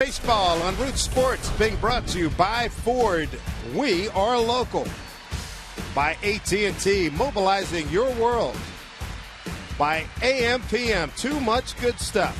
Baseball on Root Sports being brought to you by Ford. We are local. By AT mobilizing your world. By AM/PM, too much good stuff.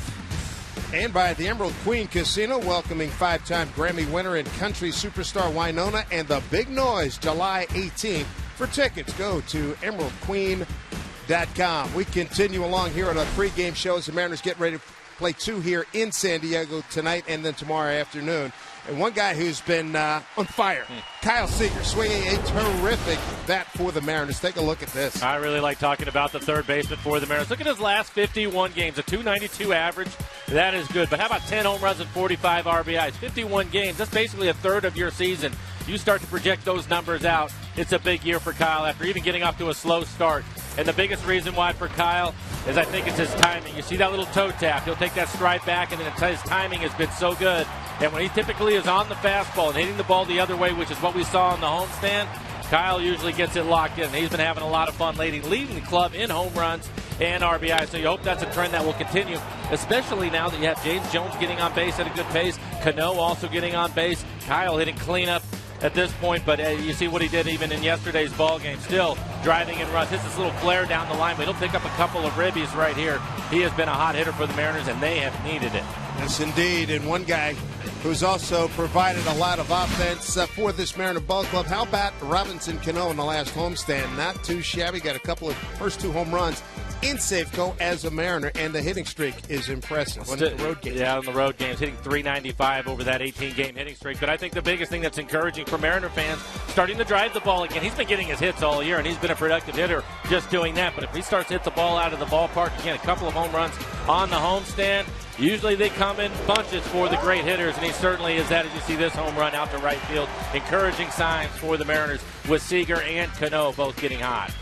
And by the Emerald Queen Casino, welcoming 5-time Grammy winner and country superstar Winona and the Big Noise, July 18th. For tickets, go to emeraldqueen.com. We continue along here on our pregame show as the Mariners get ready to play 2 here in San Diego tonight and then tomorrow afternoon. And one guy who's been on fire, Kyle Seager, swinging a terrific bat for the Mariners. Take a look at this. I really like talking about the third baseman for the Mariners. Look at his last 51 games, a .292 average. That is good. But how about 10 home runs and 45 RBIs? 51 games, that's basically a third of your season. You start to project those numbers out, it's a big year for Kyle after even getting off to a slow start. And the biggest reason why for Kyle is I think it's his timing. You see that little toe tap. He'll take that stride back, and then his timing has been so good. And when he typically is on the fastball and hitting the ball the other way, which is what we saw on the homestand, Kyle usually gets it locked in. He's been having a lot of fun lately, leading the club in home runs and RBI. So you hope that's a trend that will continue, especially now that you have James Jones getting on base at a good pace, Cano also getting on base, Kyle hitting cleanup at this point, but you see what he did even in yesterday's ball game. Still driving in runs. Hits this little flare down the line, but he'll pick up a couple of ribbies right here. He has been a hot hitter for the Mariners, and they have needed it. Yes, indeed. And one guy who's also provided a lot of offense for this Mariner ball club. How about Robinson Cano in the last homestand? Not too shabby. Got a couple of first 2 home runs in Safeco as a Mariner, and the hitting streak is impressive on the road games. Yeah, on the road games, hitting .395 over that 18-game hitting streak. But I think the biggest thing that's encouraging for Mariner fans, starting to drive the ball again. He's been getting his hits all year, and he's been a productive hitter just doing that. But if he starts to hit the ball out of the ballpark, again, a couple of home runs on the homestand, usually they come in bunches for the great hitters, and he certainly is that as you see this home run out to right field. Encouraging signs for the Mariners with Seager and Cano both getting hot.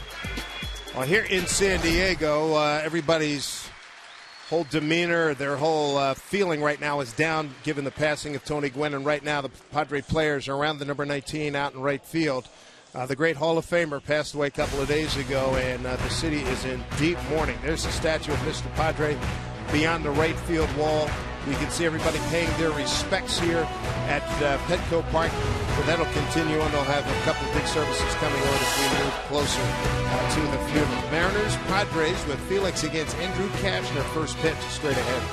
Well, here in San Diego, everybody's whole demeanor, their whole feeling right now is down given the passing of Tony Gwynn. And right now the Padres players are around the number 19 out in right field. The great Hall of Famer passed away a couple of days ago, and the city is in deep mourning. There's the statue of Mr. Padre beyond the right field wall. You can see everybody paying their respects here at Petco Park. So that'll continue, and they'll have a couple of big services coming on as we move closer to the funeral. Mariners, Padres with Felix against Andrew Cashner. First pitch straight ahead.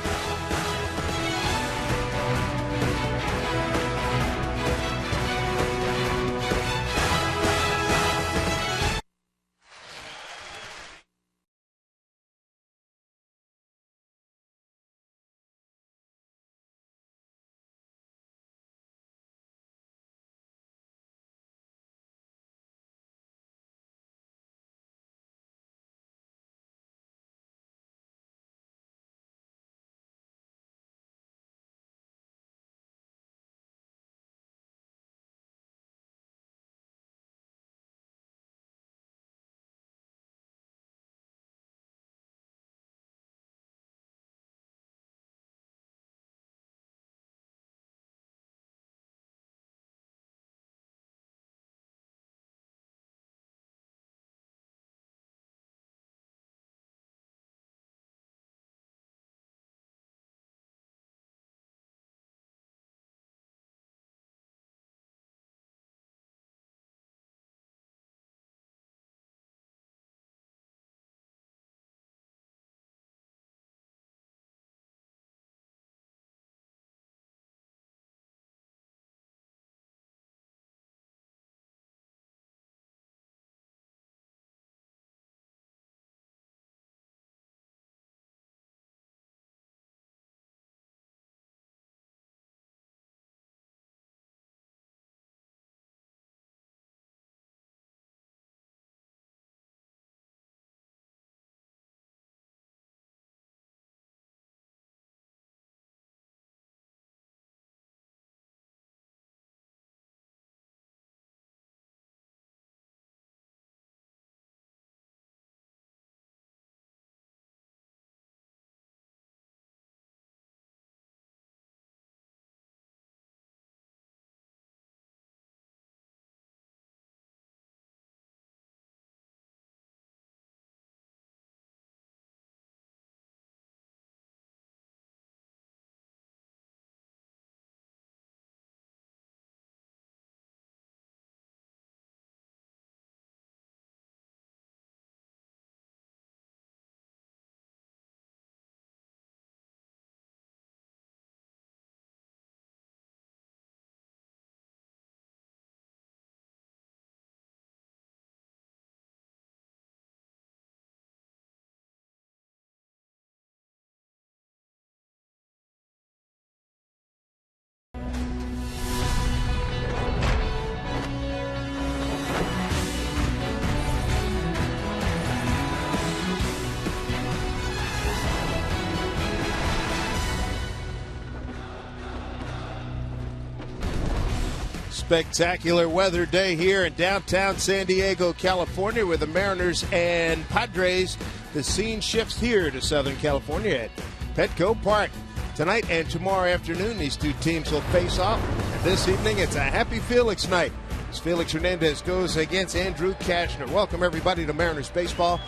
Spectacular weather day here in downtown San Diego, California, with the Mariners and Padres. The scene shifts here to Southern California at Petco Park. Tonight and tomorrow afternoon, these two teams will face off. And this evening, it's a happy Felix night as Felix Hernandez goes against Andrew Cashner. Welcome, everybody, to Mariners Baseball.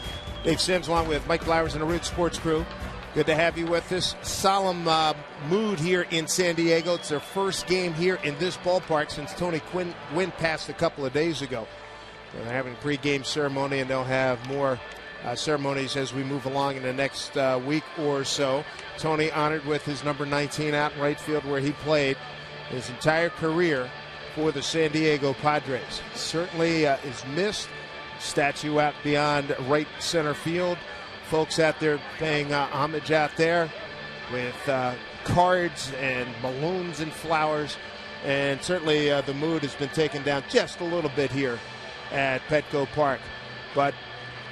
Dave Sims along with Mike Flowers and the Root Sports crew. Good to have you with us. Solemn mood here in San Diego. It's their first game here in this ballpark since Tony Gwynn passed a couple of days ago. They're having a pregame ceremony, and they'll have more ceremonies as we move along in the next week or so. Tony honored with his number 19 out in right field, where he played his entire career for the San Diego Padres. Certainly is missed. Statue out beyond right center field. Folks out there paying homage out there with cards and balloons and flowers. And certainly the mood has been taken down just a little bit here at Petco Park. But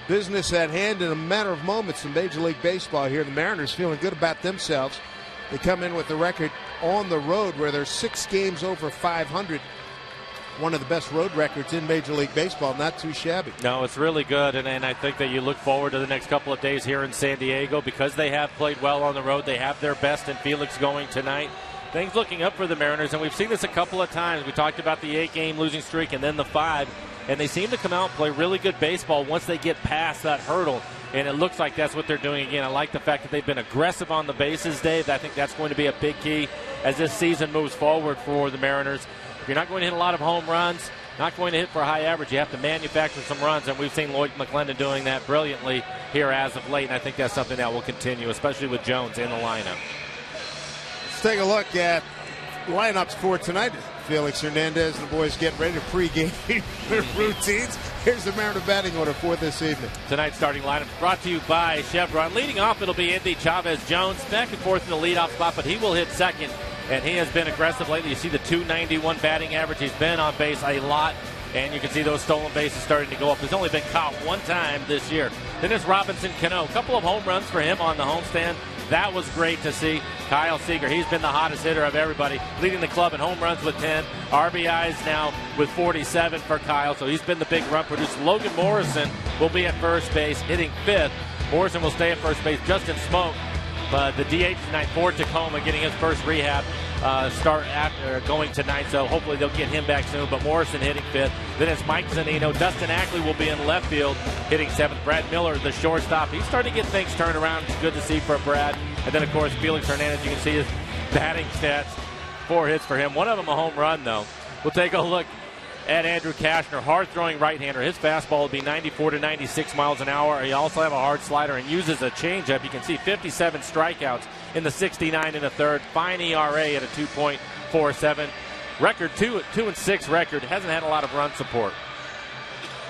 business at hand in a matter of moments in Major League Baseball here. The Mariners feeling good about themselves. They come in with the record on the road where they're 6 games over 500. One of the best road records in Major League Baseball. Not too shabby. No, it's really good, and I think that you look forward to the next couple of days here in San Diego because they have played well on the road. They have their best in Felix going tonight. Things looking up for the Mariners, and we've seen this a couple of times. We talked about the 8-game losing streak and then the 5, and they seem to come out and play really good baseball once they get past that hurdle, and it looks like that's what they're doing again. I like the fact that they've been aggressive on the bases, Dave. I think that's going to be a big key as this season moves forward for the Mariners. You're not going to hit a lot of home runs, not going to hit for a high average. You have to manufacture some runs, and we've seen Lloyd Mcclendon doing that brilliantly here as of late, and I think that's something that will continue, especially with Jones in the lineup. Let's take a look at lineups for tonight. Felix Hernandez and the boys getting ready to pregame their routines. Here's the Mariner batting order for this evening. Tonight's starting lineup brought to you by Chevron. Leading off, it'll be Andy Chavez-Jones, back and forth in the leadoff spot, but he will hit second. And he has been aggressive lately. You see the .291 batting average. He's been on base a lot, and you can see those stolen bases starting to go up. He's only been caught one time this year. Then there's Robinson Cano. A couple of home runs for him on the homestand. That was great to see. Kyle Seager, he's been the hottest hitter of everybody, leading the club in home runs with 10. RBIs now with 47 for Kyle, so he's been the big run producer. Logan Morrison will be at first base, hitting 5th. Morrison will stay at first base. Justin Smoke, but the DH tonight for Tacoma, getting his first rehab start after going tonight, so hopefully they'll get him back soon. But Morrison hitting 5th. Then it's Mike Zunino. Dustin Ackley will be in left field hitting 7th. Brad Miller, the shortstop. He's starting to get things turned around. It's good to see for Brad. And then, of course, Felix Hernandez. You can see his batting stats. 4 hits for him. One of them a home run, though. We'll take a look at Andrew Cashner, hard-throwing right-hander. His fastball will be 94 to 96 miles an hour. He also have a hard slider and uses a changeup. You can see 57 strikeouts in the 69 in the third. Fine ERA at a 2.47. Record 2-6 record. Hasn't had a lot of run support.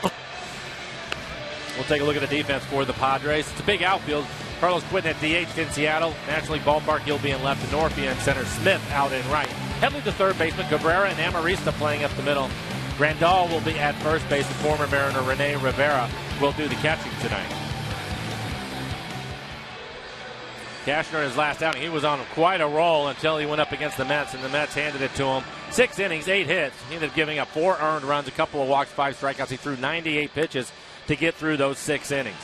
We'll take a look at the defense for the Padres. It's a big outfield. Carlos Quinn at DH in Seattle. Nationally Ballpark, he'll be in left. Norfia in center. Smith out in right. Headley the third baseman. Cabrera and Amarista playing up the middle. Grandal will be at first base, and former Mariner Rene Rivera will do the catching tonight. Cashner, his last outing, he was on quite a roll until he went up against the Mets, and the Mets handed it to him. 6 innings, 8 hits. He ended up giving up 4 earned runs, a couple of walks, 5 strikeouts. He threw 98 pitches to get through those 6 innings.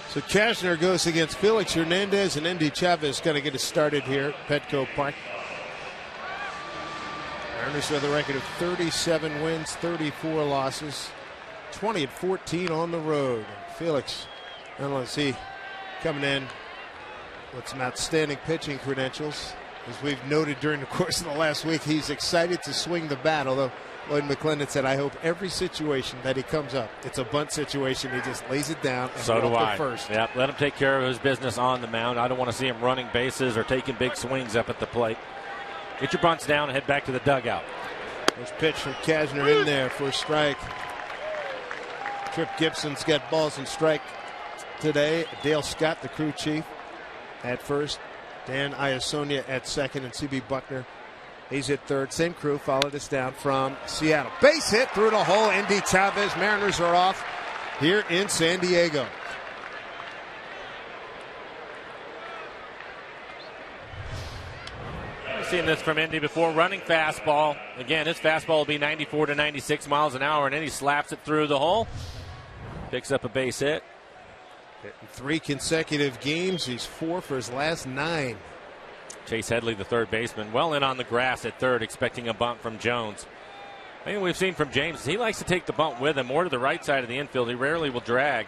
So Cashner goes against Felix Hernandez, and Andy Chavez going to get us started here at Petco Park. Mariners with a record of 37 wins, 34 losses, 20-14 on the road. Felix, I don't want to see coming in with some outstanding pitching credentials. As we've noted during the course of the last week, he's excited to swing the bat, although Lloyd Mcclendon said, I hope every situation that he comes up, it's a bunt situation, he just lays it down and so do I. First. Yep, let him take care of his business on the mound. I don't want to see him running bases or taking big swings up at the plate. Get your bunts down and head back to the dugout. First pitch from Cashner in there for a strike. Trip Gibson's got balls and strike today. Dale Scott, the crew chief, at first. Dan Iasonia at second, and C.B. Buckner, he's at third. Same crew followed us down from Seattle. Base hit through the hole. Andy Chavez. Mariners are off here in San Diego. We've seen this from Indy before. Running fastball. Again, his fastball will be 94 to 96 miles an hour, and then he slaps it through the hole. Picks up a base hit. In 3 consecutive games, he's 4 for his last 9. Chase Headley, the third baseman, well in on the grass at third, expecting a bunt from Jones. I think we've seen from James is he likes to take the bunt with him, more to the right side of the infield. He rarely will drag.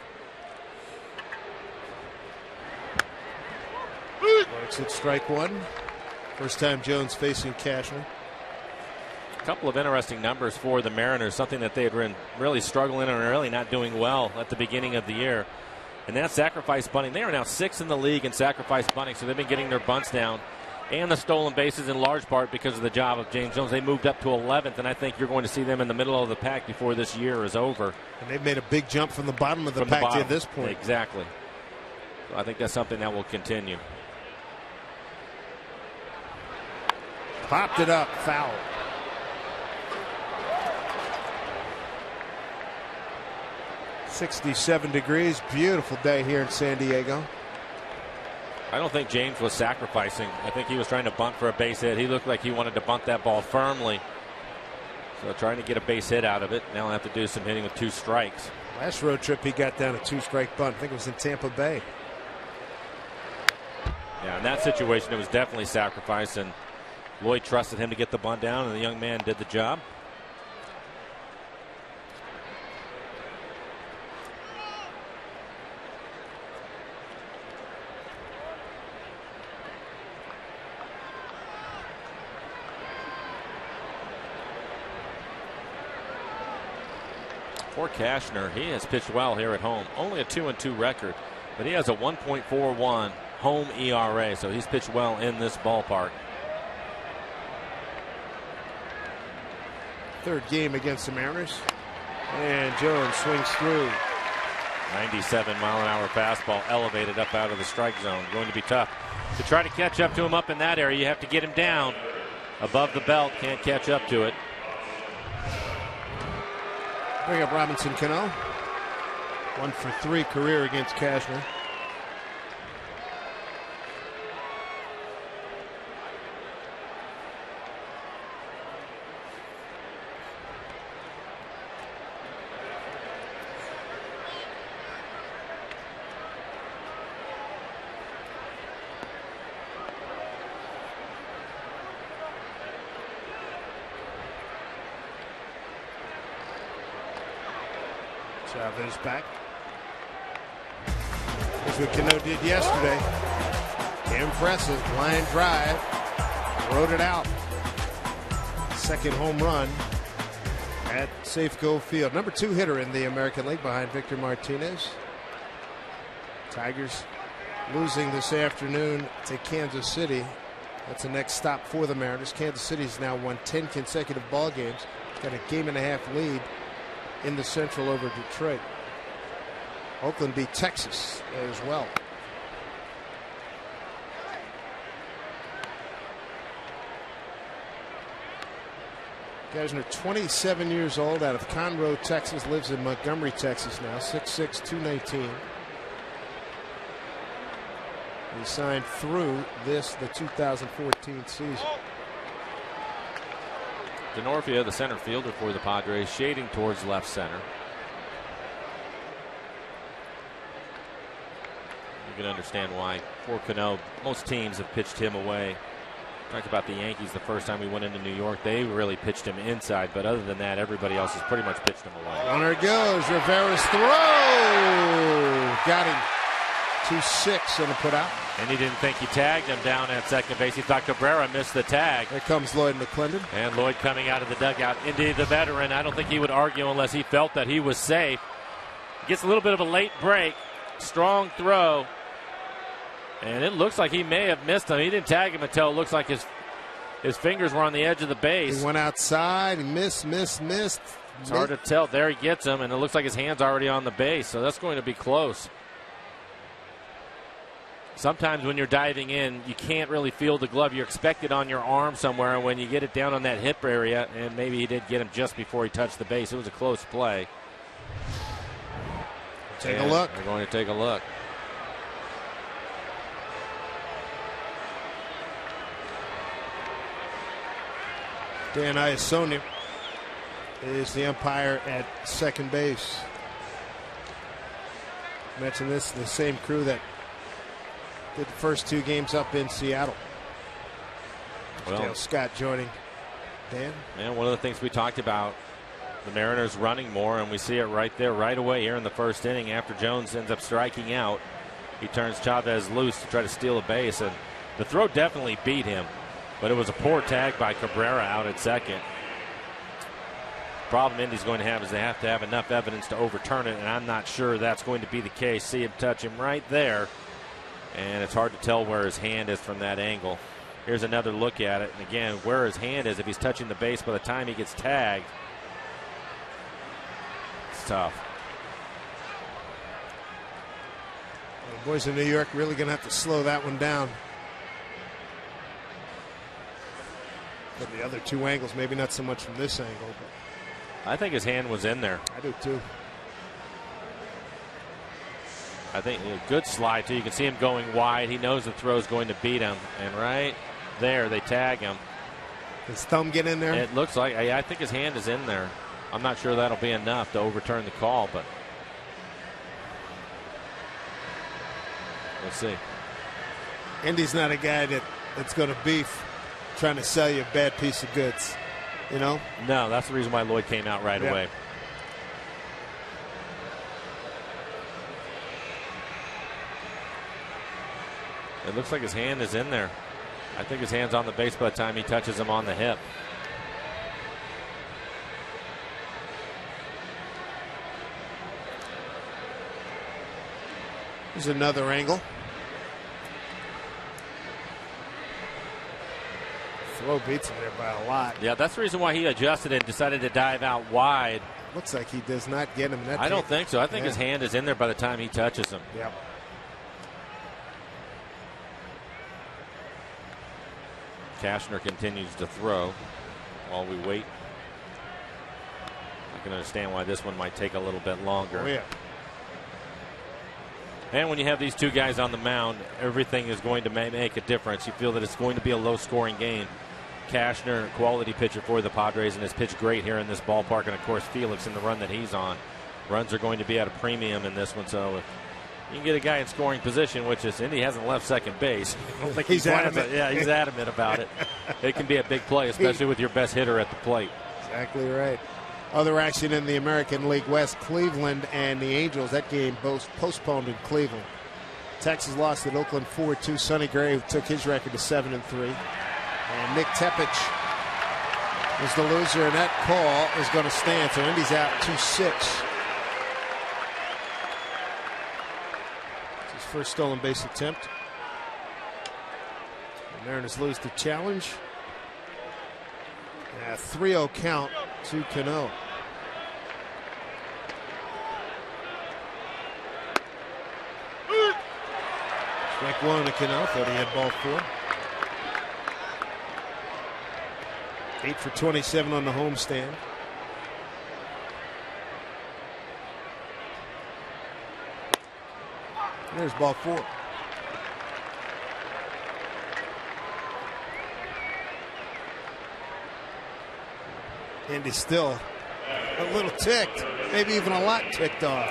Works at strike 1. First time Jones facing Cashner. A couple of interesting numbers for the Mariners, something that they had been really struggling and really not doing well at the beginning of the year. And that's sacrifice bunting. They are now 6th in the league in sacrifice bunting, so they've been getting their bunts down. And the stolen bases in large part because of the job of James Jones. They moved up to 11th, and I think you're going to see them in the middle of the pack before this year is over. And they've made a big jump from the bottom of the pack to this point. Exactly. So I think that's something that will continue. Popped it up, foul. .67 degrees, beautiful day here in San Diego. I don't think James was sacrificing. I think he was trying to bunt for a base hit. He looked like he wanted to bunt that ball firmly. So trying to get a base hit out of it. Now he'll have to do some hitting with 2 strikes. Last road trip he got down a 2-strike bunt. I think it was in Tampa Bay. Yeah, in that situation it was definitely sacrifice, and Lloyd trusted him to get the bunt down, and the young man did the job. For Cashner, he has pitched well here at home. Only a 2-2 record, but he has a 1.41 home ERA, so he's pitched well in this ballpark. Third game against the Mariners, and Jones swings through. 97-mile-an-hour fastball elevated up out of the strike zone. Going to be tough to try to catch up to him up in that area. You have to get him down above the belt. Can't catch up to it. Bring up Robinson Cano. 1 for 3 career against Cashner. Chavez back. That's what Cano did yesterday. Impressive line drive. Rode it out. Second home run at Safeco Field. Number 2 hitter in the American League behind Victor Martinez. Tigers losing this afternoon to Kansas City. That's the next stop for the Mariners. Kansas City's now won 10 consecutive ball games. Got a 1.5 game lead in the Central over Detroit. Oakland beat Texas as well. Cashner, 27 years old, out of Conroe, Texas, lives in Montgomery, Texas now, 6'6", 219. He signed through the 2014 season. Denorfia, the center fielder for the Padres, shading towards left center. You can understand why. For Cano, most teams have pitched him away. Talked about the Yankees the first time we went into New York. They really pitched him inside, but other than that, everybody else has pretty much pitched him away. Runner goes. Rivera's throw. Got him. 2-6 on the put out. And he didn't think he tagged him down at second base. He thought Cabrera missed the tag. There comes Lloyd Mcclendon. And Lloyd coming out of the dugout. Indeed, the veteran. I don't think he would argue unless he felt that he was safe. Gets a little bit of a late break. Strong throw. And it looks like he may have missed him. He didn't tag him until it looks like his fingers were on the edge of the base. He went outside. He missed. It's hard to tell. There he gets him, and it looks like his hand's already on the base. So that's going to be close. Sometimes when you're diving in, you can't really feel the glove. You expect it on your arm somewhere, and when you get it down on that hip area, and maybe he did get him just before he touched the base. It was a close play. Take a look. We're going to take a look. Dan Iasonia is the umpire at second base. Mentioned this, the same crew that did the first 2 games up in Seattle. Well, Dale Scott joining Dan. And one of the things we talked about, the Mariners running more, and we see it right there, right away here in the first inning after Jones ends up striking out. He turns Chavez loose to try to steal a base, and the throw definitely beat him, but it was a poor tag by Cabrera out at second. Problem Indy's going to have is they have to have enough evidence to overturn it, and I'm not sure that's going to be the case. See him touch him right there, and it's hard to tell where his hand is from that angle. Here's another look at it, and again, where his hand is, if he's touching the base by the time he gets tagged, it's tough. Well, the boys in New York really going to have to slow that one down. But the other 2 angles, maybe not so much from this angle, but I think his hand was in there. I do too. I think a good slide too. You can see him going wide. He knows the throw's going to beat him, and right there they tag him. His thumb get in there? It looks like, I think his hand is in there. I'm not sure that'll be enough to overturn the call, but we'll see. Indy's not a guy that's going to beef trying to sell you a bad piece of goods. You know? No, that's the reason why Lloyd came out right away. It looks like his hand is in there. I think his hand's on the base by the time he touches him on the hip. Here's another angle. Throw beats him there by a lot. Yeah, that's the reason why he adjusted and decided to dive out wide. Looks like he does not get him. I don't think so. I think his hand is in there by the time he touches him. Yep. Cashner continues to throw while we wait. I can understand why this one might take a little bit longer. Oh, yeah. And when you have these 2 guys on the mound, everything is going to make a difference. You feel that it's going to be a low-scoring game. Cashner, quality pitcher for the Padres, and has pitched great here in this ballpark. And, of course, Felix in the run that he's on. Runs are going to be at a premium in this one. So if you can get a guy in scoring position, which is Indy hasn't left second base. I don't think he's adamant. Yeah, he's adamant about it. It can be a big play, especially with your best hitter at the plate. Exactly right. Other action in the American League West, Cleveland and the Angels. That game both postponed in Cleveland. Texas lost at Oakland 4-2. Sonny Gray took his record to 7-3. And Nick Tepich is the loser, and that call is going to stand. So Indy's out 2-6. It's his first stolen base attempt. The Mariners lose the challenge. 3-0 count to Cano. Strike 1 to Cano. Thought he had ball 4. 8 for 27 on the homestand. There's ball 4. Indy still a little ticked, maybe even a lot ticked off.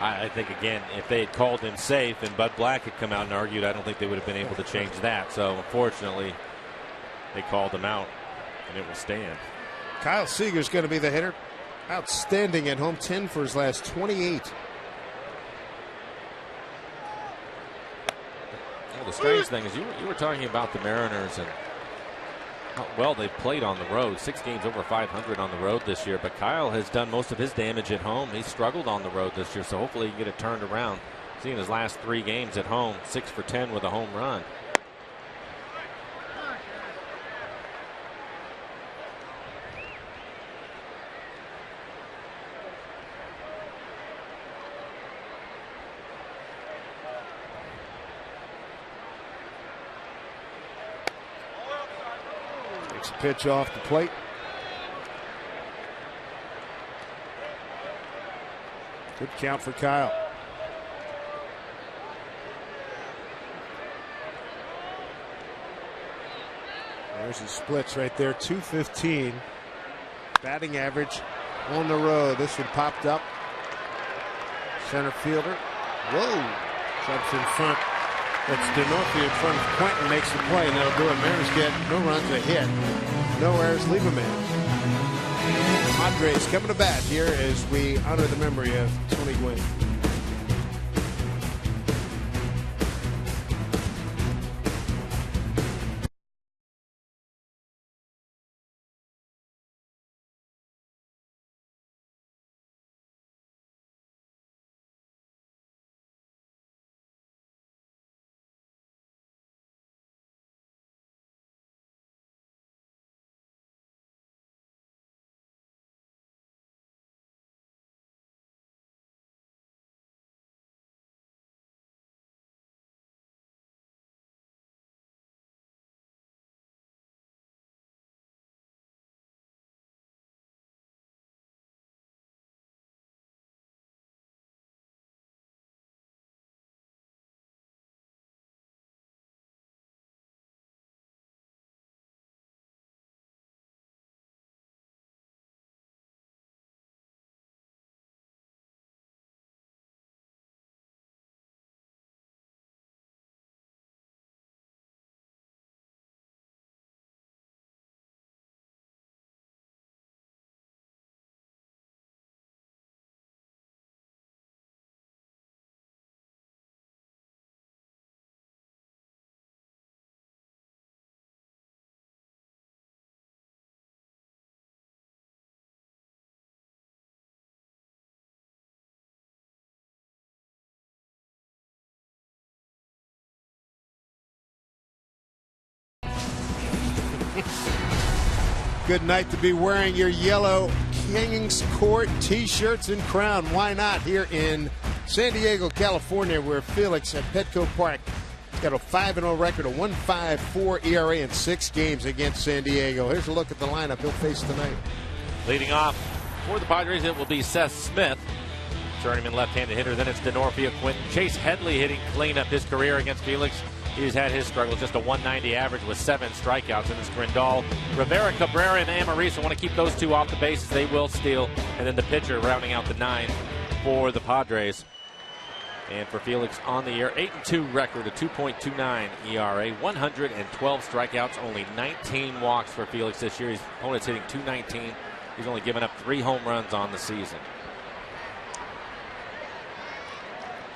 I think, again, if they had called him safe and Bud Black had come out and argued, I don't think they would have been able to change that. So, unfortunately, they called him out, and it will stand. Kyle Seager's going to be the hitter. Outstanding at home, 10 for his last 28. Well, the strange thing is you were talking about the Mariners and how well they've played on the road. 6 games over 500 on the road this year, but Kyle has done most of his damage at home. He's struggled on the road this year, so hopefully he can get it turned around. Seeing his last 3 games at home, 6 for 10 with a home run. Takes a pitch off the plate. Good count for Kyle. There's his splits right there, 215. Batting average on the road. This one popped up. Center fielder. Whoa. Jumps in front. That's D'Onofrio in front of Quentin, makes the play, and that'll do it. Mariners get no runs, a hit. No errors, leave a man. Padres coming to bat here as we honor the memory of Tony Gwynn. Good night to be wearing your yellow Kings Court t-shirts and crown. Why not here in San Diego, California, where Felix at Petco Park got a 5-0 record, a 1.54 ERA in 6 games against San Diego. Here's a look at the lineup he'll face tonight. Leading off for the Padres, it will be Seth Smith, journeyman left-handed hitter. Then it's D'Onofrio, Quentin. Chase Headley hitting clean up his career against Felix. He's had his struggles, just a 190 average with 7 strikeouts. And it's Grindal, Rivera, Cabrera, and Amaris. I want to keep those two off the bases. They will steal. And then the pitcher rounding out the 9 for the Padres. And for Felix on the year, 8-2 record, a 2.29 ERA, 112 strikeouts, only 19 walks for Felix this year. His opponent's hitting .219. He's only given up 3 home runs on the season.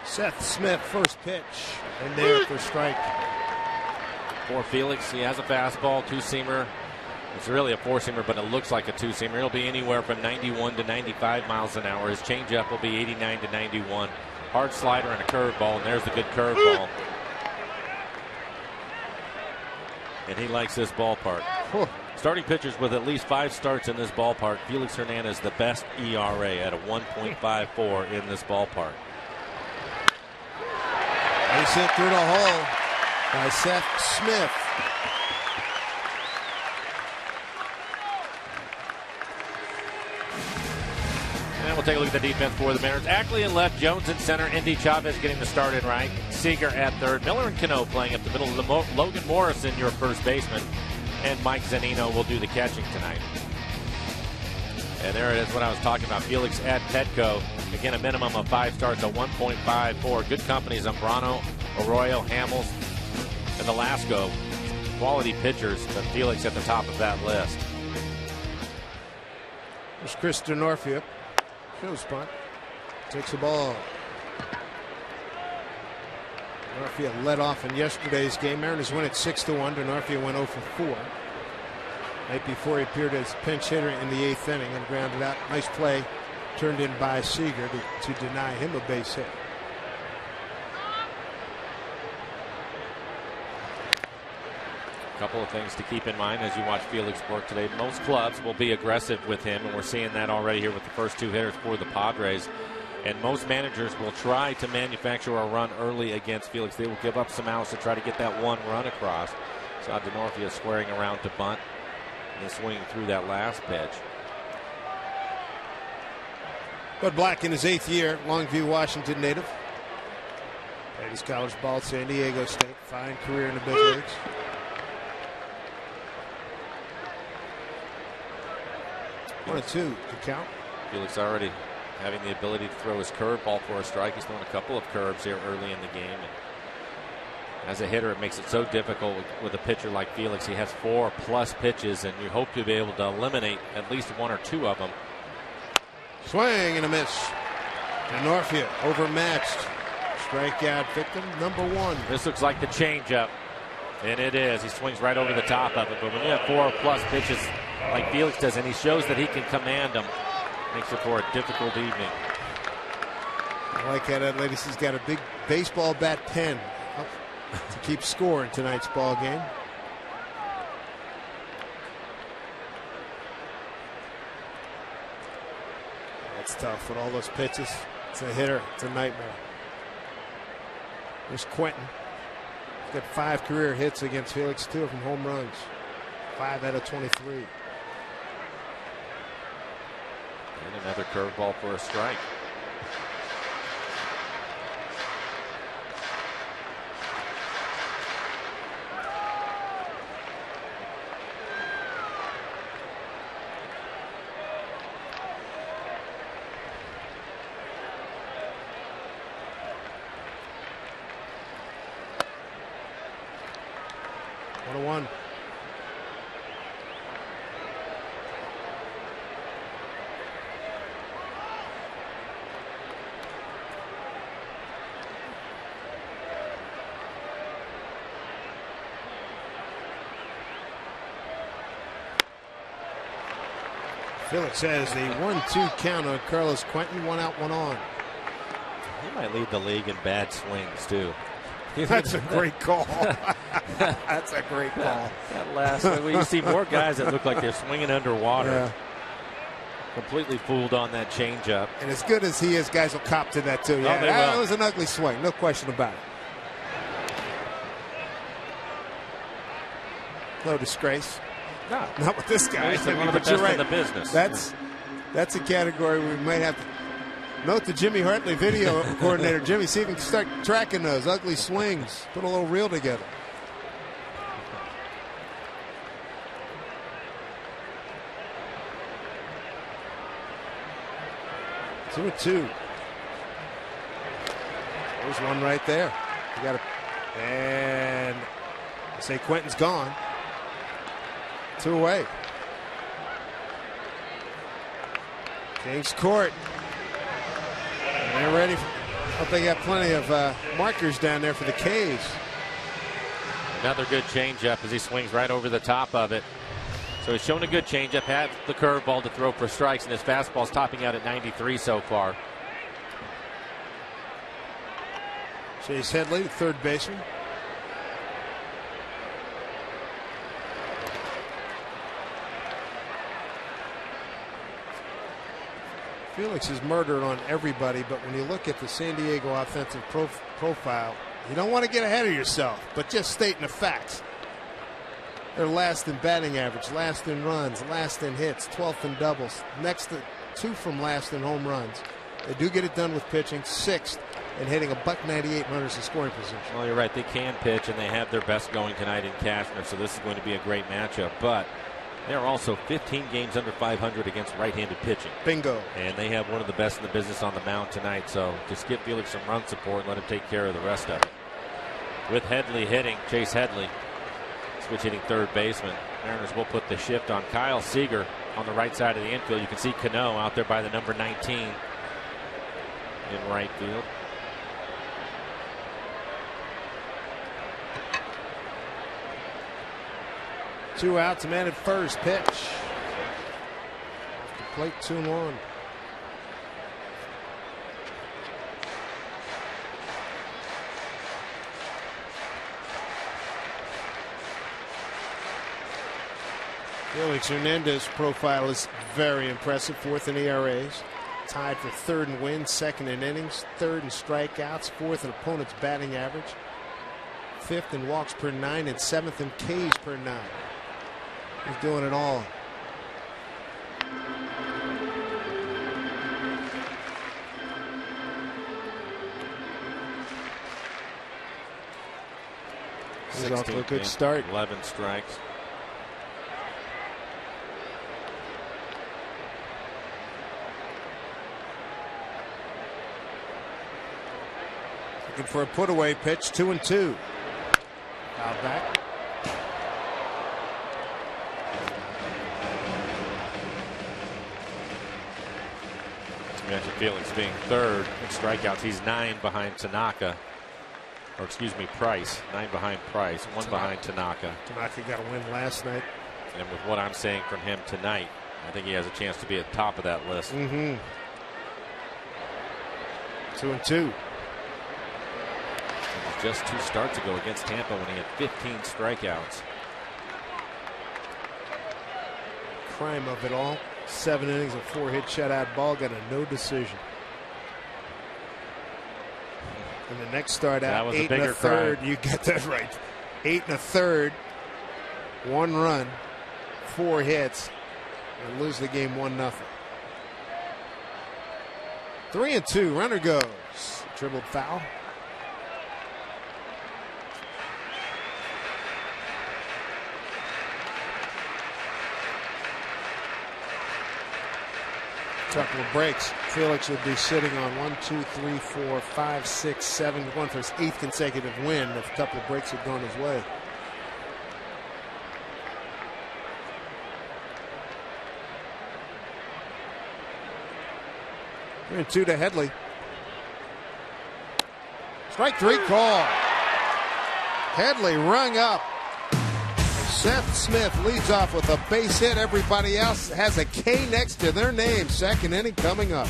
Seth Smith, first pitch, and there for strike. For Felix, he has a fastball, 2-seamer. It's really a 4-seamer, but it looks like a 2-seamer. It'll be anywhere from 91 to 95 miles an hour. His changeup will be 89 to 91. Hard slider and a curveball, and there's the good curveball. And he likes this ballpark. Starting pitchers with at least 5 starts in this ballpark. Felix Hernandez, the best ERA at a 1.54 in this ballpark. Base hit through the hole by Seth Smith. And we'll take a look at the defense for the Mariners. Ackley in left, Jones in center, Indy Chavez getting the start in right, Seager at third, Miller and Cano playing up the middle of the Logan Morrison, your first baseman, and Mike Zunino will do the catching tonight. And there it is, what I was talking about. Felix at Petco. Again, a minimum of 5 starts, a 1.54. Good company, Zambrano, Arroyo, Hamels, and Velasco. Quality pitchers, but Felix at the top of that list. There's Chris D'Onofrio. Shows punt. Takes the ball. D'Onofrio led off in yesterday's game. Mariners win at 6-1. D'Onofrio went 0 for 4. Night before he appeared as pinch hitter in the 8th inning and grounded out. Nice play turned in by Seager to deny him a base hit. A couple of things to keep in mind as you watch Felix work today. Most clubs will be aggressive with him, and we're seeing that already here with the first 2 hitters for the Padres. And most managers will try to manufacture a run early against Felix. They will give up some outs to try to get that 1 run across. Saw D'Onofrio squaring around to bunt and swinging through that last pitch. Bud Black in his 8th year, Longview, Washington native. Played his college ball at San Diego State. Fine career in the big leagues. 1-2 to count. Felix already having the ability to throw his curveball for a strike. He's thrown a couple of curves here early in the game. And as a hitter, it makes it so difficult with a pitcher like Felix. He has 4+ pitches, and you hope to be able to eliminate at least 1 or 2 of them. Swing and a miss. And Northfield overmatched. Strikeout victim number 1. This looks like the changeup, and it is. He swings right over the top of it. But when you have 4+ pitches like Felix does, and he shows that he can command them, makes it for a difficult evening. I like how that lady, she's got a big baseball bat pen to keep score in tonight's ball game. That's tough with all those pitches. It's a hitter. It's a nightmare. There's Quentin. He's got 5 career hits against Felix, 2 of them home runs. 5 out of 23. And another curveball for a strike. Felix has the 1-2 count on Carlos Quentin. 1 out, 1 on. He might lead the league in bad swings, too. That's a great call. That's a great call. That last one, you see more guys that look like they're swinging underwater. Yeah. Completely fooled on that changeup. And as good as he is, guys will cop to that, too. Yeah, that was an ugly swing. No question about it. No disgrace. No. Not with this guy. He's one of the best in the business. That's a category we might have to note the Jimmy Hartley video coordinator. Jimmy, see if we can start tracking those ugly swings. Put a little reel together. Two and 2. There's one right there. You got to, and I say Quentin's gone. 2 away. Kings Court. And they're ready. Hope they got plenty of markers down there for the K's. Another good changeup as he swings right over the top of it. So he's shown a good changeup, had the curveball to throw for strikes, and his fastball's topping out at 93 so far. Chase Headley, third baseman. Felix is murdered on everybody, but when you look at the San Diego offensive profile, you don't want to get ahead of yourself, but just stating the facts. They're last in batting average, last in runs, last in hits, 12th in doubles, next to 2 from last in home runs. They do get it done with pitching, 6th in hitting .198 runners in scoring position. Well, you're right. They can pitch, and they have their best going tonight in Cashner, so this is going to be a great matchup. But they're also 15 games under 500 against right-handed pitching. Bingo. And they have one of the best in the business on the mound tonight, so just give Felix some run support and let him take care of the rest of it. With Headley hitting, Chase Headley, switch hitting third baseman. Mariners will put the shift on Kyle Seager on the right side of the infield. You can see Cano out there by the number 19 in right field. Two outs, a man at first. Pitch. Off the plate, 2-1. Felix Hernandez's profile is very impressive. 4th in ERAs. Tied for 3rd in wins, 2nd in innings, 3rd in strikeouts, 4th in opponent's batting average, 5th in walks per 9, and 7th in Ks per 9. He's doing it all. He's off to a good start. 11 strikes. looking for a put-away pitch. 2-2. Foul back. You mentioned Felix being third in strikeouts. He's 9 behind Tanaka. Or excuse me, Price. 9 behind Price, 1 behind Tanaka. Tanaka got a win last night. And with what I'm saying from him tonight, I think he has a chance to be at the top of that list. 2-2. Just 2 starts ago against Tampa when he had 15 strikeouts. Crime of it all. 7 innings, a 4-hit shutout ball, got a no decision. And the next start out, 8 1/3. crime. You get that right. 8 1/3, 1 run, 4 hits, and lose the game 1-0. 3-2. Runner goes. Dribbled foul. Couple of breaks. Felix would be sitting on 1, 2, 3, 4, 5, 6, 7, going for his 8th consecutive win if a couple of breaks had gone his way. We're in 2 to Headley. Strike 3 call. Headley rung up. Seth Smith leads off with a base hit. Everybody else has a K next to their name. Second inning coming up.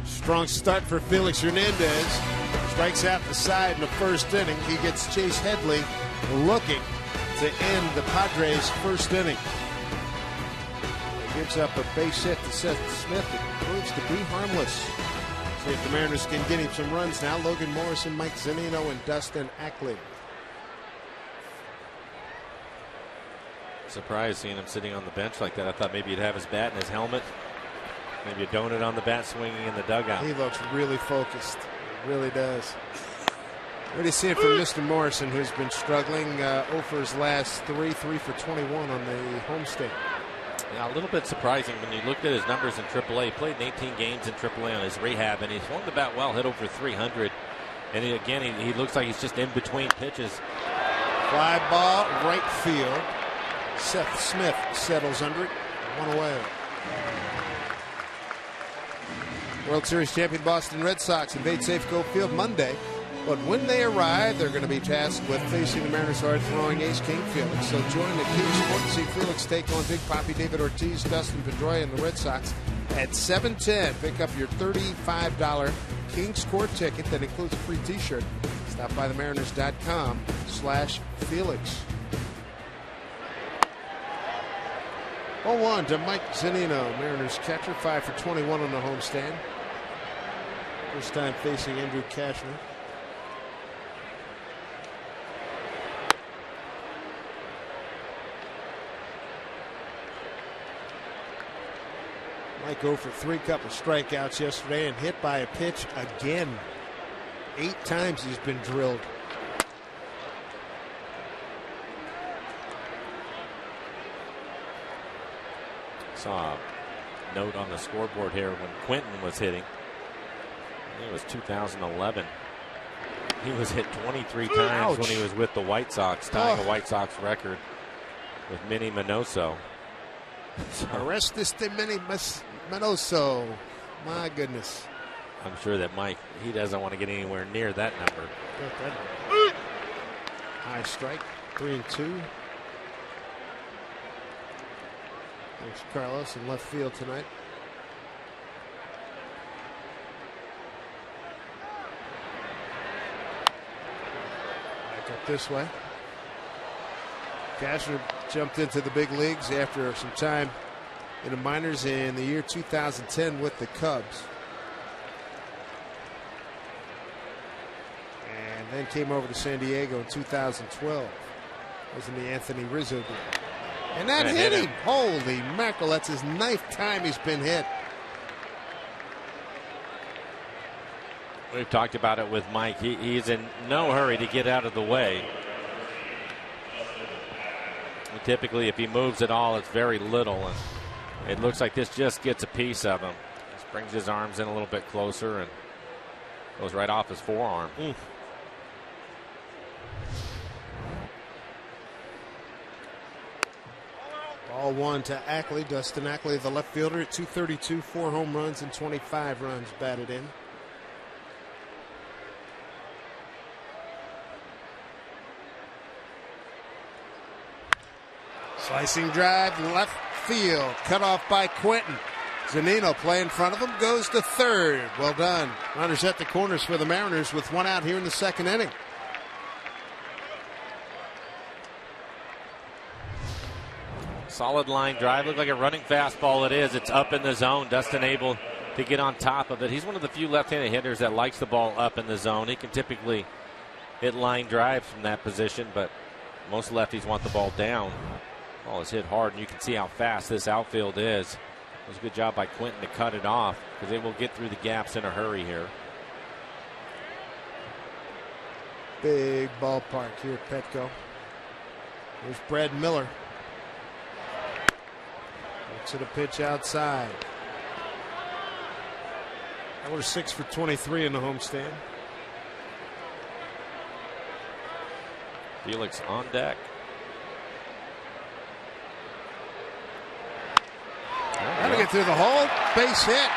Strong start for Felix Hernandez. Strikes out the side in the first inning. He gets Chase Headley looking to end the Padres' first inning. He gives up a base hit to Seth Smith. It proves to be harmless. See if the Mariners can get him some runs now. Logan Morrison, Mike Zunino, and Dustin Ackley. Surprised seeing him sitting on the bench like that. I thought maybe he'd have his bat in his helmet. Maybe a donut on the bat swinging in the dugout. He looks really focused. He really does. What do you see from Mr. Morrison, who's been struggling? 0 for his last 3 for 21 on the homestand. Yeah, a little bit surprising when you looked at his numbers in AAA. He played in 18 games in AAA on his rehab, and he swung the bat well, hit over 300. And he looks like he's just in between pitches. Fly ball, right field. Seth Smith settles under it. 1 away. World Series champion Boston Red Sox invade Safeco Field Monday. But when they arrive, they're going to be tasked with facing the Mariners' hard-throwing ace King Felix. So join the Kings Sport and see Felix take on Big Papi David Ortiz, Dustin Pedroia, and the Red Sox at 7:10. Pick up your $35 Kings Court ticket that includes a free T-shirt. Stop by themariners.com/Felix. 0-1 to Mike Zunino, Mariners catcher, 5 for 21 on the homestand. First time facing Andrew Cashner. Mike 0 for 3, couple strikeouts yesterday, and hit by a pitch again. 8 times he's been drilled. Saw a note on the scoreboard here when Quentin was hitting. It was 2011. He was hit 23 times Ouch. when he was with the White Sox, tying a White Sox record with Minnie Minoso. Arrestis de Minnie Minoso. My goodness. I'm sure that Mike, he doesn't want to get anywhere near that number. High strike, 3-2. There's Carlos in left field tonight. Back up this way. Cashner jumped into the big leagues after some time in the minors in the year 2010 with the Cubs. And then came over to San Diego in 2012. Was in the Anthony Rizzo deal. And that hit him. Holy mackerel, that's his 9th time he's been hit. We've talked about it with Mike. He's in no hurry to get out of the way. And typically, if he moves at all, it's very little. And it looks like this just gets a piece of him. Just brings his arms in a little bit closer and goes right off his forearm. Ball 1 to Ackley. Dustin Ackley, the left fielder, at 232, 4 home runs and 25 runs batted in. Slicing drive, left field, cut off by Quentin. Zunino play in front of him, goes to third. Well done. Runners at the corners for the Mariners with 1 out here in the 2nd inning. Solid line drive. Looked like a running fastball. It is. It's up in the zone. Dustin able to get on top of it. He's one of the few left-handed hitters that likes the ball up in the zone. He can typically hit line drives from that position, but most lefties want the ball down. Ball is hit hard, and you can see how fast this outfield is. It was a good job by Quentin to cut it off because they will get through the gaps in a hurry here. Big ballpark here at Petco. There's Brad Miller. To the pitch outside. That was 6 for 23 in the homestand. Felix on deck. That'll get through the hole. Base hit.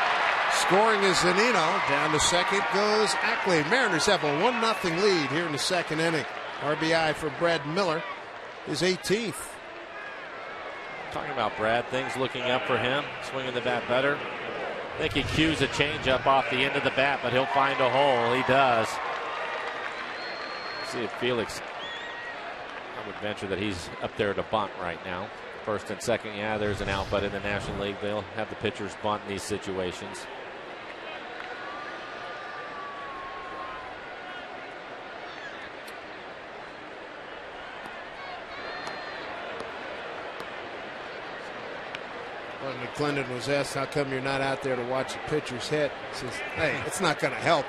Scoring is Zunino. Down to second goes Ackley. Mariners have a 1-0 lead here in the 2nd inning. RBI for Brad Miller, his 18th. Talking about Brad, things looking up for him, swinging the bat better. I think he cues a changeup off the end of the bat, but he'll find a hole. He does. See if Felix, I would venture that he's up there to bunt right now. 1st and 2nd, yeah, there's an out, but in the National League, they'll have the pitchers bunt in these situations. Lloyd Mcclendon was asked, how come you're not out there to watch the pitchers hit? He says, hey, it's not going to help.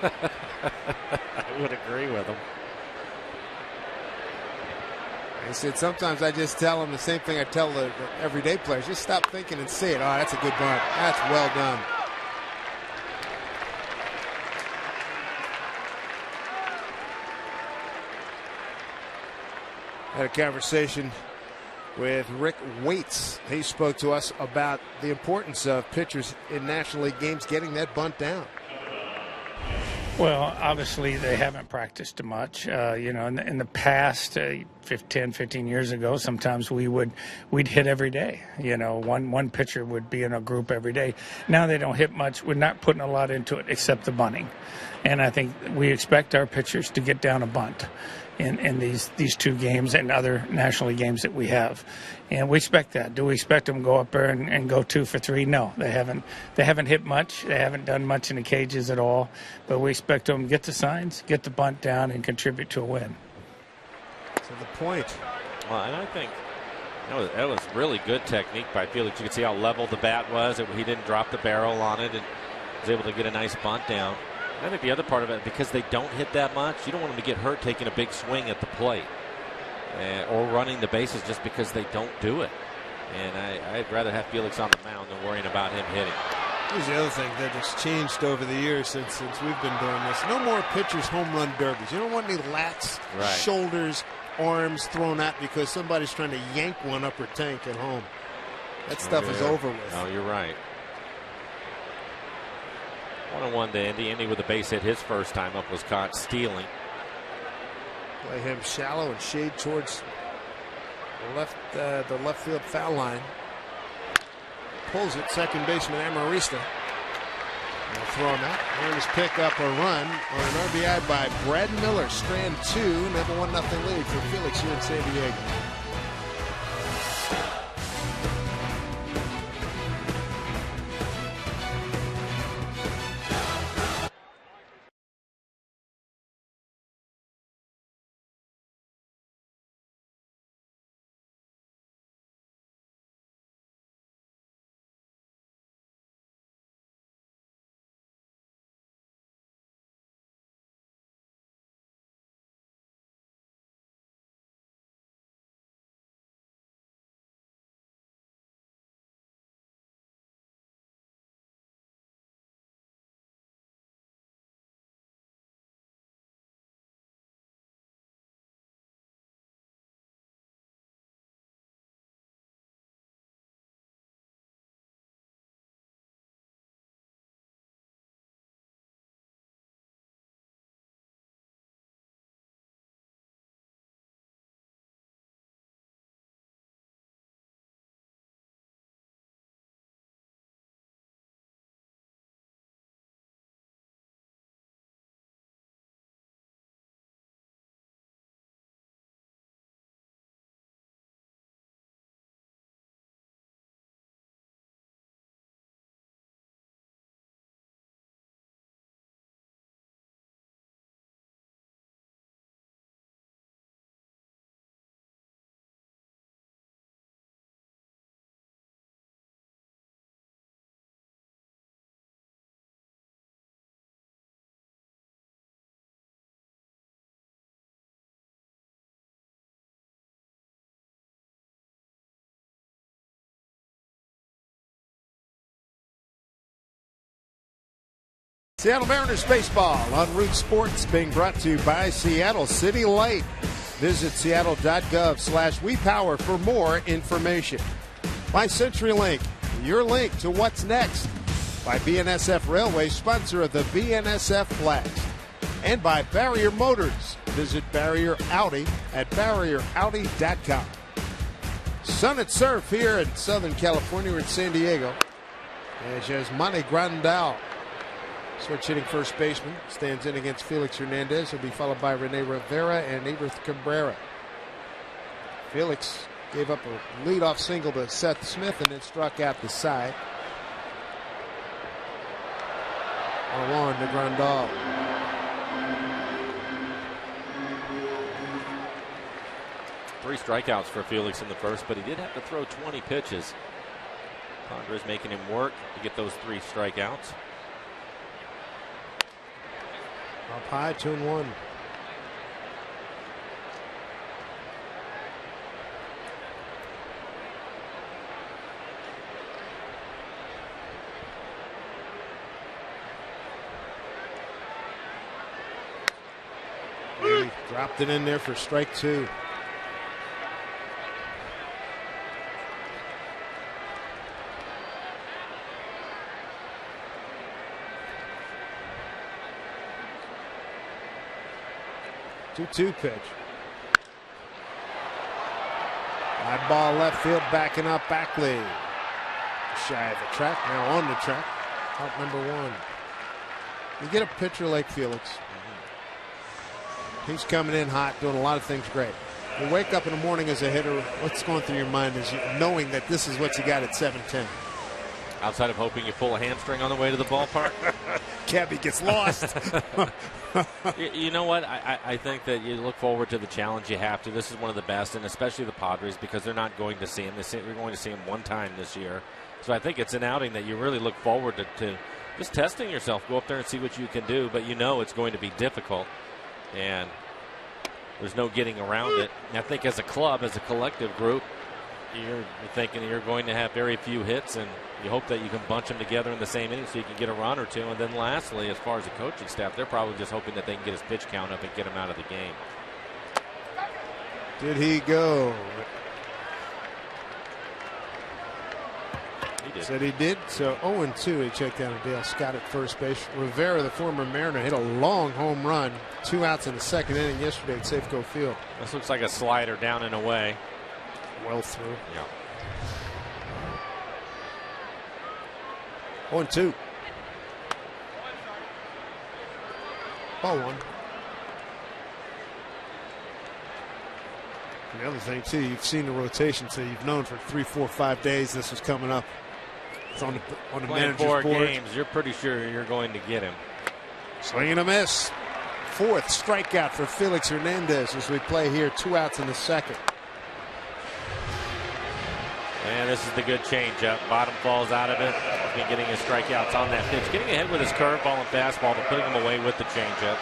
I would agree with him. He said, sometimes I just tell them the same thing I tell the everyday players. Just stop thinking and see it. Oh, that's a good bunt. That's well done. Had a conversation with Rick Waits. He spoke to us about the importance of pitchers in National League games getting that bunt down. Well, obviously they haven't practiced much. In the past, 10, 15 years ago, sometimes we'd hit every day. One pitcher would be in a group every day. Now they don't hit much. We're not putting a lot into it except the bunting. And I think we expect our pitchers to get down a bunt in these 2 games and other National League games that we have. And we expect that. Do we expect them to go up there and go 2 for 3? No, they haven't hit much. They haven't done much in the cages at all. But we expect them to get the signs, get the bunt down, and contribute to a win. To the point. Well, and I think That was really good technique by Felix. You can see how level the bat was. He didn't drop the barrel on it and was able to get a nice bunt down. I think the other part of it, because they don't hit that much, you don't want them to get hurt taking a big swing at the plate or running the bases just because they don't do it. And I'd rather have Felix on the mound than worrying about him hitting. Here's the other thing that has changed over the years since we've been doing this. No more pitchers home run derbies. You don't want any lats, shoulders, arms thrown out because somebody's trying to yank one upper tank at home. That stuff is over with. Oh, you're right. 1-1 to Indy. Indy with a base hit his first time up was caught stealing. Play him shallow and shade towards the left field foul line. Pulls it, second baseman Amarista. They'll throw him out. Mariners pick up a run on an RBI by Brad Miller. Strand 2, and have a 1-0 lead for Felix here in San Diego. Seattle Mariners baseball on Root Sports, being brought to you by Seattle City Light. Visit seattle.gov/WePower for more information. By CenturyLink, your link to what's next. By BNSF Railway, sponsor of the BNSF Flags. And by Barrier Motors. Visit Barrier Audi at barrieraudi.com. Sun and surf here in Southern California. We're in San Diego. As Yasmani Grandal, switch hitting first baseman, stands in against Felix Hernandez. He'll be followed by Rene Rivera and Averth Cabrera. Felix gave up a leadoff single to Seth Smith and then struck out the side. 1-1 to Grandal. Three strikeouts for Felix in the first, but he did have to throw 20 pitches. Padres making him work to get those 3 strikeouts. Up high, 2-1. He dropped it in there for strike 2. Two pitch. High ball left field, backing up Backley. Shy of the track, now on the track. Out number 1. You get a pitcher like Felix. He's coming in hot, doing a lot of things great. You wake up in the morning as a hitter, what's going through your mind is knowing that this is what you got at 7:10? Outside of hoping you pull a hamstring on the way to the ballpark. Cabby gets lost. You know what? I think that you look forward to the challenge you have to. This is one of the best, and especially the Padres, because they're not going to see him. We're going to see him one time this year. So I think it's an outing that you really look forward to just testing yourself. Go up there and see what you can do, but you know it's going to be difficult, and there's no getting around it. And I think as a club, as a collective group, you're thinking you're going to have very few hits, and you hope that you can bunch them together in the same inning so you can get a run or two. And then lastly, as far as the coaching staff, they're probably just hoping that they can get his pitch count up and get him out of the game. Did he go? He did. Said he did. So 0-2. He checked down to Dale Scott at first base. Rivera, the former Mariner, hit a long home run. 2 outs in the second inning yesterday at Safeco Field. This looks like a slider down and away. Well through. Yeah. 0-2. Ball one. And the other thing, too, you've seen the rotation, so you've known for 3, 4, 5 days this was coming up. It's on the manager's board. 4 games, you're pretty sure you're going to get him. Swing and a miss. 4th strikeout for Felix Hernandez as we play here. 2 outs in the second. And this is the good changeup. Bottom falls out of it. He's been getting his strikeouts on that pitch. Getting ahead with his curveball and fastball, but putting him away with the changeup.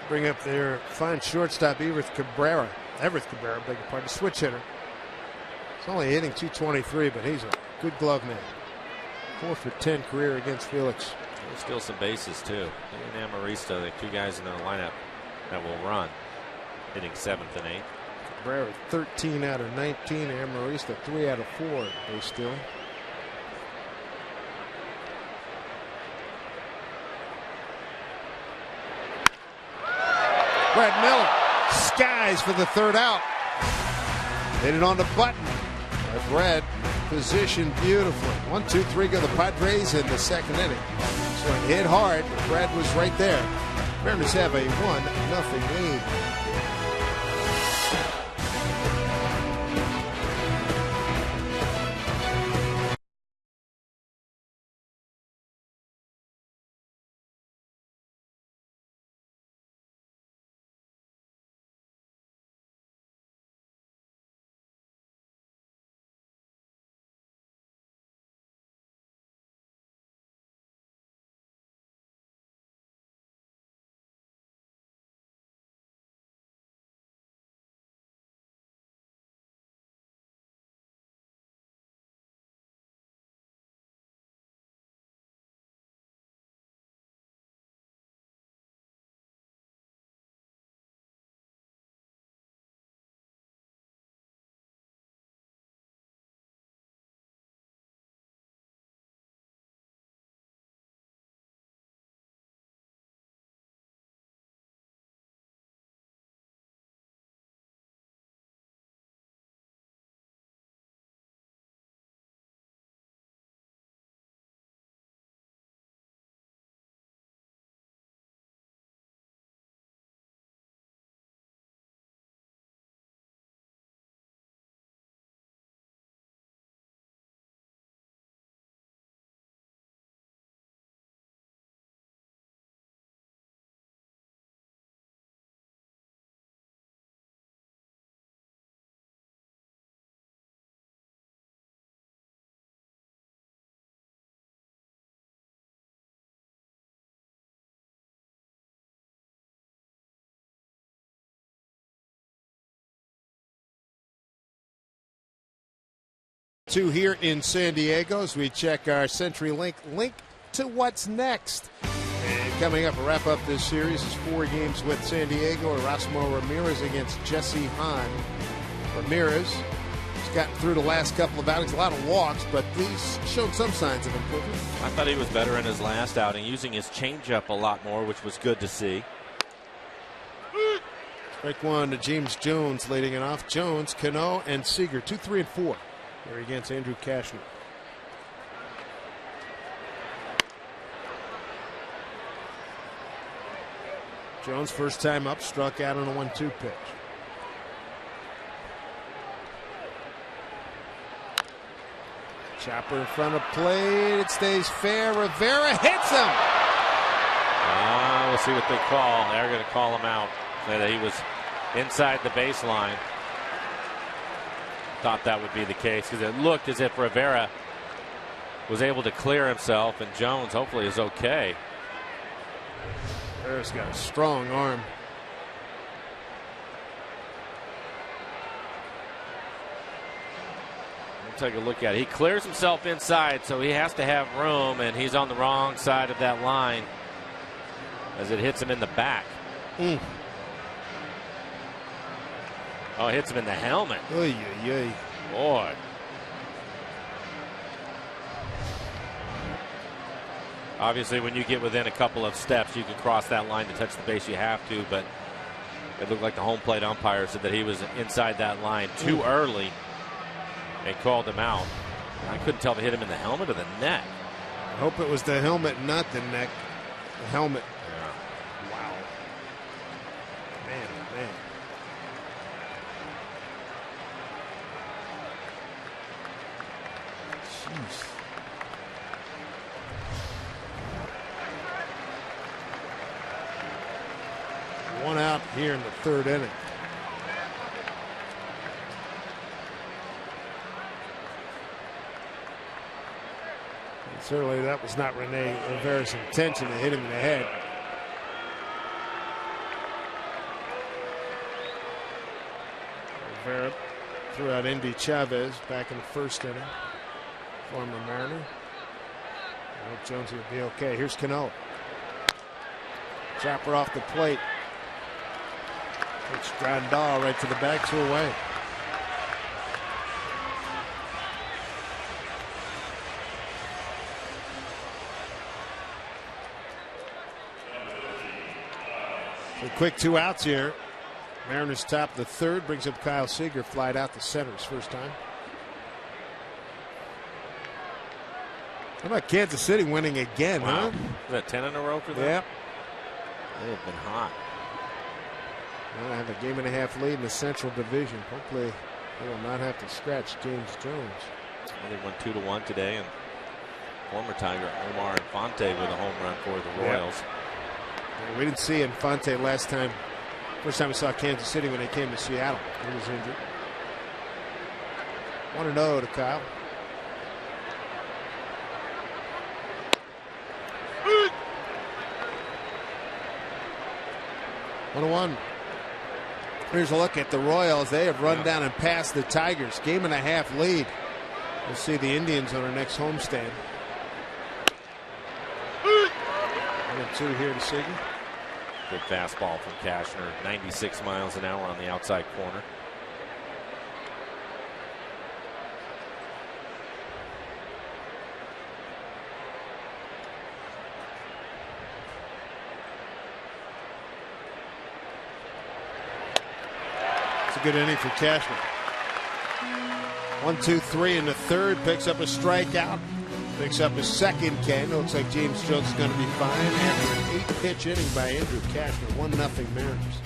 Bring up their fine shortstop, Everth Cabrera, beg your pardon, switch hitter. He's only hitting .223, but he's a good glove man. 4 for 10 career against Felix. He'll steal some bases, too. He and Amarista, the 2 guys in the lineup that will run, hitting 7th and 8th. Cabrera 13 out of 19. Amarista 3 out of 4 base stealing. Brad Miller skies for the 3rd out. Hit it on the button. Brad positioned beautifully. 1, 2, 3 go the Padres in the second inning. Swing hit hard. Brad was right there. Mariners have a 1-0 lead. Two here in San Diego as we check our CenturyLink link to what's next. And coming up, a wrap up this series is 4 games with San Diego. Erasmo Ramirez against Jesse Hahn. Ramirez has gotten through the last couple of outings, a lot of walks, but he's shown some signs of improvement. I thought he was better in his last outing, using his changeup a lot more, which was good to see. Strike one to James Jones leading it off. Jones, Cano, and Seager, 2, 3, and 4. Here against Andrew Cashner. Jones, first time up, struck out on a 1-2 pitch. Chopper in front of plate. It stays fair. Rivera hits him. We'll see what they call. They're going to call him out. Say that he was inside the baseline. Thought that would be the case because it looked as if Rivera was able to clear himself, and Jones hopefully is okay. Rivera's got a strong arm. Take a look at it. He clears himself inside, so he has to have room, and he's on the wrong side of that line as it hits him in the back. Oh, it hits him in the helmet. Oy, oy, oy. Boy. Obviously, when you get within a couple of steps, you can cross that line to touch the base. You have to, but it looked like the home plate umpire said that he was inside that line too early. They called him out. I couldn't tell if it hit him in the helmet or the neck. I hope it was the helmet, not the neck. The helmet. Yeah. Wow. Man, oh man. Jeez. One out here in the third inning. Certainly that was not Rene Rivera's intention to hit him in the head. Rivera threw out Indy Chavez back in the first inning. Former Mariner. I hope Jones will be okay. Here's Cano. Chopper off the plate. It's Grandal right to the back, 2 away. So quick 2 outs here. Mariners top the third, brings up Kyle Seager, flied out to center his first time. How about Kansas City winning again, wow. huh? Is that 10 in a row for them? Yeah. They have been hot. Well, I have a 1.5 lead in the Central Division. Hopefully they will not have to scratch James Jones. Well, they won 2-1 today, and former Tiger Omar Infante with a home run for the Royals. Yeah, we didn't see Infante last time. First time we saw Kansas City when they came to Seattle. He was injured. 1-0 to Kyle. One. Here's a look at the Royals. They have run down and passed the Tigers. 1.5 lead. We'll see the Indians on our next homestand. 1-2 here to Seager. Good fastball from Cashner. 96 miles an hour on the outside corner. It's a good inning for Cashner. 1-2-3 in the third. Picks up a strikeout. Picks up his second K. Looks like James Jones is going to be fine after an 8-pitch inning by Andrew Cashner. 1-0 Mariners.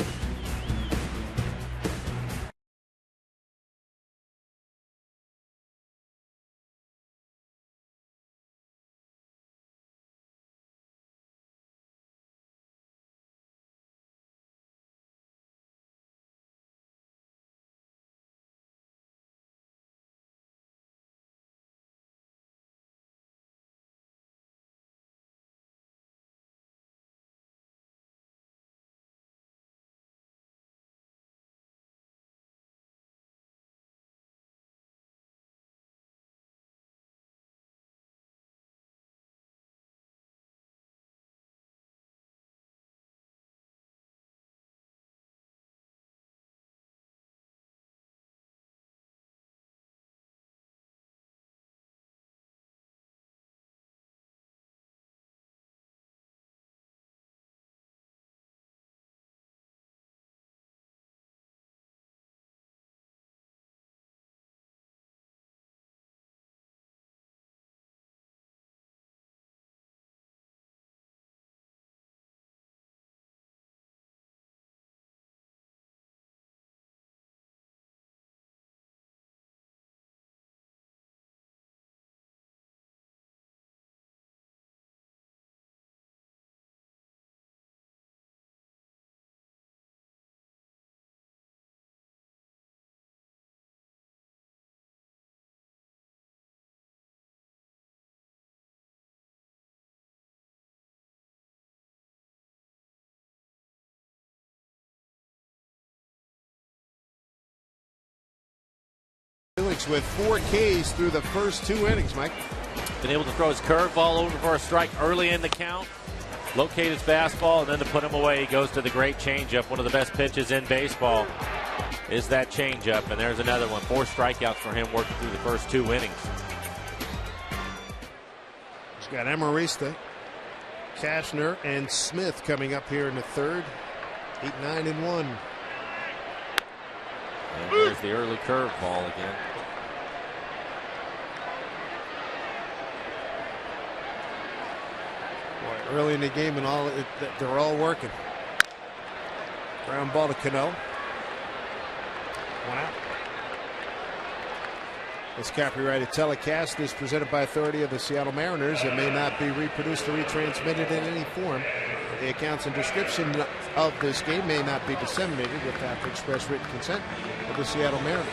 Felix with 4 Ks through the first 2 innings, Mike. Been able to throw his curveball over for a strike early in the count, locate his fastball, and then to put him away, he goes to the great changeup. One of the best pitches in baseball is that changeup, and there's another one. 4 strikeouts for him working through the first 2 innings. He's got Amarista, Cashner, and Smith coming up here in the third. 8, 9, and 1. And there's the early curveball again. Boy, early in the game and they're all working. Ground ball to Cano. 1 out. This copyrighted telecast is presented by authority of the Seattle Mariners and may not be reproduced or retransmitted in any form. The accounts and description of this game may not be disseminated without the express written consent of the Seattle Mariners.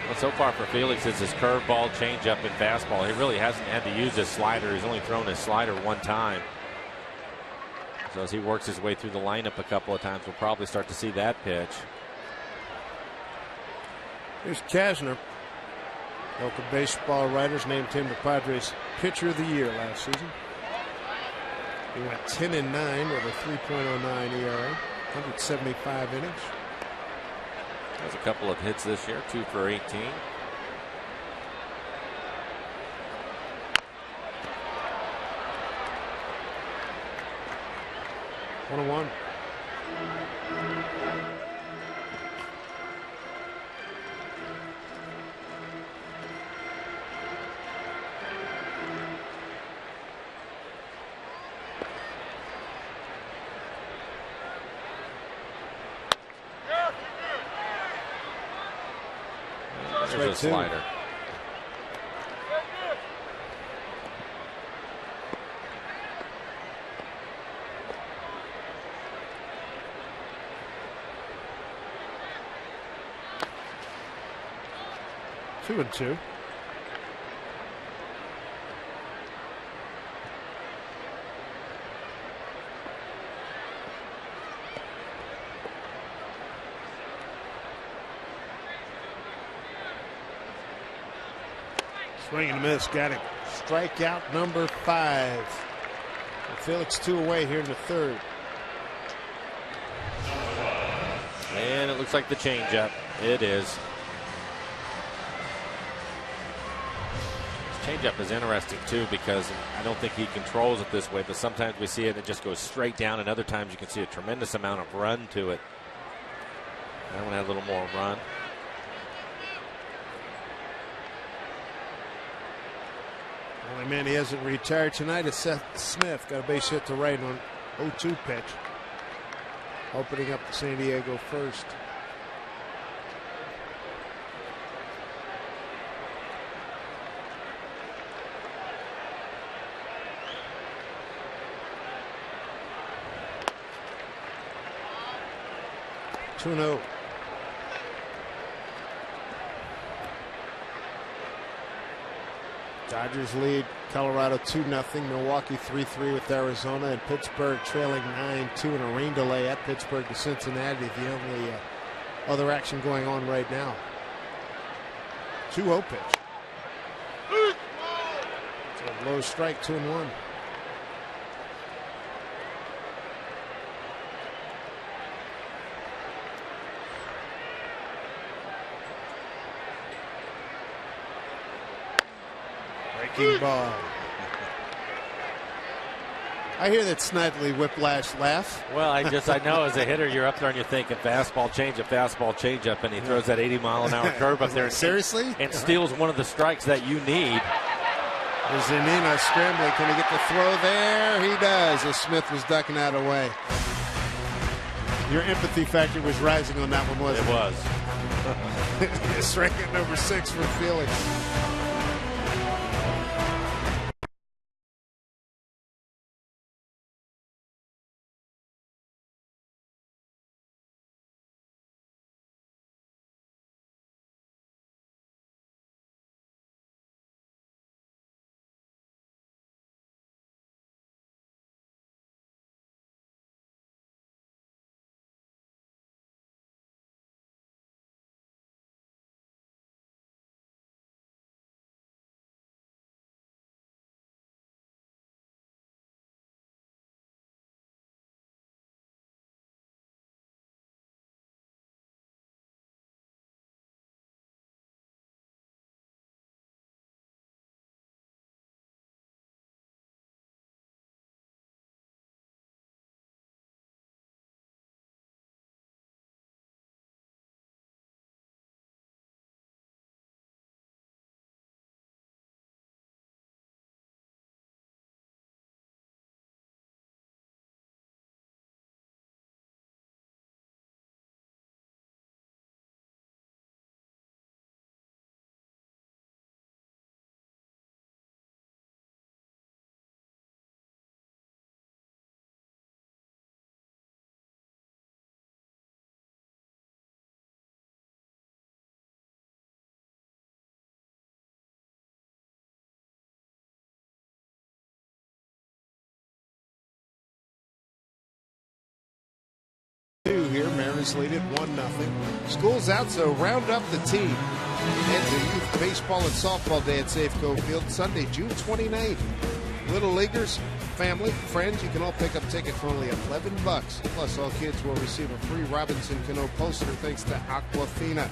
Well, so far for Felix, it's his curveball, changeup, and fastball. He really hasn't had to use his slider. He's only thrown his slider 1 time. So as he works his way through the lineup a couple of times, we'll probably start to see that pitch. Here's Cashner. Local baseball writers named him the Padres Pitcher of the Year last season. He went 10 and 9 with a 3.09 ERA, 175 innings. Has a couple of hits this year, 2 for 18. One and 1. There's a slider. Two and 2. Swing and a miss. Got it. Strikeout number 5. Felix 2 away here in the third. And it looks like the changeup. It is. This changeup is interesting too because I don't think he controls it this way, but sometimes we see it and it just goes straight down, and other times you can see a tremendous amount of run to it. That one had a little more run. Only man he hasn't retired tonight is Seth Smith. Got a base hit to right on 0-2 pitch. Opening up the San Diego first. Two 2-0. Dodgers lead Colorado 2-0. Milwaukee 3-3 with Arizona, and Pittsburgh trailing 9-2 in a rain delay at Pittsburgh to Cincinnati. The only other action going on right now. 2-0 pitch. It's a low strike, 2-1. Ball. I hear that snidely whiplash laugh. Well, I know as a hitter, you're up there and you're thinking fastball, changeup, and he throws that 80-mile-an-hour curve up there. Seriously? And steals one of the strikes that you need. There's Zanino scrambling. Can he get the throw there? He does, as Smith was ducking out of the way. Your empathy factor was rising on that one, wasn't it? It was. Strikeout number 6 for Felix. 2 here. Mariners lead it 1-0. School's out, so round up the team. Head to Youth Baseball and Softball Day at Safeco Field Sunday, June 29th. Little leaguers, family, friends, you can all pick up tickets for only $11. Plus, all kids will receive a free Robinson Cano poster thanks to Aquafina.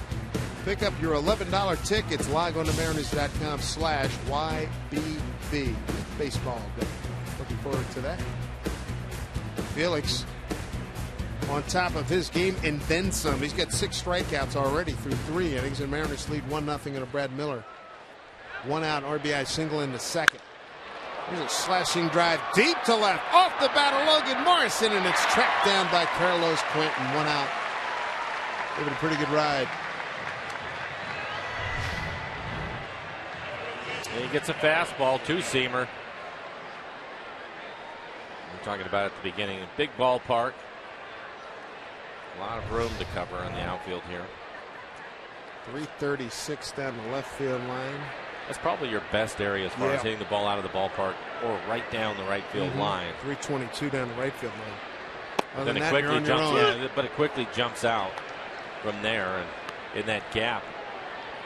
Pick up your $11 tickets. Log on to Mariners.com/YBB. Baseball Day. Looking forward to that. Felix on top of his game and then some. He's got 6 strikeouts already through 3 innings, and Mariners lead 1-0 in a Brad Miller 1-out RBI single in the second. Here's a slashing drive deep to left off the bat of Logan Morrison, and it's tracked down by Carlos Quentin. 1 out. Give it a pretty good ride. And he gets a fastball, 2-seamer. We're talking about at the beginning, a big ballpark. A lot of room to cover on the outfield here. 336 down the left field line. That's probably your best area as far as hitting the ball out of the ballpark or right down the right field line. 322 down the right field line. Then it quickly but it quickly jumps out from there, and in that gap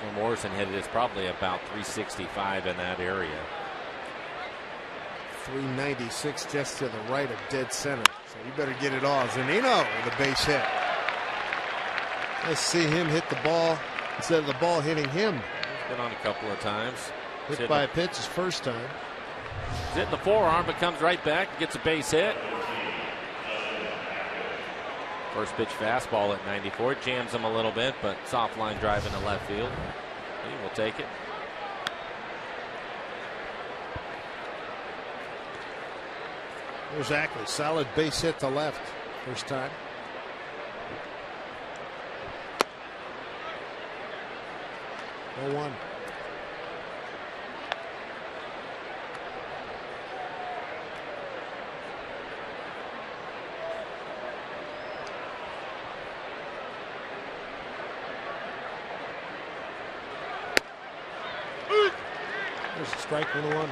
where Morrison hit it is probably about 365 in that area. 396 just to the right of dead center. So you better get it all. Zunino with a base hit. Let's see him hit the ball instead of the ball hitting him. He's been on a couple of times. Hit by a pitch his first time. He's hitting the forearm, but comes right back and gets a base hit. First pitch fastball at 94. Jams him a little bit, but soft line drive into left field. He will take it. Exactly. Solid base hit to left. First time. Oh, 1. There's a strike, 1-1.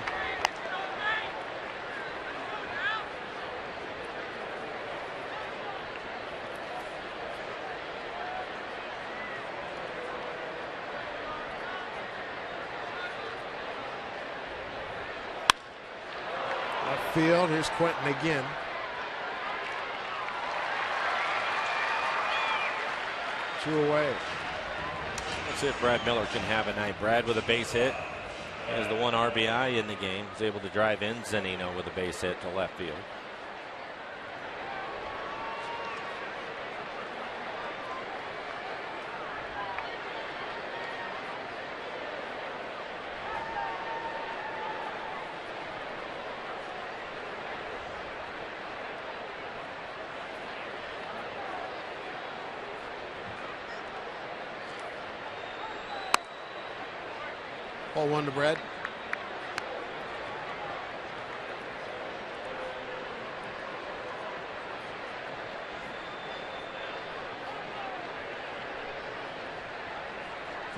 Field. Here's Quentin again. Two away. That's it. Brad Miller can have a night. Brad with a base hit. Has the 1 RBI in the game. He's able to drive in Zunino with a base hit to left field. Ball 1 to Brad.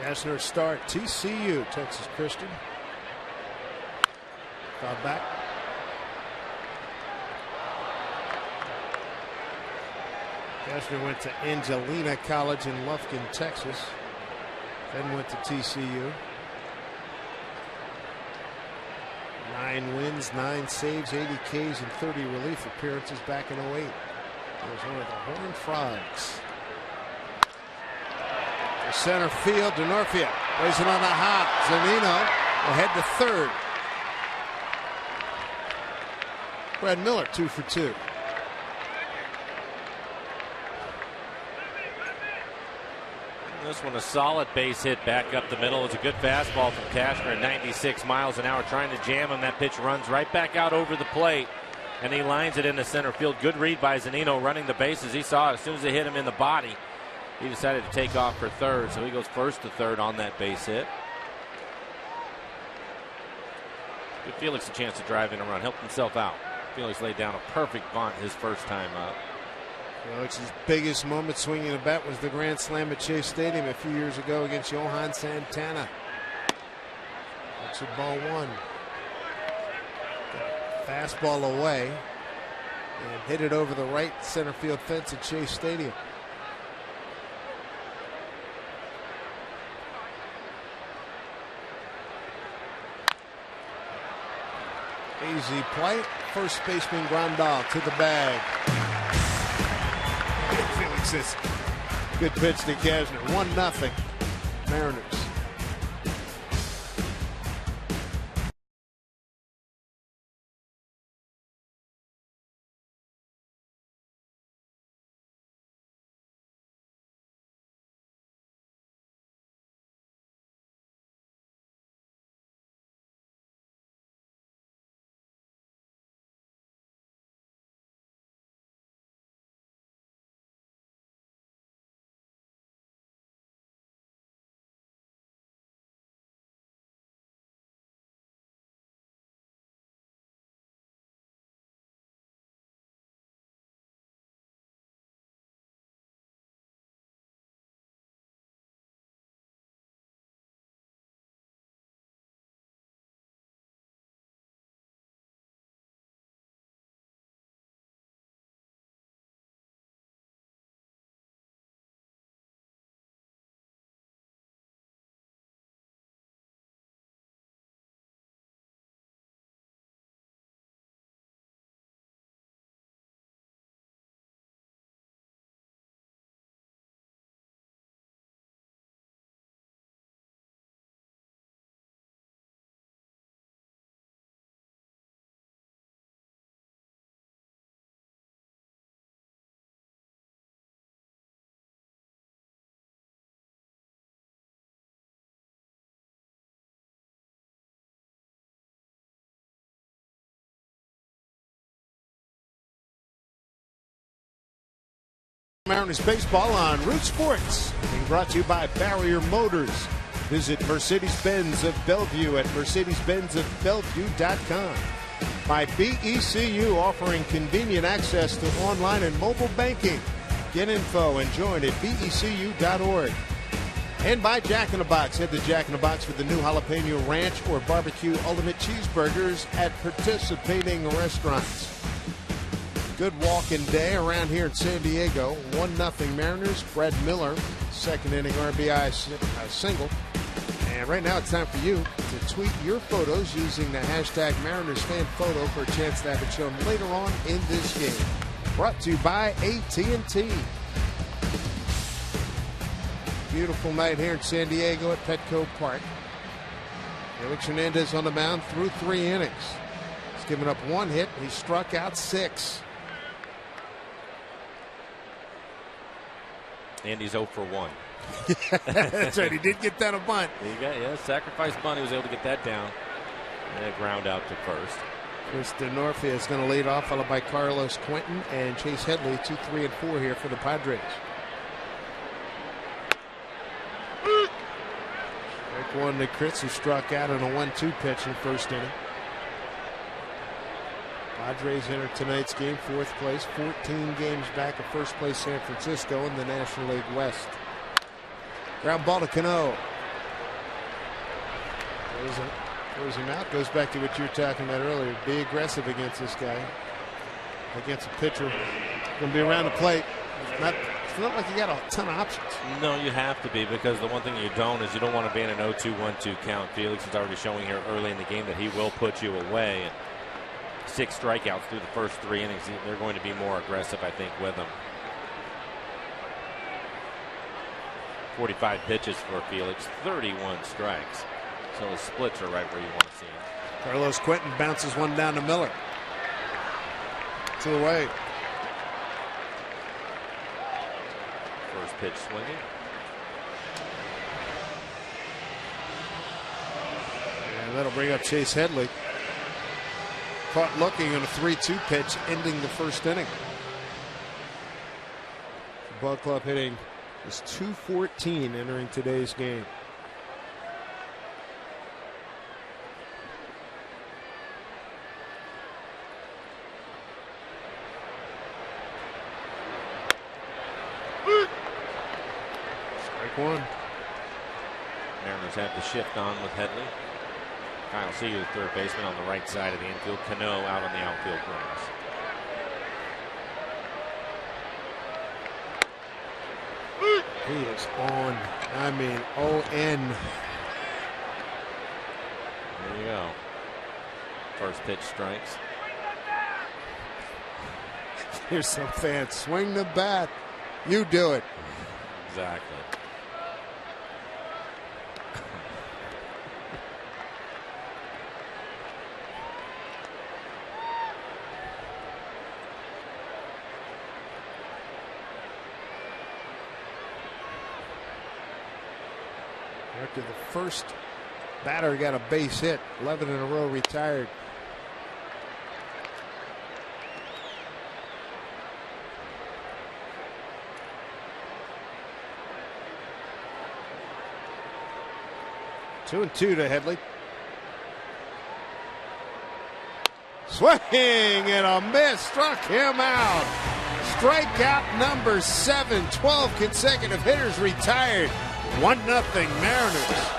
Cashner start. TCU, Texas Christian. Foul back. Cashner went to Angelina College in Lufkin, Texas. Then went to TCU. 9 wins, 9 saves, 80 Ks, and 30 relief appearances back in 08. He was one of the Horned Frogs. To center field, DeNorfia plays it on the hop. Zunino will head to third. Brad Miller 2 for 2. This one a solid base hit back up the middle. It's a good fastball from Cashner at 96 miles an hour, trying to jam him. That pitch runs right back out over the plate, and he lines it into center field. Good read by Zunino running the bases. He saw it as soon as it hit him in the body. He decided to take off for third, so he goes first to third on that base hit. Give Felix a chance to drive in a run, help himself out. Felix laid down a perfect bunt his first time up. Felix's biggest moment swinging a bat was the grand slam at Shea Stadium a few years ago against Johan Santana. That's a ball 1. Fastball away. and hit it over the right center field fence at Shea Stadium. Easy play. First baseman Grandal to the bag. Felix says, good pitch to Cashner. 1-0 Mariners. Mariners baseball on Root Sports, being brought to you by Barrier Motors. Visit Mercedes-Benz of Bellevue at mercedes-benzofbellevue.com. By BECU, offering convenient access to online and mobile banking. Get info and join at becu.org. And by Jack in the Box. Head to Jack in the Box for the new jalapeno ranch or barbecue ultimate cheeseburgers at participating restaurants. Good walking day around here in San Diego. 1-0 Mariners. Brad Miller, second inning RBI single. And right now it's time for you to tweet your photos using the hashtag MarinersFanPhoto for a chance to have it shown later on in this game. Brought to you by AT. Beautiful night here in San Diego at Petco Park. Felix Hernandez on the mound through 3 innings. He's given up 1 hit. He struck out 6. And he's 0 for 1. That's right. He did get down a bunt. Sacrifice bunt. He was able to get that down. And a ground out to first. Chris DeNorfia is going to lead off, followed by Carlos Quentin and Chase Headley, 2, 3, and 4 here for the Padres. Strike one to Kritz, who struck out on a 1-2 pitch in the first inning. Padres enter tonight's game 4th place, 14 games back of first place San Francisco in the National League West. Ground ball to Cano. Throws him out. Goes back to what you were talking about earlier. Be aggressive against this guy. Against a pitcher. Going to be around the plate. It's not like you got a ton of options. No, you have to be, because the one thing you don't is you don't want to be in an 0-2-1-2 count. Felix is already showing here early in the game that he will put you away. And 6 strikeouts through the first 3 innings. They're going to be more aggressive, I think, with him. 45 pitches for Felix, 31 strikes. So his splits are right where you want to see him. Carlos Quentin bounces one down to Miller. 2 away. First pitch swinging. And that'll bring up Chase Headley. Caught looking on a 3-2 pitch, ending the first inning. The ball club hitting is .214 entering today's game. Strike one. Mariners have the shift on with Headley. Kyle Seager, the third baseman, on the right side of the infield. Cano out on the outfield grass. He is on. I mean, O-N. There you go. First pitch strikes. Here's some fans. Swing the bat. You do it. Exactly. After the first batter got a base hit, 11 in a row retired. 2-2 to Headley. Swing and a miss, struck him out. Strikeout number 7. 12 consecutive hitters retired. 1-0 Mariners.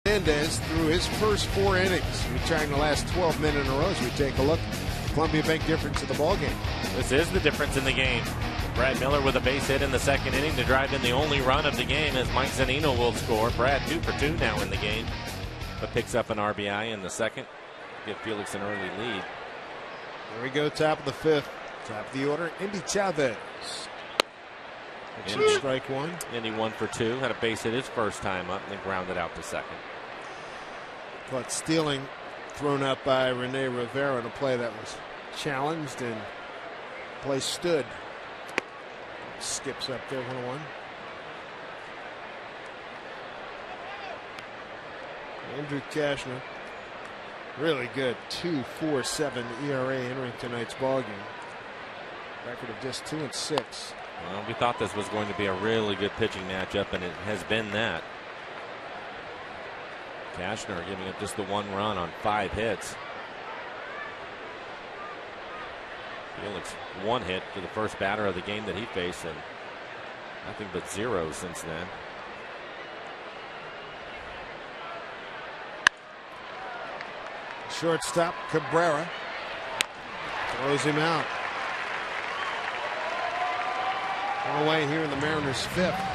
Mendez through his first 4 innings, retiring the last 12 men in a row. As we take a look, Columbia Bank difference in the ball game. This is the difference in the game. Brad Miller with a base hit in the second inning to drive in the only run of the game as Mike Zunino will score. Brad 2 for 2 now in the game, but picks up an RBI in the second. Give Felix an early lead. Here we go, top of the 5th. Top of the order, Indy Chavez. Indy, strike 1. Indy 1 for 2. Had a base hit his first time up and then grounded out to second. Caught stealing, thrown out by Rene Rivera in a play that was challenged and play stood. Skips up there, 1-1. Andrew Cashner, really good 2.47 ERA entering tonight's ball game. Record of just 2-6. Well, we thought this was going to be a really good pitching matchup, and it has been that. Cashner giving up just the 1 run on 5 hits. Felix 1 hit to the first batter of the game that he faced, and nothing but zeros since then. Shortstop Cabrera throws him out. One away here in the Mariners' 5th.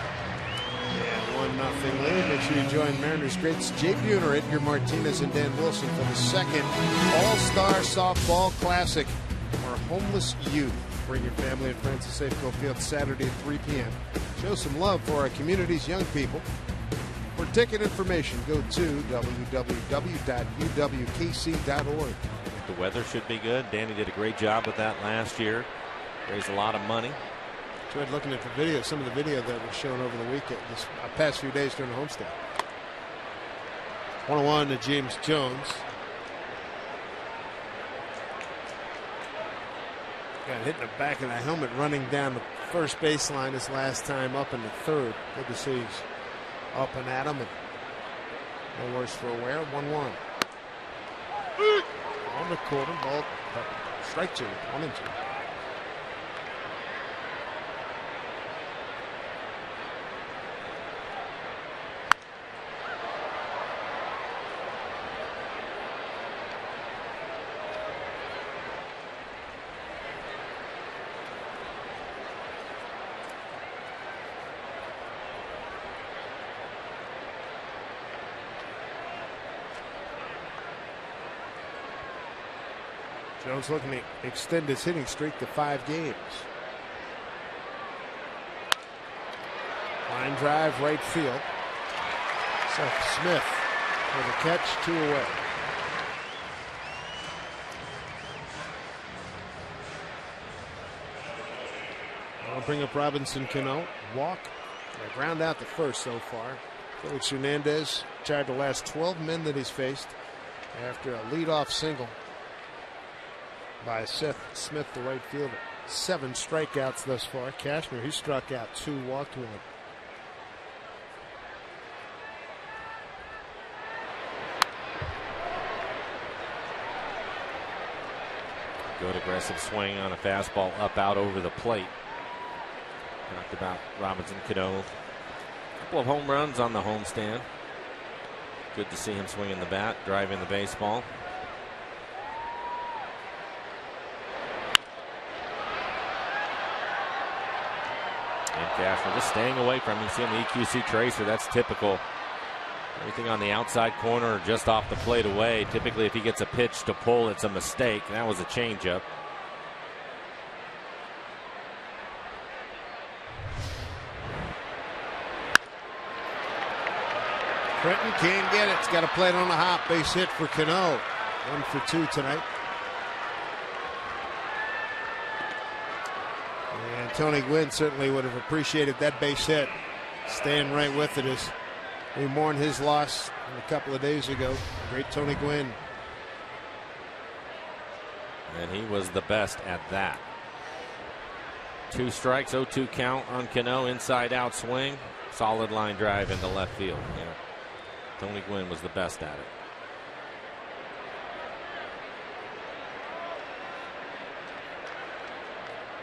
And 1-0 lead. Make sure you join Mariners greats Jay Buhner, Edgar Martinez, and Dan Wilson for the second All-Star Softball Classic for homeless youth. Bring your family and friends to Safeco Field Saturday at 3 p.m. Show some love for our community's young people. For ticket information, go to www.uwkc.org. The weather should be good. Danny did a great job with that last year. Raised a lot of money. Enjoyed looking at the video, some of the video that was shown over the weekend, this past few days during the homestand. 1-1 to James Jones. Got hit in the back of the helmet running down the first baseline his last time up in the third. Good to see he's up and at him. And no worse for wear. 1-1. On the corner, ball, strike 2, 1-2. Jones looking to extend his hitting streak to 5 games. Line drive, right field. Seth Smith for the catch, 2 away. I'll bring up Robinson Cano. Walk. A ground out to first so far. Felix Hernandez tied the last 12 men that he's faced after a leadoff single by Seth Smith, the right fielder. 7 strikeouts thus far. Cashner, he struck out 2, walked 1. Good aggressive swing on a fastball up out over the plate. Talked about Robinson Cano. A couple of home runs on the homestand. Good to see him swinging the bat, driving the baseball. And Cashner just staying away from him. You see him the EQC tracer. That's typical. Everything on the outside corner or just off the plate away. Typically, if he gets a pitch to pull, it's a mistake. That was a changeup. Clinton can't get it. It's got to play it on the hop. Base hit for Cano. 1 for 2 tonight. And Tony Gwynn certainly would have appreciated that base hit. Staying right with it as we mourn his loss a couple of days ago. Great Tony Gwynn. And he was the best at that. 2 strikes, 0-2 count on Cano. Inside out swing. Solid line drive into left field. Yeah. Tony Gwynn was the best at it.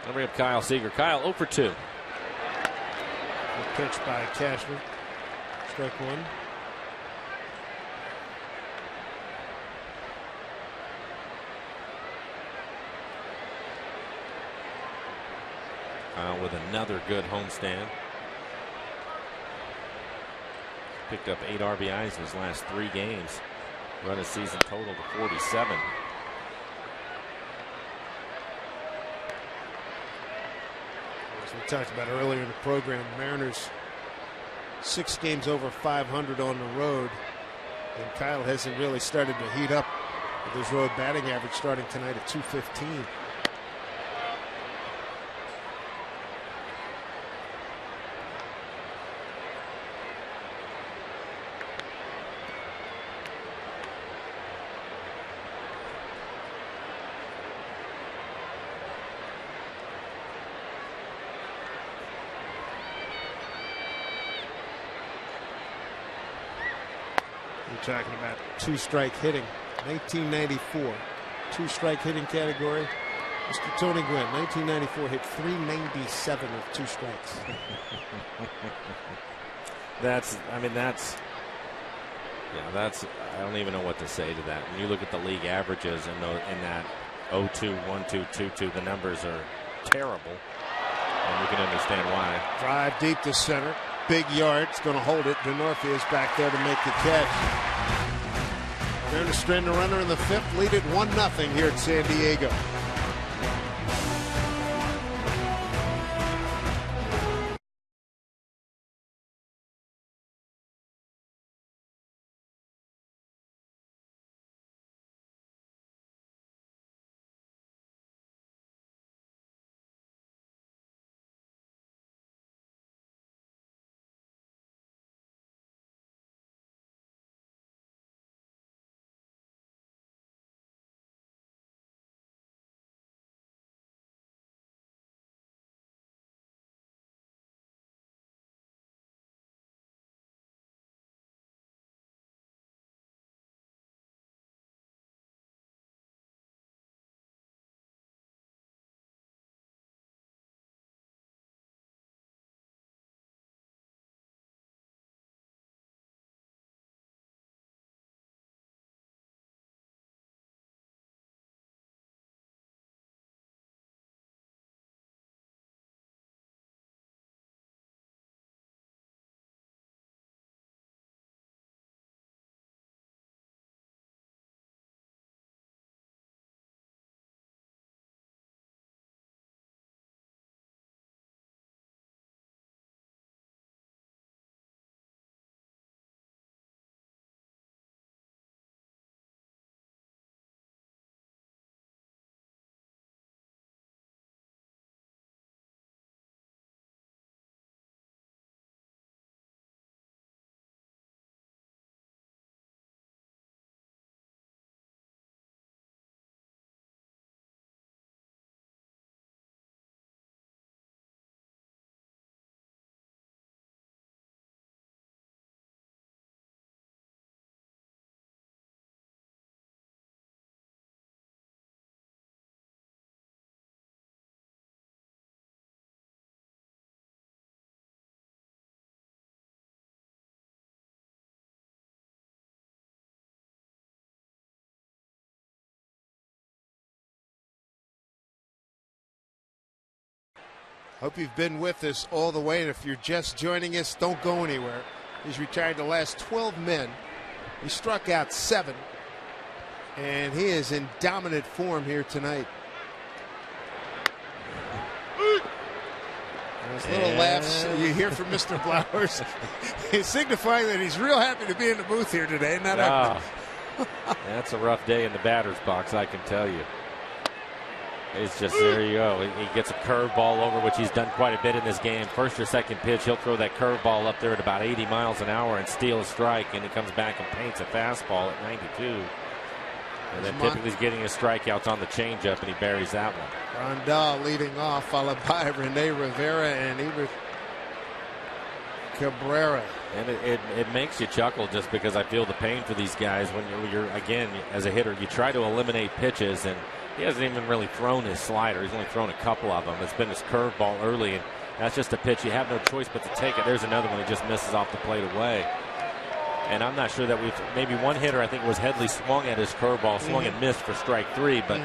I'll bring up Kyle Seager. Kyle 0 for 2. Good pitch by Cashner. Strike 1. Kyle with another good homestand. Picked up 8 RBIs in his last 3 games. Run his season total to 47. As we talked about earlier in the program, Mariners 6 games over 500 on the road. And Kyle hasn't really started to heat up with his road batting average starting tonight at 215. Talking about 2-strike hitting. 1994, 2-strike hitting category. Mr. Tony Gwynn, 1994, hit 397 with 2 strikes. I don't even know what to say to that. When you look at the league averages in that 0-2, 1-2, 2-2, the numbers are terrible. And you can understand why. Drive deep to center. Big yard. It's going to hold it. Denorfia is back there to make the catch. They're to strand the runner in the 5th. Lead it 1-0 here at San Diego. Hope you've been with us all the way, and if you're just joining us, don't go anywhere. He's retired the last 12 men. He struck out 7, and he is in dominant form here tonight. Those little laughs you hear from Mr. Flowers, he's signifying that he's real happy to be in the booth here today. Not that's a rough day in the batter's box, I can tell you. It's just, there you go. He gets a curveball over, which he's done quite a bit in this game. First or second pitch, he'll throw that curveball up there at about 80 miles an hour and steal a strike, and he comes back and paints a fastball at 92. And then typically he's getting his strikeouts on the changeup, and he buries that one. Rondell leading off, followed by Rene Rivera and Eber Cabrera. And it makes you chuckle just because I feel the pain for these guys when you're again, as a hitter, you try to eliminate pitches, and he hasn't even really thrown his slider. He's only thrown a couple of them. It's been his curveball early, and that's just a pitch. You have no choice but to take it. There's another one. He just misses off the plate away. And I'm not sure that maybe one hitter, I think it was Headley, swung at his curveball, swung and missed for strike 3, but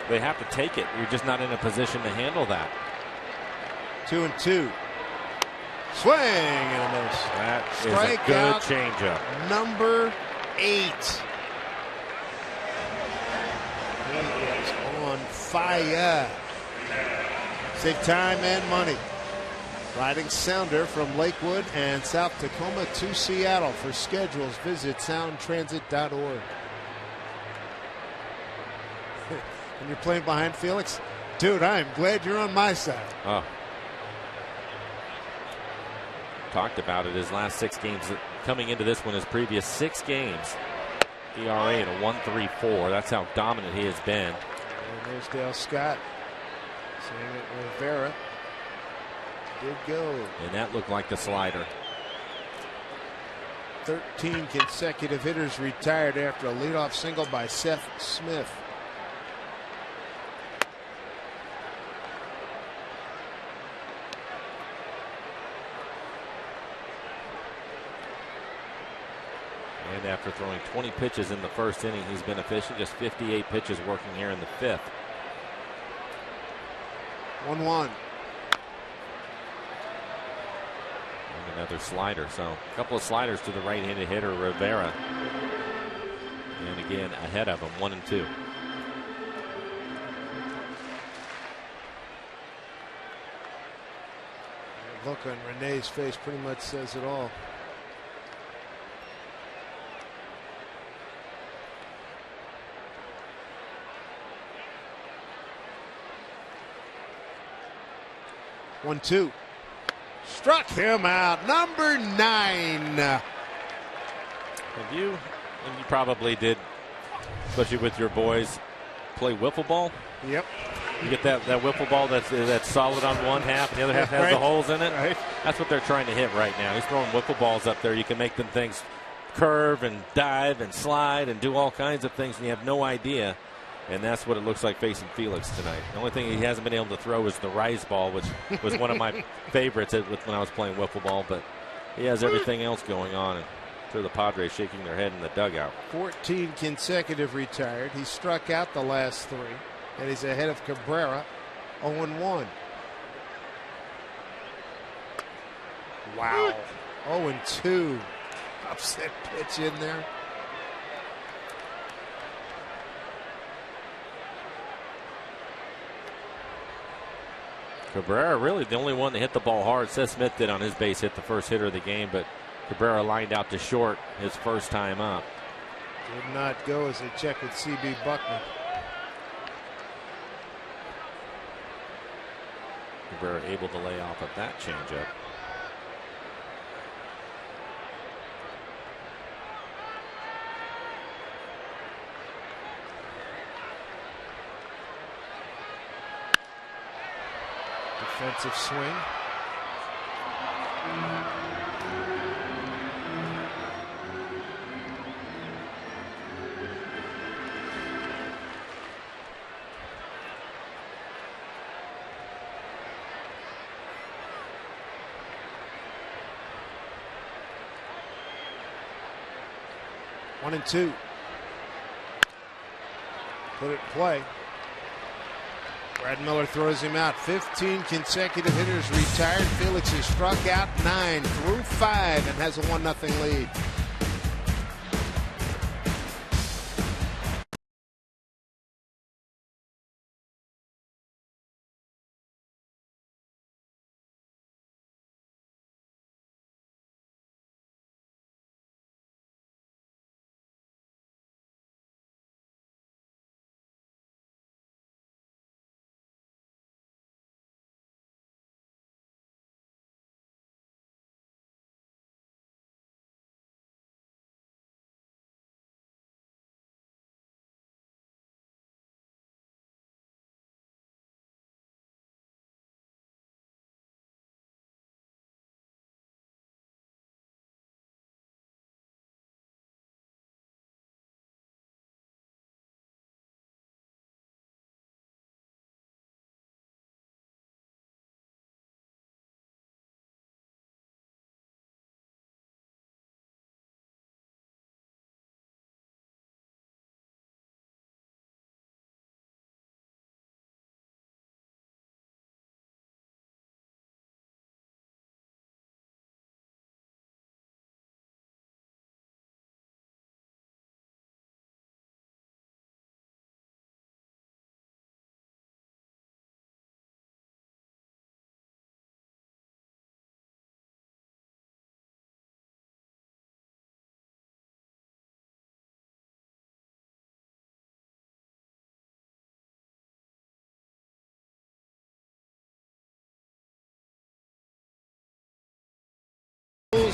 they have to take it. You're just not in a position to handle that. 2-2. Swing and a miss. That is a good changeup. Number 8. He is on fire. Save time and money. Riding sounder from Lakewood and South Tacoma to Seattle. For schedules, visit soundtransit.org. When you're playing behind Felix, dude, I am glad you're on my side. Oh. Talked about it. His last 6 games, coming into this one, his previous 6 games, ERA at a 1.34. That's how dominant he has been. And there's Dale Scott. Seeing it, Rivera. Did go. And that looked like the slider. 13 consecutive hitters retired after a leadoff single by Seth Smith. And after throwing 20 pitches in the first inning, he's been efficient. Just 58 pitches working here in the 5th. 1-1. Another slider. So a couple of sliders to the right-handed hitter, Rivera. And again, ahead of him, 1-2. The look on Rene's face pretty much says it all. One-two. Struck him out. Number 9. Have you, and you probably did, especially with your boys, play wiffle ball? Yep. You get that wiffle ball that's solid on one half, and the other half has the holes in it. Right. That's what they're trying to hit right now. He's throwing wiffle balls up there. You can make them things curve and dive and slide and do all kinds of things, and you have no idea. And that's what it looks like facing Felix tonight. The only thing he hasn't been able to throw is the rise ball, which was one of my favorites when I was playing wiffle ball. But he has everything else going on. And to the Padres shaking their head in the dugout. 14 consecutive retired. He struck out the last 3. And he's ahead of Cabrera, 0-1. Wow. 0-2. Upset pitch in there. Cabrera really the only one that hit the ball hard. Seth Smith did on his base hit, the first hitter of the game, but Cabrera lined out to short his first time up. Did not go as they check with C.B. Buckman. Cabrera able to lay off of that changeup. Defensive swing. One and two. Put it in play. Brad Miller throws him out. 15 consecutive hitters retired. Felix has struck out 9 through 5 and has a 1-0 lead.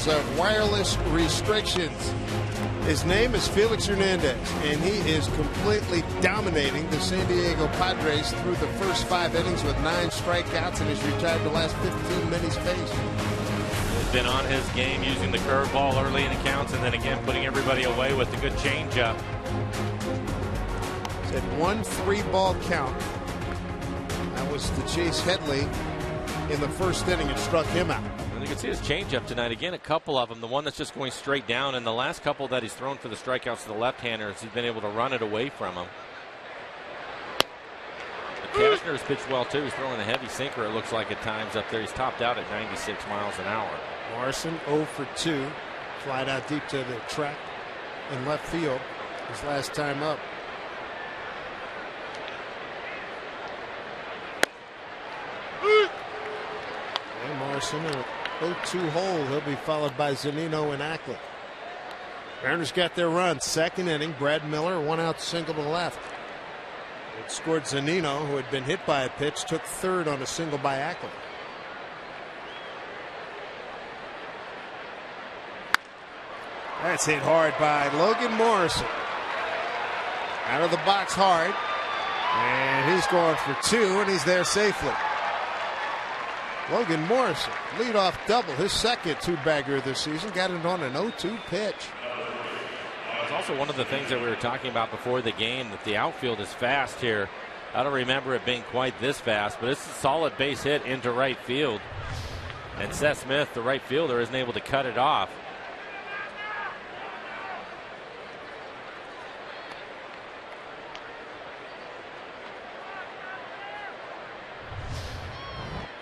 Of wireless restrictions. His name is Felix Hernandez, and he is completely dominating the San Diego Padres through the first 5 innings with 9 strikeouts, and has retired the last 15 men he's faced. He's been on his game using the curveball early in accounts, and then again putting everybody away with the good changeup. He's had 1 3-ball count. That was to Chase Headley in the first inning and struck him out. And you can see his changeup tonight. Again, a couple of them. The one that's just going straight down, and the last couple that he's thrown for the strikeouts to the left-handers, he's been able to run it away from him. Cashner has pitched well, too. He's throwing a heavy sinker, it looks like, at times up there. He's topped out at 96 miles an hour. Morrison 0 for 2. Flied out deep to the track in left field his last time up. And Morrison, a 0-2 hole. He'll be followed by Zunino and Ackley. Mariners got their run. Second inning, Brad Miller, 1-out single to left. It scored Zunino, who had been hit by a pitch, took third on a single by Ackley. That's hit hard by Logan Morrison. Out of the box hard. And he's going for 2, and he's there safely. Logan Morrison, leadoff double, his second 2-bagger this season. Got it on an 0-2 pitch. It's also one of the things that we were talking about before the game, that the outfield is fast here. I don't remember it being quite this fast, but it's a solid base hit into right field. And Seth Smith, the right fielder, isn't able to cut it off.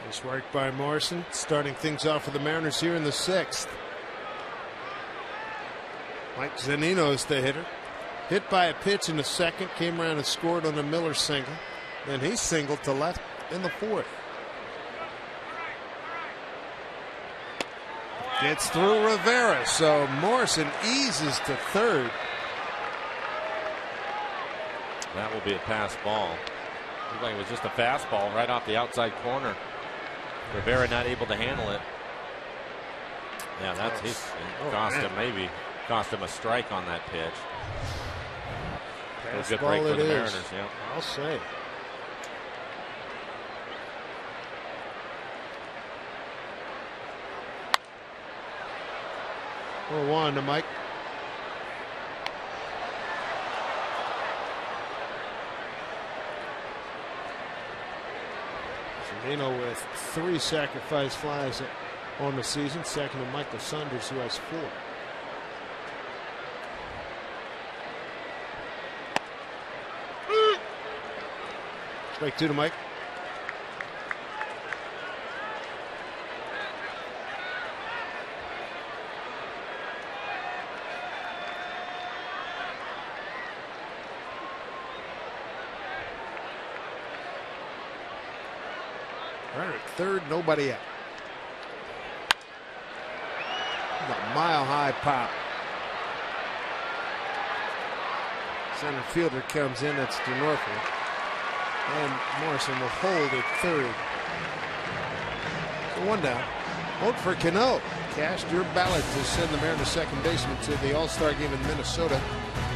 Nice work by Morrison, starting things off for the Mariners here in the 6th. Mike Zunino's the hitter. Hit by a pitch in the 2nd, came around and scored on a Miller single. Then he singled to left in the 4th. Gets through Rivera, so Morrison eases to third. That will be a pass ball. Looked like it was just a fastball right off the outside corner. Rivera not able to handle it. Yeah, that's cost him a strike on that pitch. A good break for the Mariners. Yeah, I'll say. Or 1 to Mike. Zunino with 3 sacrifice flies on the season, second to Michael Saunders, who has 4. Strike 2 to Mike. Runner at third, nobody out. A mile-high pop. Center fielder comes in. That's DeNorford. And Morrison will hold at third. So one down. Vote for Cano. Cast your ballot to send the Mariners second baseman to the All-Star game in Minnesota.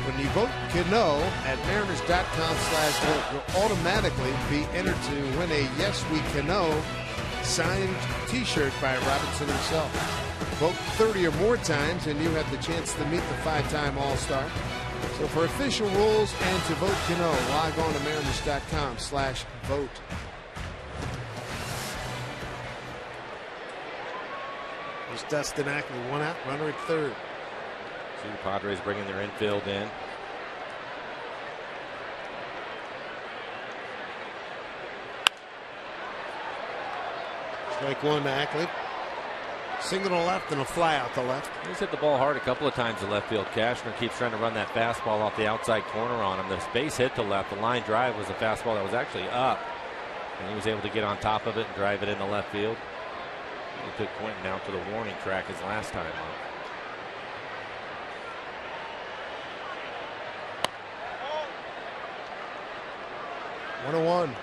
When you vote Cano at mariners.com/vote, you'll automatically be entered to win a Yes We Cano signed t-shirt by Robinson himself. Vote 30 or more times and you have the chance to meet the 5-time All-Star. So for official rules and to vote Cano, log on to mariners.com/vote. There's Dustin Ackley, one out, runner at third. See the Padres bringing their infield in. Strike one to Ackley. Single to left and a fly out to left. He's hit the ball hard a couple of times to left field. Cashner keeps trying to run that fastball off the outside corner on him. The base hit to left. The line drive was a fastball that was actually up. And he was able to get on top of it and drive it into left field. He took Quentin out to the warning track his last time up. One to one.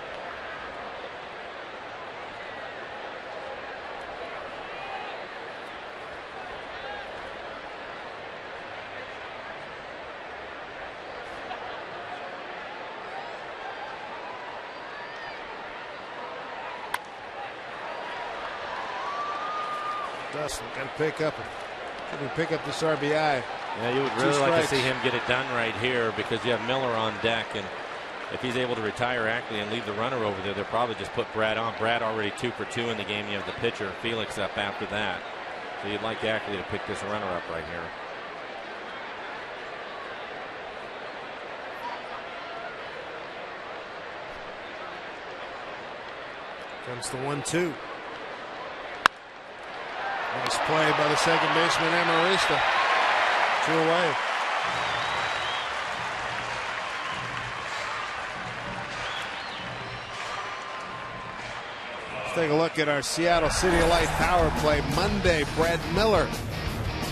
Dustin got to pick up it. Can we pick up this RBI? Yeah, you would really like to see him get it done right here because you have Miller on deck, and if he's able to retire Ackley and leave the runner over there, they'll probably just put Brad on. Brad already 2 for 2 in the game. You have the pitcher, Felix, up after that. So you'd like Ackley to pick this runner up right here. Comes the 1-2. Nice play by the second baseman, Amarista. 2 away. Let's take a look at our Seattle City Light power play Monday. Brad Miller.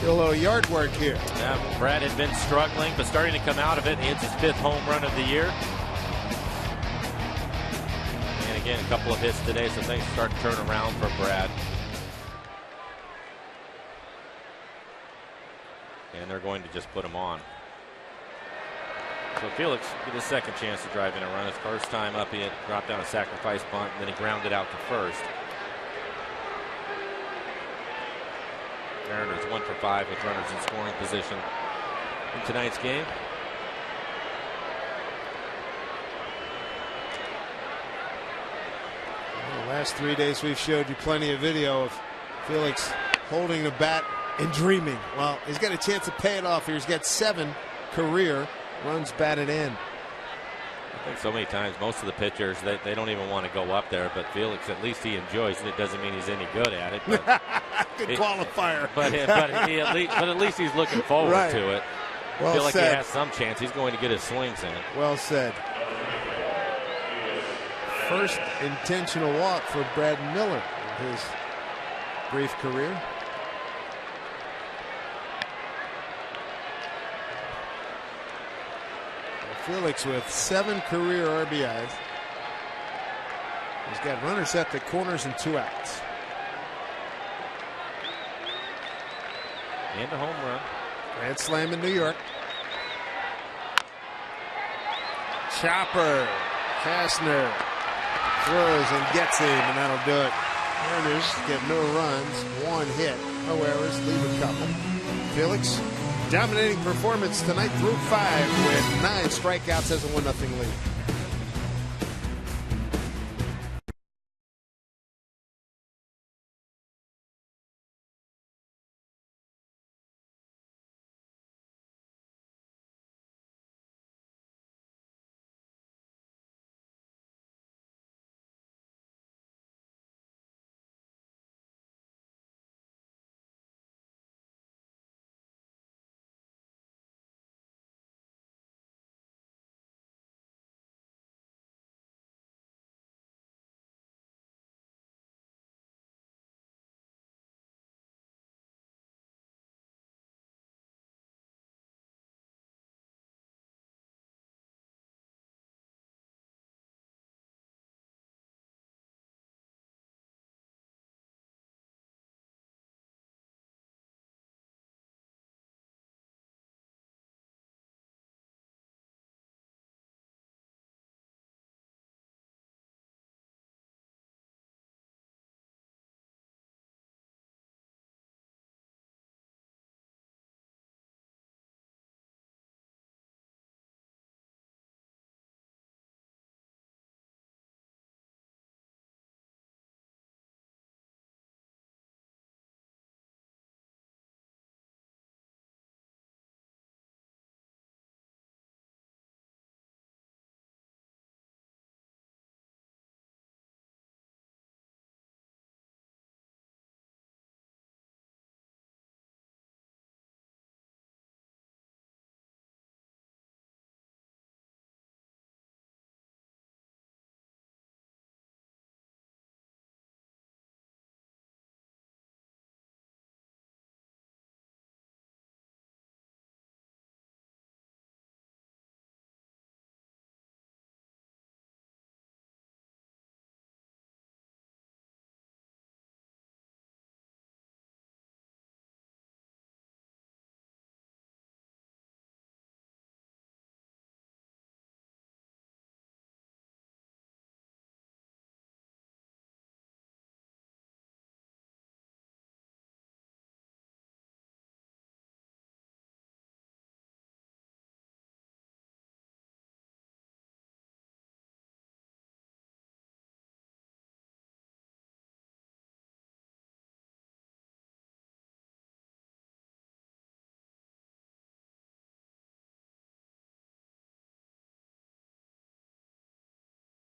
Do a little yard work here. Yeah, Brad had been struggling, but starting to come out of it. He hits his 5th home run of the year. And again, a couple of hits today, so things start to turn around for Brad. And they're going to just put him on. So Felix get his second chance to drive in a run. His first time up, he had dropped down a sacrifice bunt, and then he grounded out to first. Mariners 1 for 5 with runners in scoring position in tonight's game. Well, the last 3 days we've showed you plenty of video of Felix holding the bat and dreaming. Well, he's got a chance to pay it off here. He's got 7 career runs batted in. I think so many times most of the pitchers they don't even want to go up there, but Felix, at least he enjoys it. It doesn't mean he's any good at it. But good qualifier. But at least he's looking forward to it. Well I feel like said. he has some chance. He's going to get his swings in. Well said. First intentional walk for Brad Miller in his brief career. Felix with 7 career RBIs. He's got runners at the corners and 2 outs. And a home run. Grand slam in New York. Chopper. Cashner throws and gets him, and that'll do it. Mariners get no runs, 1 hit, no errors, leave a couple. Felix, dominating performance tonight through 5 with 9 strikeouts as a 1-0 lead.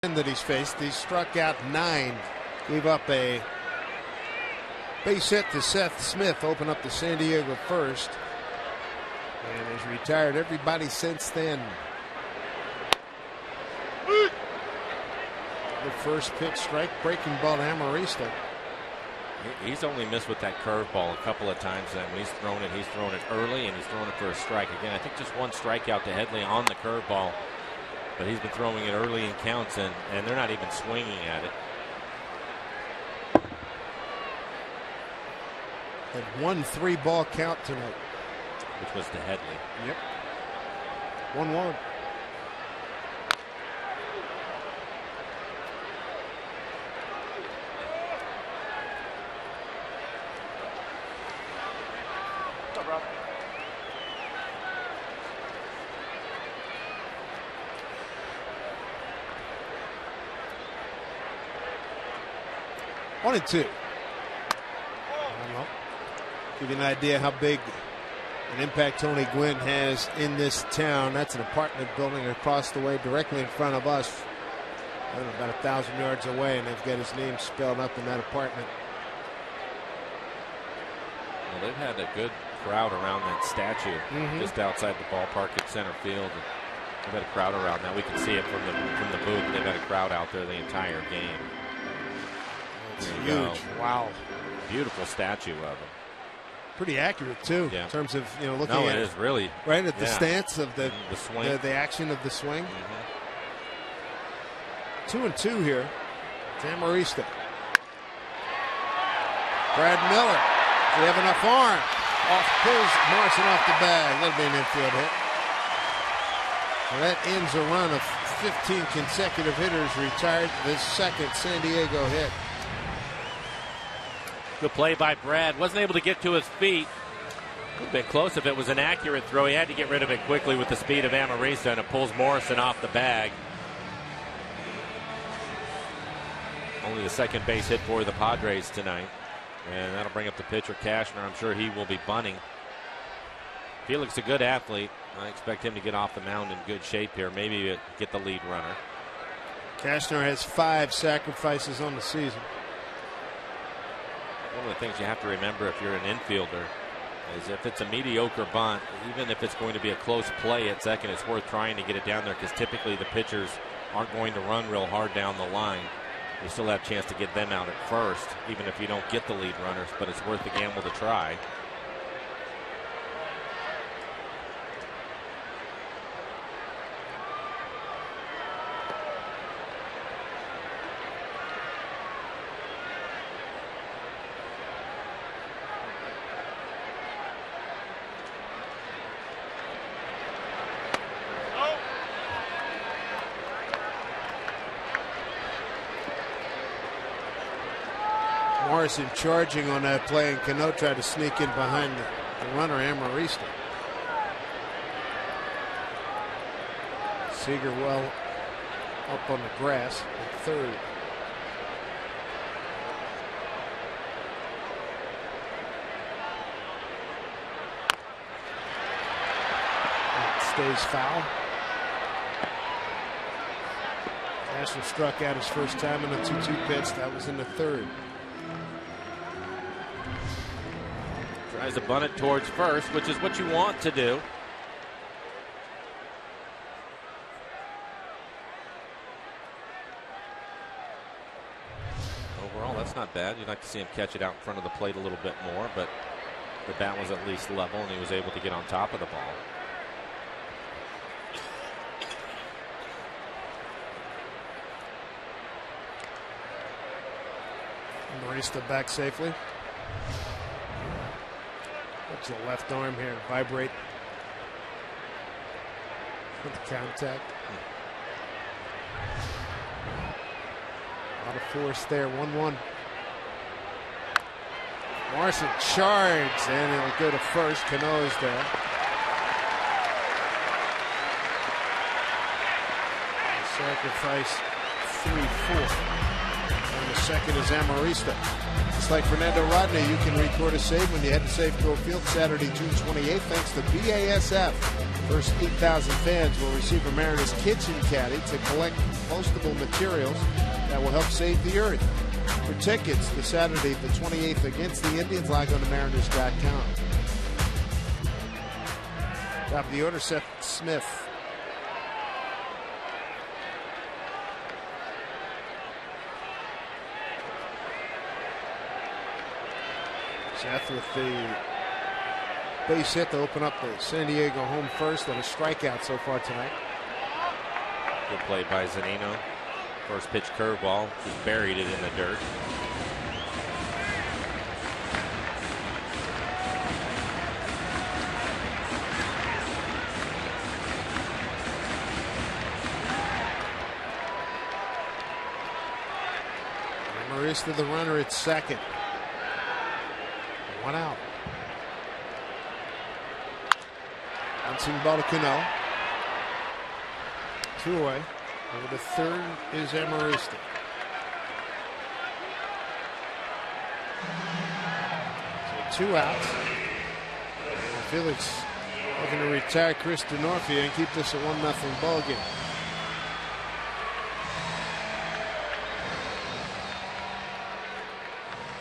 that he's faced. He struck out 9, gave up a base hit to Seth Smith, open up the San Diego first, and has retired everybody since then. The first pitch, strike breaking ball to Amarista. He's only missed with that curveball a couple of times, and when he's thrown it early, and he's thrown it for a strike. Again, I think just one strikeout to Headley on the curveball, but he's been throwing it early in counts, and they're not even swinging at it. Had 1 3-ball count tonight, which was to Headley. Yep. 1-1. One and two. Give you an idea how big an impact Tony Gwynn has in this town. That's an apartment building across the way, directly in front of us, about 1,000 yards away, and they've got his name spelled up in that apartment. Well, they've had a good crowd around that statue just outside the ballpark at center field. They've had a crowd around that. We can see it from the booth. They've had a crowd out there the entire game. It's huge. Wow. Beautiful statue of him. Pretty accurate too, in terms of looking at it is really right at the stance of the swing, the action of the swing. 2-2 here. Amarista. Brad Miller. Does he have enough arm? Pulls Morrison off the bag. That'll be an infield hit. Well, that ends a run of 15 consecutive hitters retired. This second San Diego hit. Good play by Brad. Wasn't able to get to his feet. Would have been close if it was an accurate throw. He had to get rid of it quickly with the speed of Amarista, and it pulls Morrison off the bag. Only the second base hit for the Padres tonight. And that'll bring up the pitcher, Cashner. I'm sure he will be bunting. Felix a good athlete. I expect him to get off the mound in good shape here. Maybe get the lead runner. Cashner has 5 sacrifices on the season. One of the things you have to remember if you're an infielder is if it's a mediocre bunt, even if it's going to be a close play at second, it's worth trying to get it down there, because typically the pitchers aren't going to run real hard down the line. You still have a chance to get them out at first, even if you don't get the lead runners, but it's worth the gamble to try. Morrison charging on that play, and Cano tried to sneak in behind the runner, Amarista. Seager well up on the grass at third. It stays foul. Cashner struck out his first time in the 2-2 pitch. That was in the third. Tries to bunt it towards first, which is what you want to do. Overall, that's not bad. You'd like to see him catch it out in front of the plate a little bit more, but the bat was at least level, and he was able to get on top of the ball. Amarista back safely. What's the left arm here? Vibrate with the contact. A lot of force there. 1-1. Morrison charged, and it'll go to first. Cano's there. Sacrifice 3-4. And the second is Amarista. Just like Fernando Rodney, you can record a save when you head to Safeco Field Saturday, June 28th, thanks to BASF. First 8,000 fans will receive a Mariners kitchen caddy to collect compostable materials that will help save the earth. For tickets to Saturday the 28th against the Indians, log on to Mariners.com. Top of the order, Seth Smith. Seth with the base hit to open up the San Diego home first and a strikeout so far tonight. Good play by Zunino. First pitch curveball, just buried it in the dirt. Marista the runner at second. One out. Bouncing ball to Cano. Two away. Over the third is Amarista. So 2 outs. Felix looking to retire Chris Denorfia and keep this a 1-0 ball game.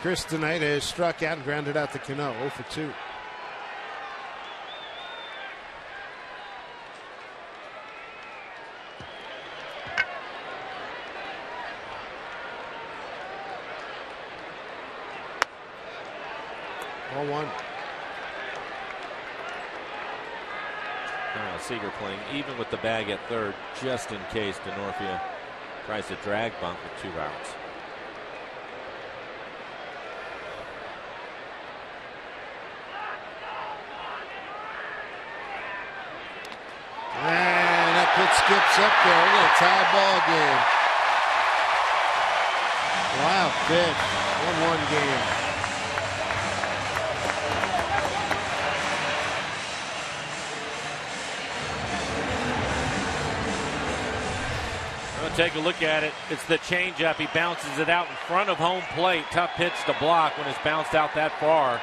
Chris tonight has struck out and grounded out to Cano. 0 for 2. Seager playing even with the bag at third, just in case Denorfia tries to drag bunt with 2 outs. And that pitch skips up there. We got a tie ball game. Wow, pitch. 1-1 game. Take a look at it. It's the changeup. He bounces it out in front of home plate. Tough pitch to block when it's bounced out that far.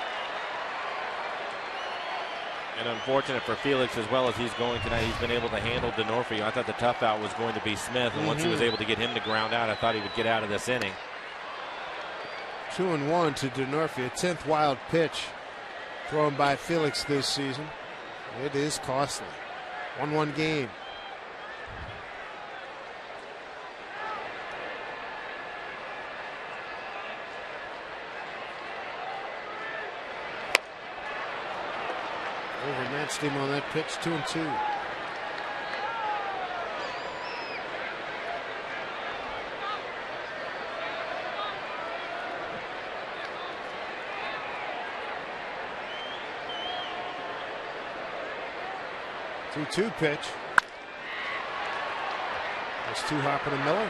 And unfortunate for Felix as well as he's going tonight. He's been able to handle Denorfia. I thought the tough out was going to be Smith. And once he was able to get him to ground out, I thought he would get out of this inning. 2-1 to Denorfia. 10th wild pitch thrown by Felix this season. It is costly. 1-1 game. Overmatched him on that pitch. 2-2. Two pitch. That's 2 hopping to Miller.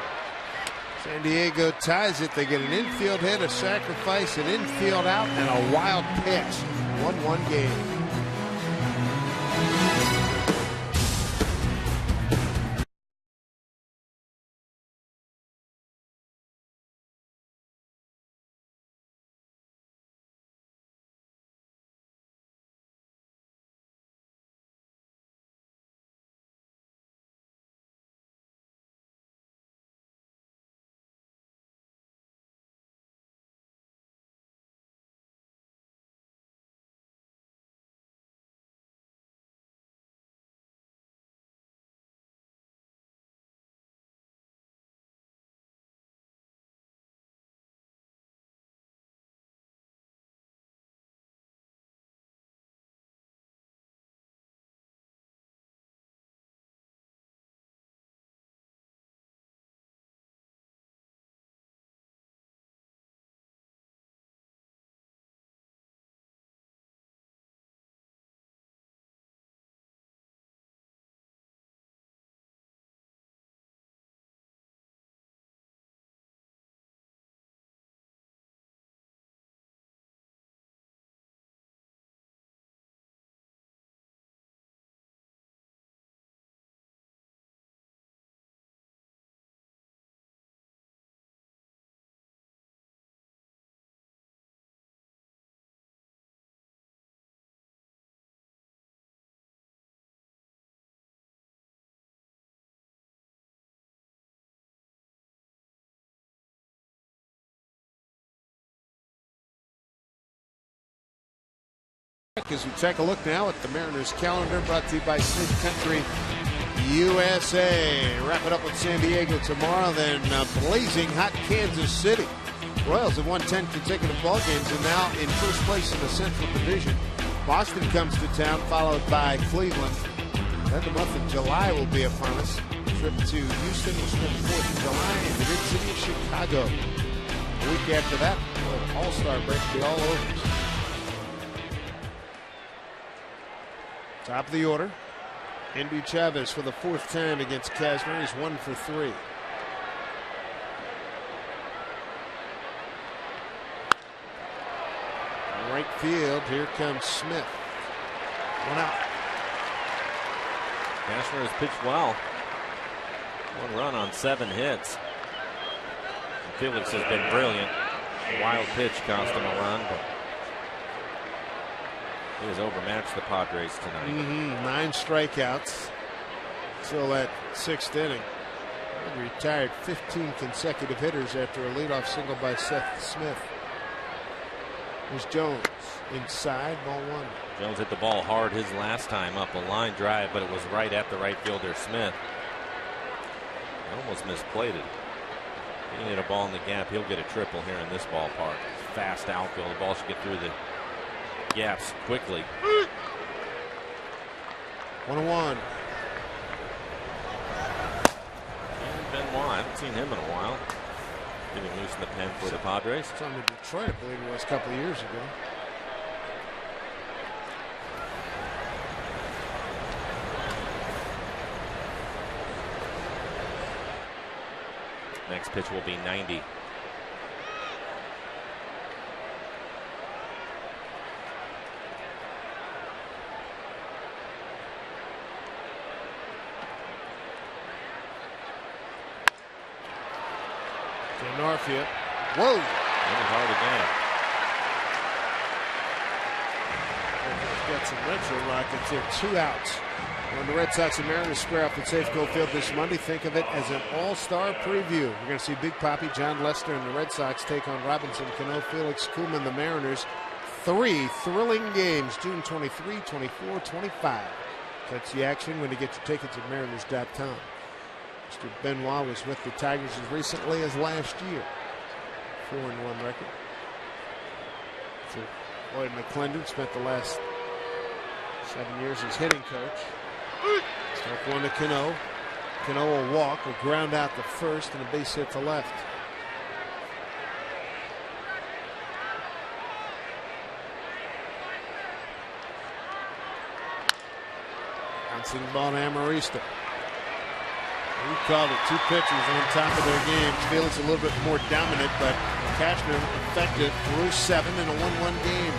San Diego ties it. They get an infield hit, a sacrifice, an infield out, and a wild pitch. 1-1 game. break as we take a look now at the Mariners calendar, brought to you by Sleep Country USA. Wrap it up with San Diego tomorrow, then blazing hot Kansas City. Royals have won 10 consecutive ball games and now in first place in the Central Division. Boston comes to town, followed by Cleveland. Then the month of July will be upon us. The trip to Houston will spend the 4th of July in the big city of Chicago. A week after that, the All-Star break will be all over. Top of the order. Indy Chavez for the 4th time against Cashner. He's 1 for 3. Right field, here comes Smith. 1 out. Cashner has pitched well. 1 run on 7 hits. And Felix has been brilliant. A wild pitch cost him a run, but he has overmatched the Padres tonight. 9 strikeouts. Still at 6th inning. He retired 15 consecutive hitters after a leadoff single by Seth Smith. Here's Jones inside, ball 1. Jones hit the ball hard his last time up a line drive, but it was right at the right fielder Smith. He almost misplayed it. He hit a ball in the gap. He'll get a triple here in this ballpark. Fast outfield. The ball should get through the gaps quickly. 1-1. And Benoit, I haven't seen him in a while. Getting loose in the pen for the Padres. It's on to Detroit, I believe it was a couple of years ago. Next pitch will be 90. Norfield. Whoa! That was hard again. Got some retro rockets here. 2 outs. When the Red Sox and Mariners square off at Safeco Field this Monday, think of it as an all-star preview. We're going to see Big Papi, John Lester, and the Red Sox take on Robinson, Cano, Felix, Koolman, the Mariners. 3 thrilling games, June 23, 24, 25. Catch the action when you get your tickets at mariners.com. Mr. Benoit was with the Tigers as recently as last year. 4-1 record. So Lloyd Mcclendon spent the last 7 years as hitting coach. Strike 1 to Cano. Cano will walk, will ground out the first, and a base hit to left. Bouncing ball to Amarista. We called it. 2 pitchers on top of their game. Felix a little bit more dominant, but Cashner effective through 7 in a 1-1 game.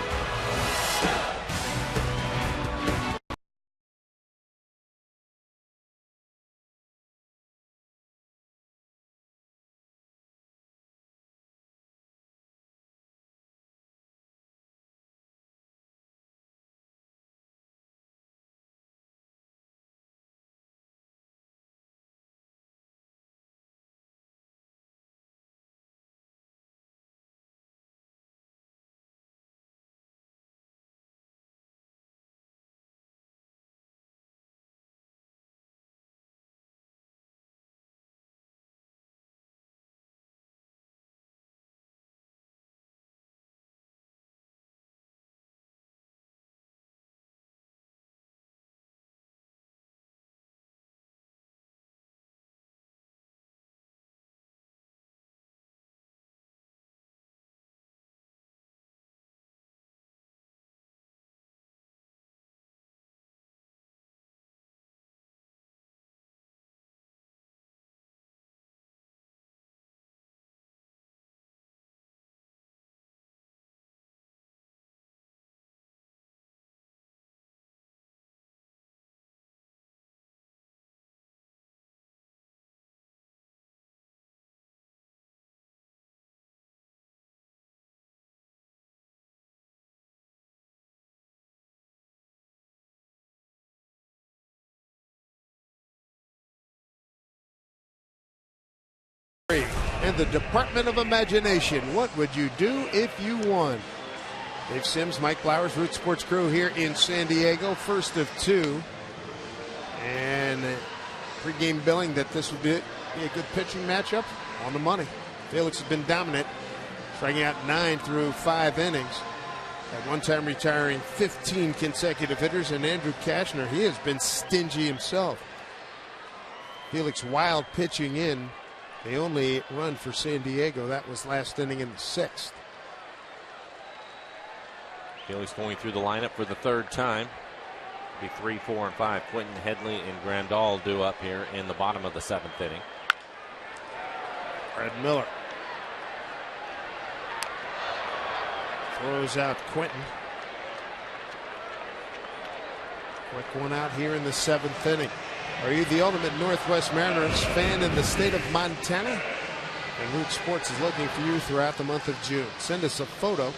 In the Department of Imagination, what would you do if you won? Dave Sims, Mike Blowers, Root Sports Crew here in San Diego. First of two. And pregame billing that this would be a good pitching matchup. On the money. Felix has been dominant, striking out 9 through 5 innings. At one time retiring 15 consecutive hitters. And Andrew Cashner, he has been stingy himself. Felix wild pitching in. The only run for San Diego, that was last inning in the 6th. Felix going through the lineup for the third time. Be 3, 4, and 5. Quentin, Headley, and Grandal due up here in the bottom of the 7th inning. Fred Miller throws out Quentin. Quick one out here in the 7th inning. Are you the ultimate Northwest Mariners fan in the state of Montana? And Root Sports is looking for you throughout the month of June. Send us a photo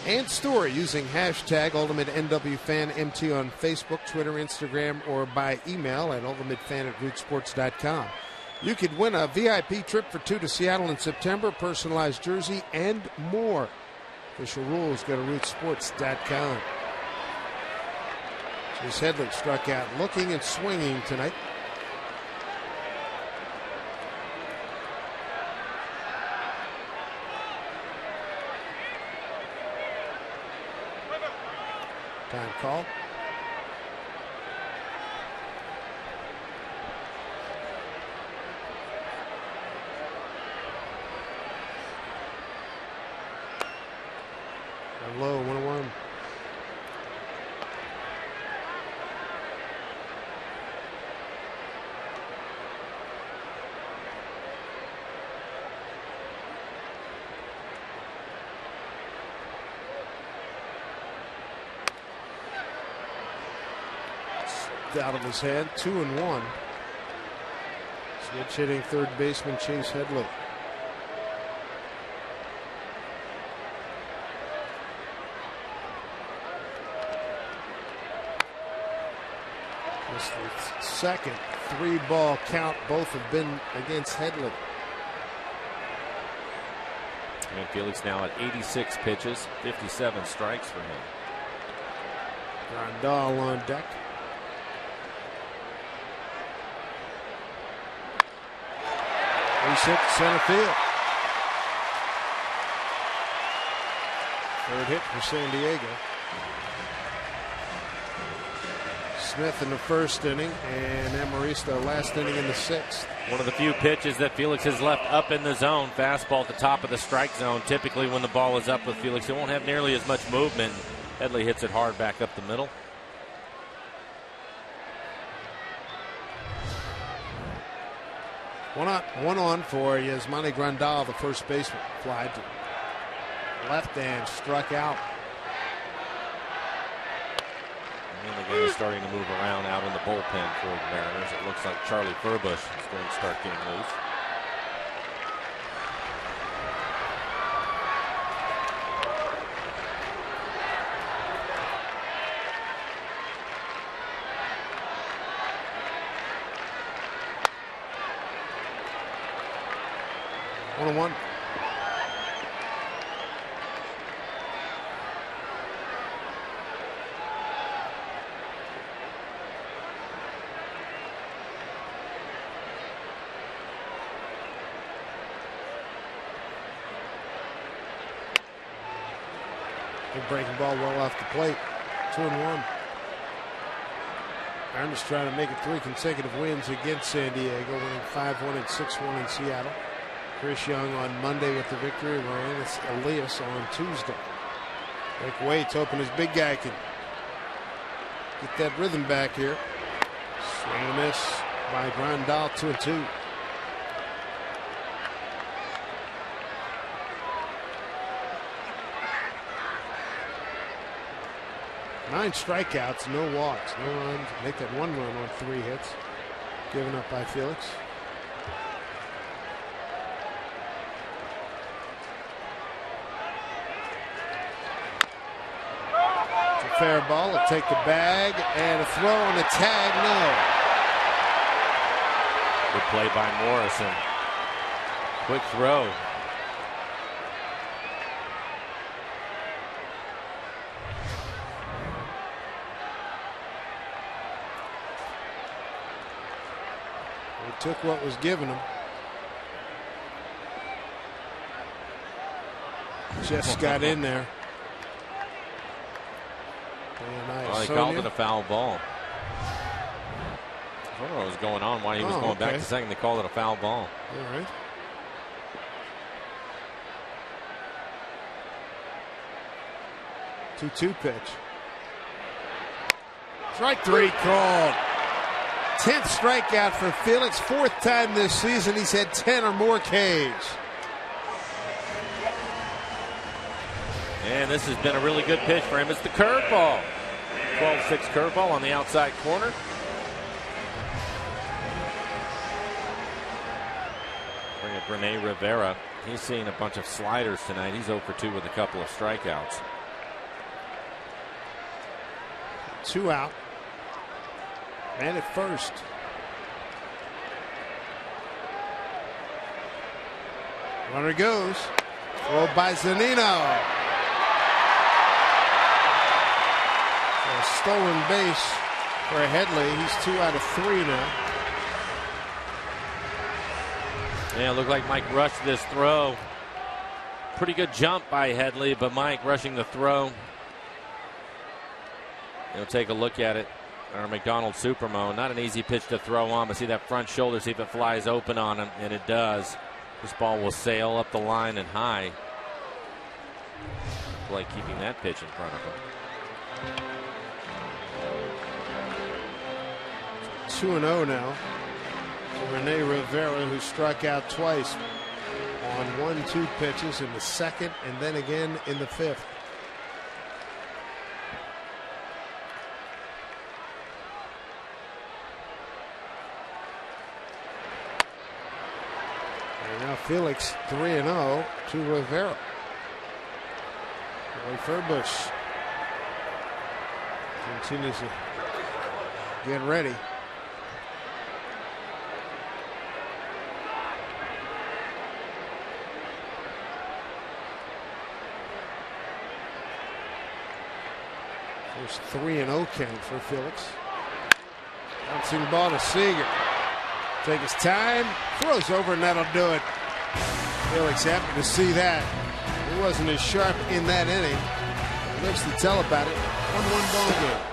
and story using hashtag UltimateNWFanMT on Facebook, Twitter, Instagram, or by email at ultimatefan@rootsports.com. You could win a VIP trip for 2 to Seattle in September, personalized jersey, and more. Official rules, go to rootsports.com. Chase Headley struck out looking and swinging tonight. Time call. Low, 1-1. Out of his hand, 2-1. Switch hitting third baseman Chase Headley. Just the second 3-ball count. Both have been against Headley. And Felix now at 86 pitches, 57 strikes for him. Grandal on deck. He's hit center field. Third hit for San Diego. Smith in the first inning and Amaristo last inning in the 6th. One of the few pitches that Felix has left up in the zone. Fastball at the top of the strike zone. Typically when the ball is up with Felix, it won't have nearly as much movement. Headley hits it hard back up the middle. One on for Yasmani Grandal, the first baseman. Fly to left and struck out. And the game is starting to move around out in the bullpen for the Mariners. It looks like Charlie Furbush is going to start getting loose. One. Good breaking ball well off the plate. 2-1. Mariners trying to make it 3 consecutive wins against San Diego, winning 5-1 and 6-1 in Seattle. Chris Young on Monday with the victory. Ryan Elias on Tuesday. Rick Waits hoping his big guy can get that rhythm back here. Swing and a miss by Grandal, 2-2. Nine strikeouts, no walks, no runs. Make that 1 run on 3 hits. Given up by Felix. Fair ball, will take the bag and a throw on the tag, no. Good play by Morrison. Quick throw. took what was given him. Just got in there. Well, he called it a foul ball. I don't know what was going on, why he was going back to second. They called it a foul ball. All right. Two-two pitch. Strike three called. 10th strikeout for Felix. 4th time this season he's had 10 or more Ks. And this has been a really good pitch for him. It's the curveball. 12-6 curveball on the outside corner. Bring up Rene Rivera. He's seeing a bunch of sliders tonight. He's 0 for 2 with a couple of strikeouts. 2 out. Man at first. Runner goes. Throw by Zunino. A stolen base for Headley. He's 2 out of 3 now. Yeah, it looked like Mike rushed this throw. Pretty good jump by Headley, but Mike rushing the throw. He'll take a look at it. Or McDonald Supermo. Not an easy pitch to throw on, but see that front shoulder, see if it flies open on him, and it does. This ball will sail up the line and high. Like keeping that pitch in front of him. 2-0 now. So Rene Rivera, who struck out twice on 1-2 pitches in the 2nd and then again in the 5th. And now Felix 3-0 to Rivera. Lloyd Furbush continues to get ready. First 3-0 count for Felix. Bouncing ball to Seager. Take his time, throws over, and that'll do it. Felix happy to see that. He wasn't as sharp in that inning. He lives to tell about it. 1-1 ball game.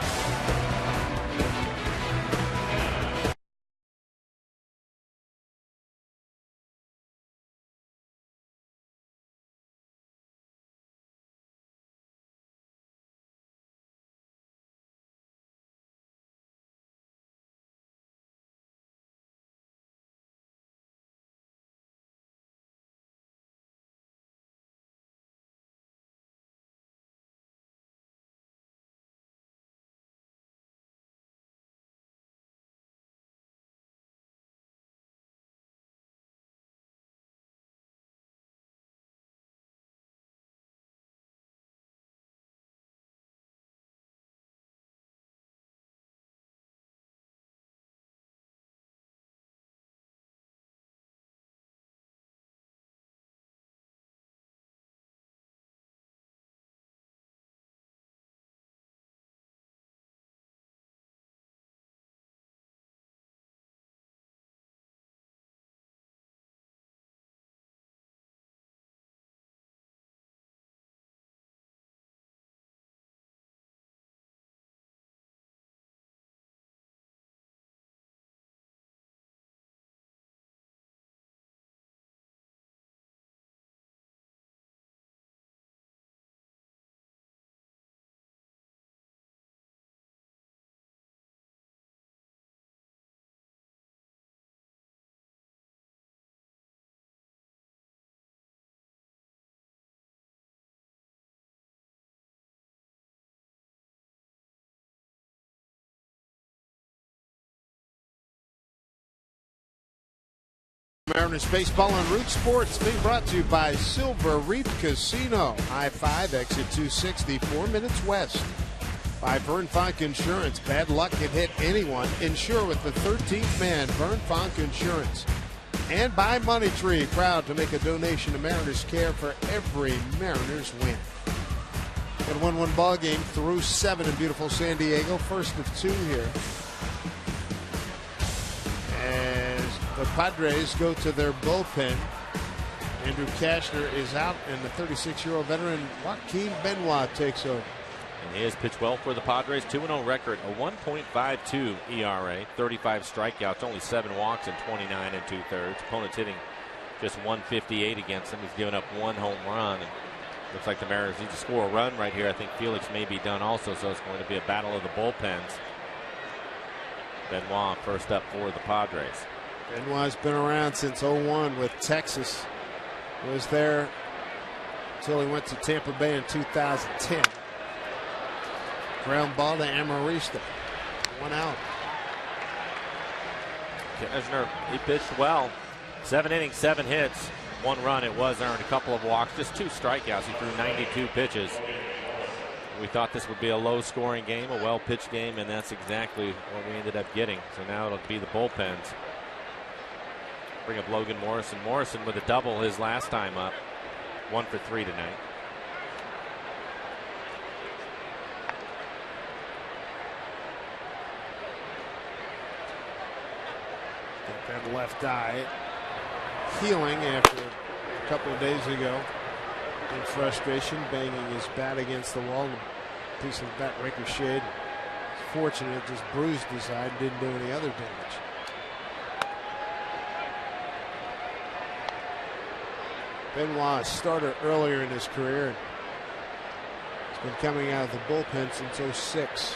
Mariners baseball on Root Sports being brought to you by Silver Reef Casino. I-5 exit 260, 4 minutes west. By Vern Fonk Insurance. Bad luck can hit anyone. Insure with the 13th man, Vern Fonk Insurance. And by Money Tree, proud to make a donation to Mariners Care for every Mariners win. Got a 1-1 ball game through 7 in beautiful San Diego. First of 2 here. As The Padres go to their bullpen. Andrew Cashner is out, and the 36-year-old veteran Joaquin Benoit takes over. And he has pitched well for the Padres. 2-0 record, a 1.52 ERA, 35 strikeouts, only 7 walks in 29 2/3. Opponents hitting just 158 against him. He's given up 1 home run. And looks like the Mariners need to score a run right here. I think Felix may be done also, so it's going to be a battle of the bullpens. Benoit first up for the Padres. Benoit's been around since 01 with Texas. He was there until he went to Tampa Bay in 2010. Ground ball to Amarista. 1 out. Cashner, he pitched well. 7 innings, 7 hits, 1 run. It was earned, a couple of walks, just 2 strikeouts. He threw 92 pitches. We thought this would be a low-scoring game, a well-pitched game, and that's exactly what we ended up getting. So now it'll be the bullpens. Bring up Logan Morrison. Morrison with a double his last time up. 1 for 3 tonight. That left eye healing after a couple of days ago. In frustration, banging his bat against the wall. A piece of the bat ricocheted. Fortunate, it just bruised his eye and didn't do any other damage. Benoit, a starter earlier in his career. He's been coming out of the bullpen since 06.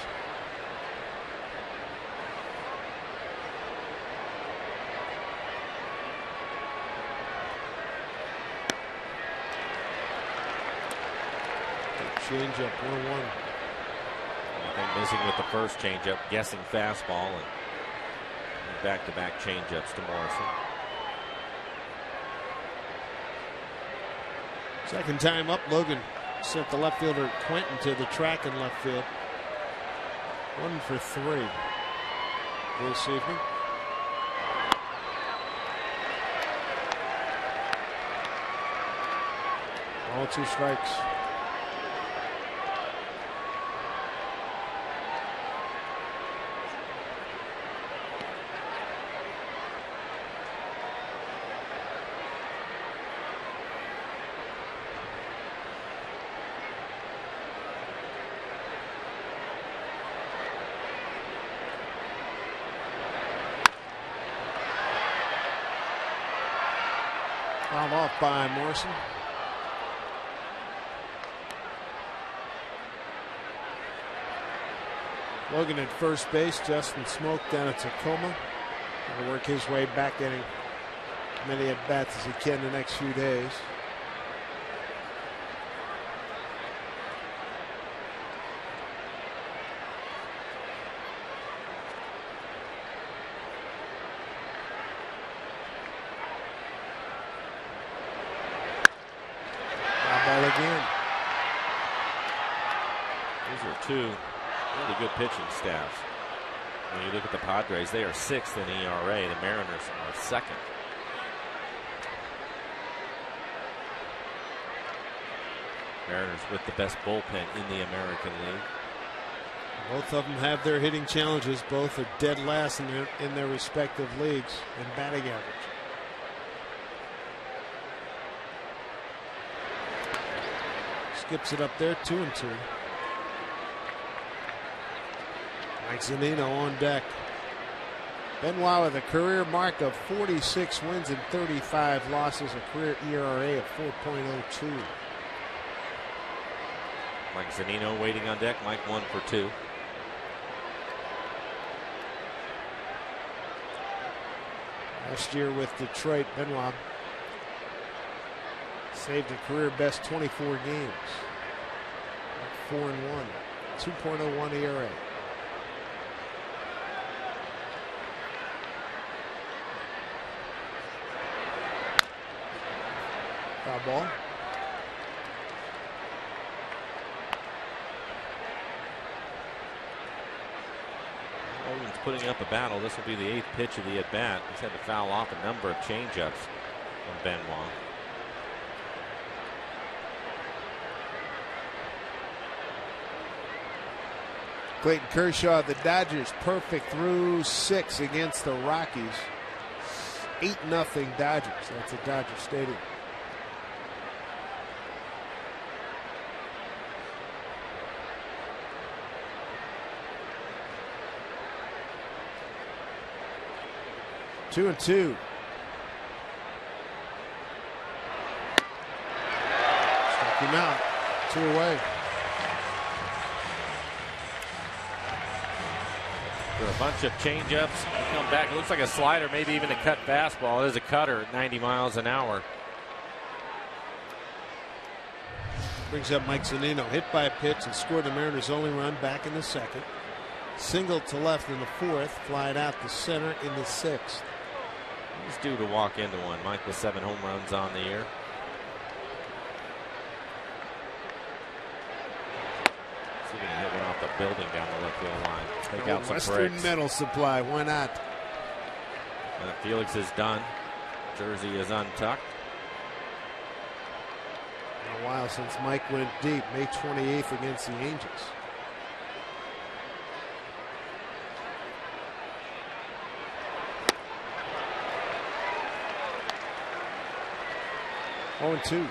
Changeup, 1-1. Anything missing with the first changeup, guessing fastball, and back-to-back changeups to Morrison. Second time up, Logan sent the left fielder Quentin to the track in left field. 1 for 3 this evening. All 2 strikes. Fouled off by Morrison. Logan at first base. Justin Smoke down at Tacoma. Going to work his way back, getting many at bats as he can the next few days. Again. Those are 2 really good pitching staffs. When you look at the Padres, they are 6th in ERA. The Mariners are 2nd. Mariners with the best bullpen in the American League. Both of them have their hitting challenges. Both are dead last in their respective leagues in batting average. Skips it up there, 2-2. Mike Zunino on deck. Benoit with a career mark of 46 wins and 35 losses, a career ERA of 4.02. Mike Zunino waiting on deck. Mike 1 for 2. Last year with Detroit, Benoit saved a career best 24 games. 4-1, 2.01 ERA. Foul ball. Logan's putting up a battle. This will be the 8th pitch of the at-bat. He's had to foul off a number of changeups from Benoit. Clayton Kershaw, the Dodgers, perfect through 6 against the Rockies. 8-0 Dodgers. That's at Dodger Stadium. Two and two. Struck him out. 2 away. For a bunch of changeups, come back. It looks like a slider, maybe even a cut fastball. It is a cutter at 90 miles an hour. Brings up Mike Zunino. Hit by a pitch and scored the Mariners' only run back in the second. Single to left in the fourth. Flying out to center in the sixth. He's due to walk into one. Mike with 7 home runs on the year. See if he can hit one off the building down the left field line. Take out some Western bricks. Metal Supply. Why not? And Felix is done. Jersey is untucked. Been a while since Mike went deep. May 28th against the Angels. Oh, and 2.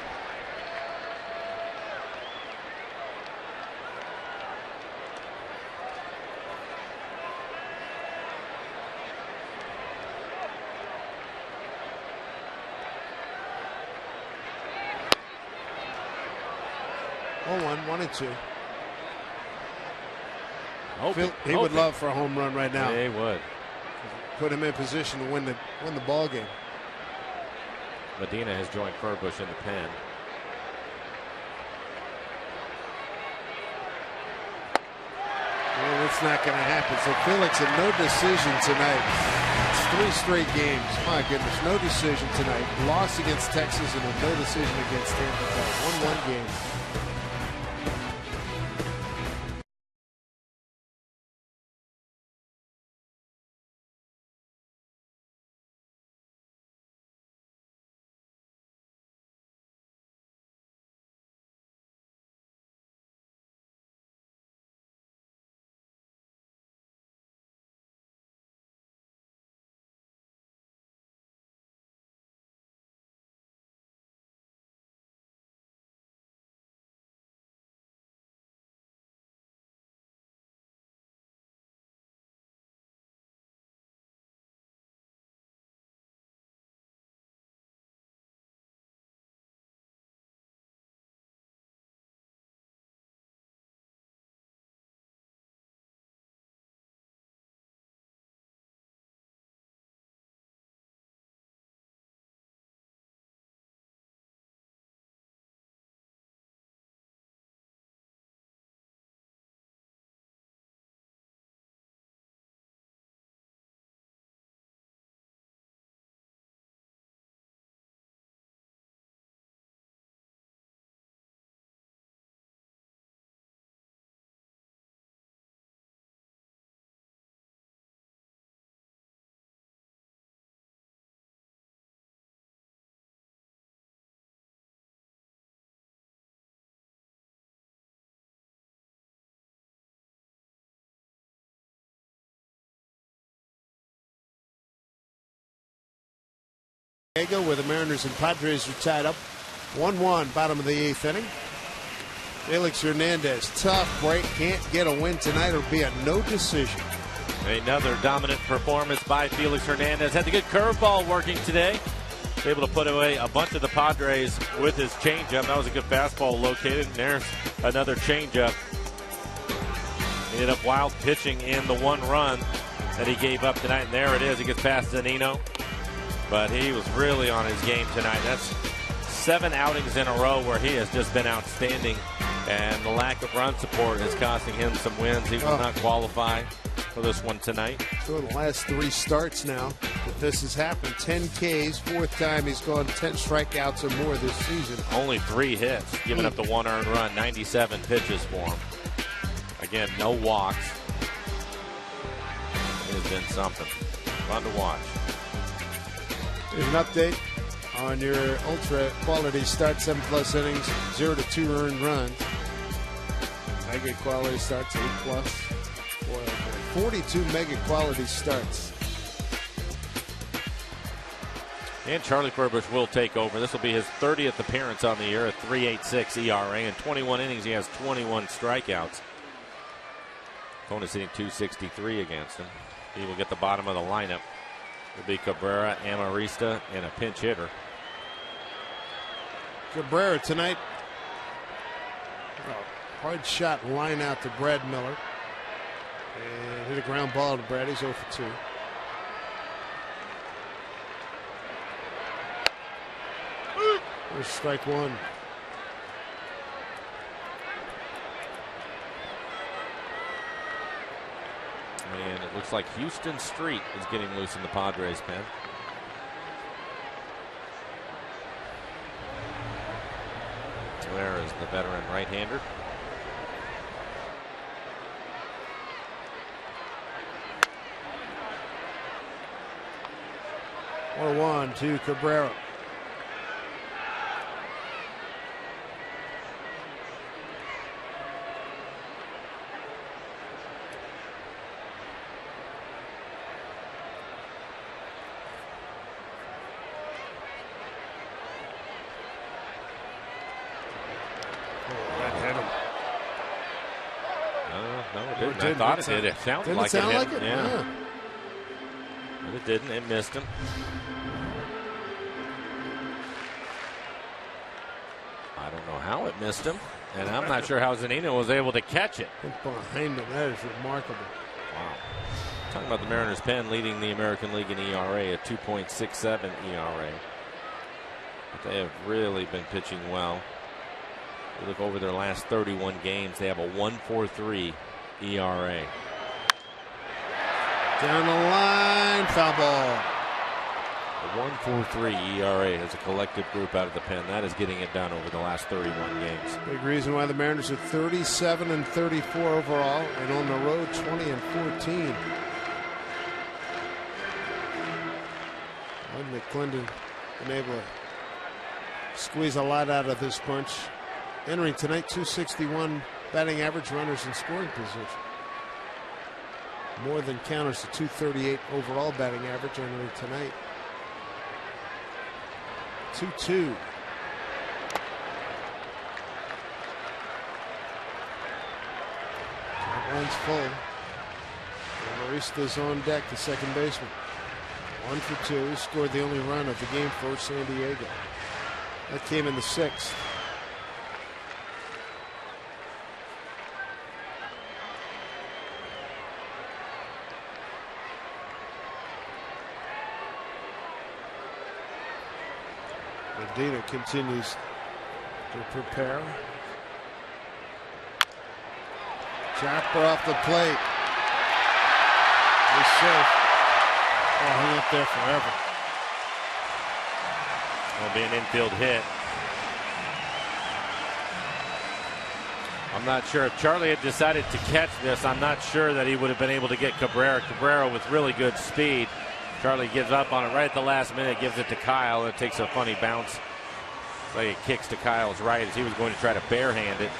One and 2. He would love for a home run right now. He would. Put him in position to win the ball game. Medina has joined Furbush in the pen. Well, it's not going to happen. So Felix a no decision tonight. It's 3 straight games. My goodness, no decision tonight. Loss against Texas and a no decision against Tampa Bay. 1-1 game. Where the Mariners and Padres are tied up 1-1, bottom of the 8th inning. Felix Hernandez, tough break, can't get a win tonight. It'll be a no decision. Another dominant performance by Felix Hernandez. Had the good curveball working today. Able to put away a bunch of the Padres with his changeup. That was a good fastball located. And there's another changeup. Ended up wild pitching in the 1 run that he gave up tonight. And there it is. He gets past Zunino. But he was really on his game tonight. That's 7 outings in a row where he has just been outstanding. And the lack of run support is costing him some wins. He will not qualify for this one tonight. So the last 3 starts now that this has happened. 10 Ks, 4th time he's gone 10 strikeouts or more this season. Only 3 hits, giving up the 1 earned run, 97 pitches for him. Again, no walks. It has been something. Fun to watch. Here's an update on your ultra quality start, 7+ innings, 0 to 2 earned runs. Mega quality starts, 8+. 42 mega quality starts. And Charlie Furbush will take over. This will be his 30th appearance on the year, a 3.86 ERA. In 21 innings, he has 21 strikeouts. Opponent's hitting .263 against him. He will get the bottom of the lineup. It'll be Cabrera, Amarista, and a pinch hitter. Cabrera tonight. Hard shot line out to Brad Miller. And hit a ground ball to Brad. He's 0 for 2. There's strike one. And it looks like Houston Street is getting loose in the Padres pen. Where is the veteran right-hander? Or 1 to Cabrera. I thought it did. It sounded like it. Didn't it sound like it? Yeah. But it didn't. It missed him. I don't know how it missed him. And I'm not sure how Zunino was able to catch it. Behind him. That is remarkable. Wow. Talking about the Mariners' pen leading the American League in ERA at 2.67 ERA. But they have really been pitching well. You look over their last 31 games, they have a 1.43 ERA. Down the line, foul ball. A 1.43 ERA as a collective group out of the pen. That is getting it done over the last 31 games. Big reason why the Mariners are 37 and 34 overall, and on the road 20 and 14. Lloyd Mcclendon been able to squeeze a lot out of this bunch. Entering tonight, 261 batting average, runners in scoring position. More than counters to 238 overall batting average entering tonight. 2-2. That line's full. Marista's on deck, the second baseman. 1 for 2. He scored the only run of the game for San Diego. That came in the 6th. Medina continues to prepare. Chopper off the plate. He's safe. Oh, hung up there forever. Will be an infield hit. I'm not sure if Charlie had decided to catch this. I'm not sure that he would have been able to get Cabrera. Cabrera with really good speed. Charlie gives up on it right at the last minute, gives it to Kyle. It takes a funny bounce. It's like it kicks to Kyle's right as he was going to try to barehand it.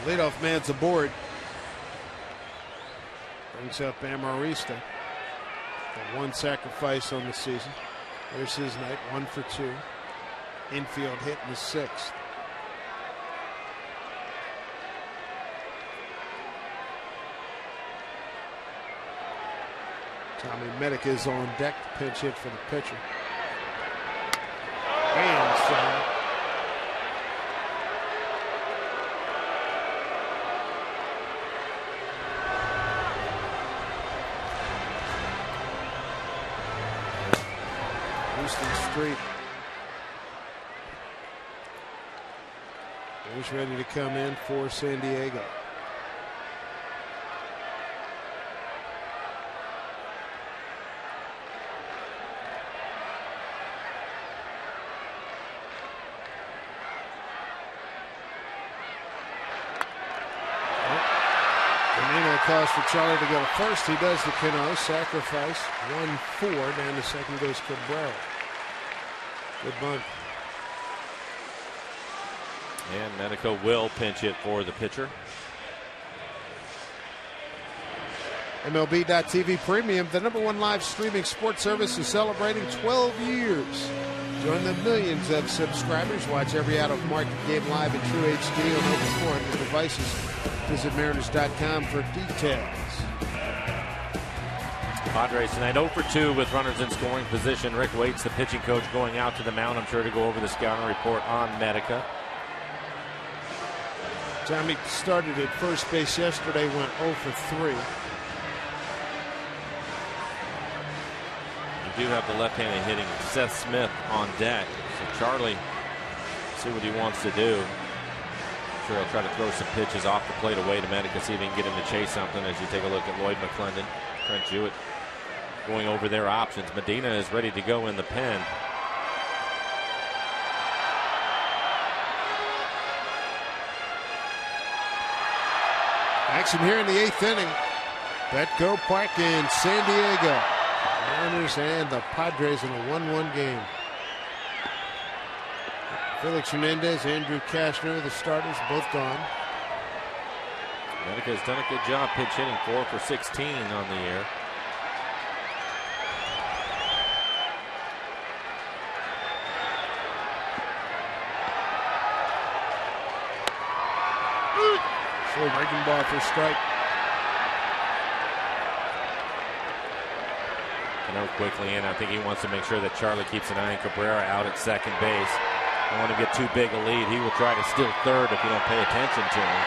Leadoff man's aboard. Brings up Amarista. The one sacrifice on the season. There's his night, 1 for 2. Infield hit in the 6th. Tommy Medic is on deck to pinch hit for the pitcher. And Houston Street. He's ready to come in for San Diego. Calls for Charlie to go first. He does the Cano sacrifice. 1-4. Down to second goes Cabrera. Good bunt. And Medico will pinch it for the pitcher. MLB.TV Premium, the #1 live streaming sports service, is celebrating 12 years. Join the millions of subscribers. Watch every out-of-market game live in True HD on over 400 devices. Visit Mariners.com for details. Padres tonight 0 for 2 with runners in scoring position. Rick Waits, the pitching coach, going out to the mound. I'm sure to go over the scouting report on Medica. Tommy started at first base yesterday, went 0 for 3. You do have the left-handed hitting Seth Smith on deck. So Charlie, see what he wants to do. I'm sure he'll try to throw some pitches off the plate away to Medica, see if he can get him to chase something as you take a look at Lloyd Mcclendon, Trent Jewett going over their options. Medina is ready to go in the pen. Action here in the 8th inning. Petco Park in San Diego. Mariners and the Padres in a 1-1 game. Felix Hernandez, Andrew Cashner, the starters, both gone. Medica has done a good job pitch hitting, 4 for 16 on the year. Slow breaking ball for strike. Cano quickly in. I think he wants to make sure that Charlie keeps an eye on Cabrera out at second base. Don't want to get too big a lead. He will try to steal third if you don't pay attention to him.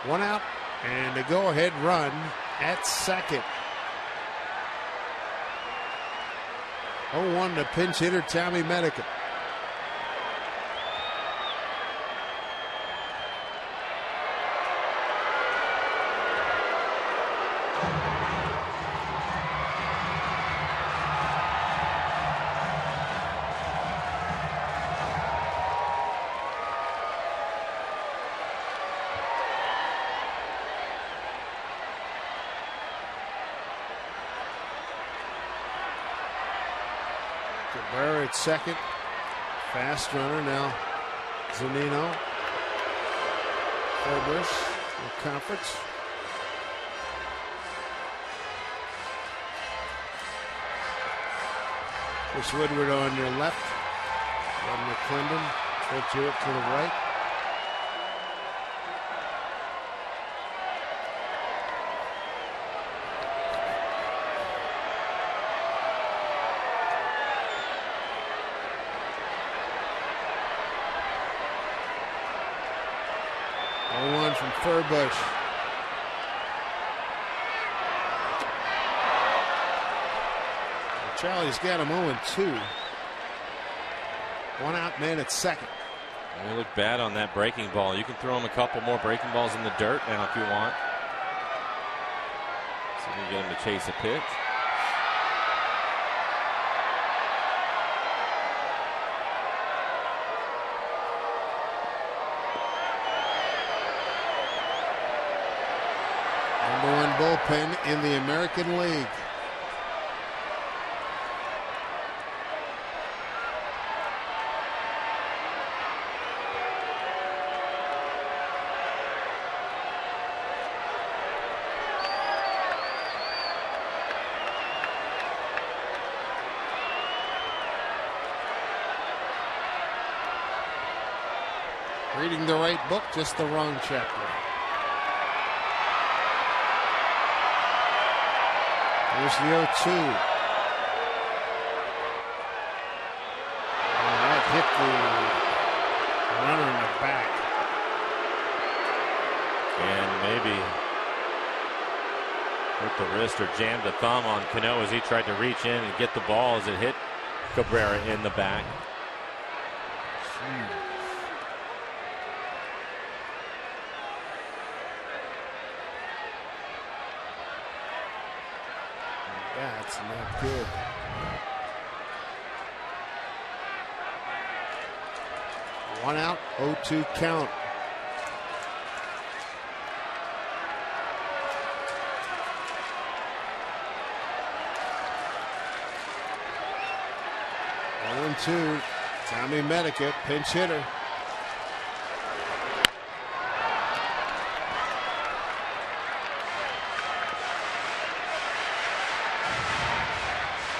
One out and a go-ahead run at second. 0-1 to pinch hitter Tommy Medica. Cabrera at second. Fast runner now. Zunino. Phillies in conference. Chris Woodward on your left. Lloyd Mcclendon. Trent Jewett to the right. From Furbush. Charlie's got him 0-2. One out man at second. They look bad on that breaking ball. You can throw him a couple more breaking balls in the dirt now if you want. See if you can get him to chase a pitch. #1 bullpen in the American League. Reading the right book, just the wrong chapter. There's the 0-2. That hit the runner in the back. And maybe hurt the Twister jammed a thumb on Cano as he tried to reach in and get the ball as it hit Cabrera in the back. That's not good. One out, 0-2 count. Two, Tommy Medica, pinch hitter.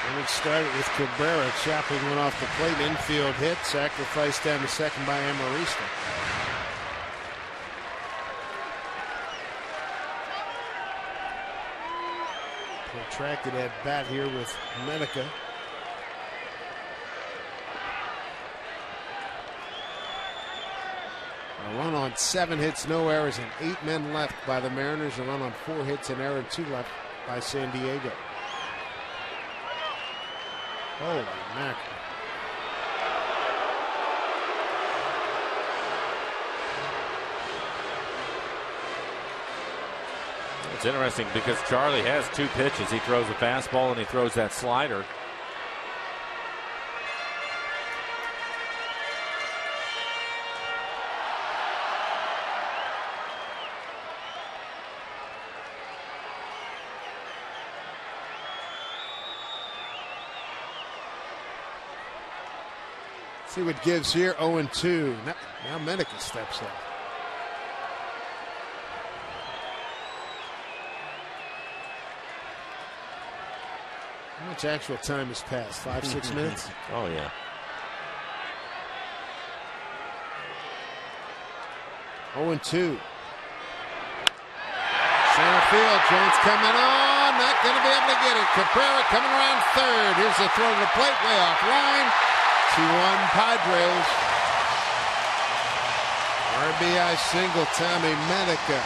And it started with Cabrera chopping one off the plate, infield hit, sacrificed down to second by Amarista. Protracted at bat here with Medica. A run on 7 hits, no errors, and 8 men left by the Mariners. A run on 4 hits, an error, 2 left by San Diego. Holy mackerel. It's interesting because Charlie has 2 pitches. He throws a fastball and he throws that slider. See what gives here, 0-2. Now Medica steps up. How much actual time has passed? 5-6 minutes? Oh, yeah. Oh, 2. Center field, Jones coming on, not going to be able to get it. Cabrera coming around third. Here's the throw to the plate, way off line. 2-1 Padres. RBI single, Tommy Medica.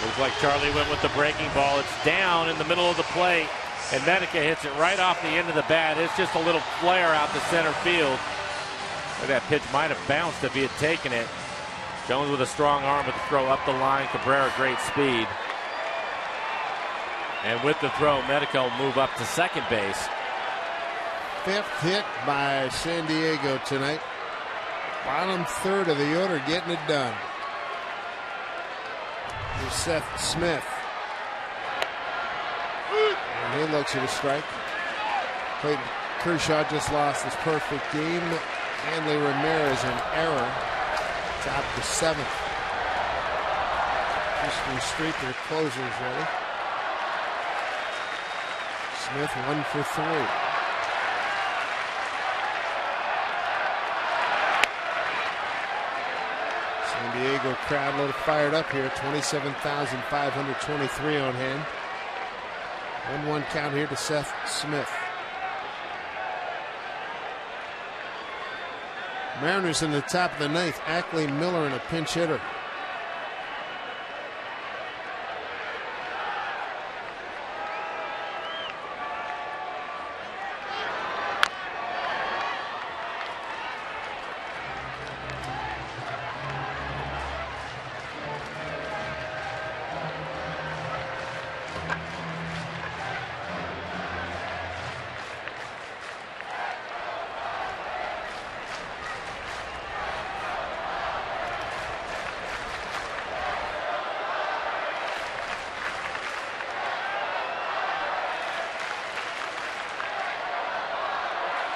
Looks like Charlie went with the breaking ball. It's down in the middle of the plate, and Medica hits it right off the end of the bat. It's just a little flare out to center field. That pitch might have bounced if he had taken it. Jones with a strong arm with the throw up the line. Cabrera, great speed. And with the throw, Medica will move up to second base. 5th hit by San Diego tonight. Bottom third of the order getting it done. Here's Seth Smith. And he looks at a strike. Clayton Kershaw just lost his perfect game. Hanley Ramirez an error. Top the 7th. Houston Street, their closers ready. Smith 1 for 3. San Diego crowd a little fired up here. 27,523 on hand. 1-1 count here to Seth Smith. Mariners in the top of the 9th. Ackley, Miller, and a pinch hitter.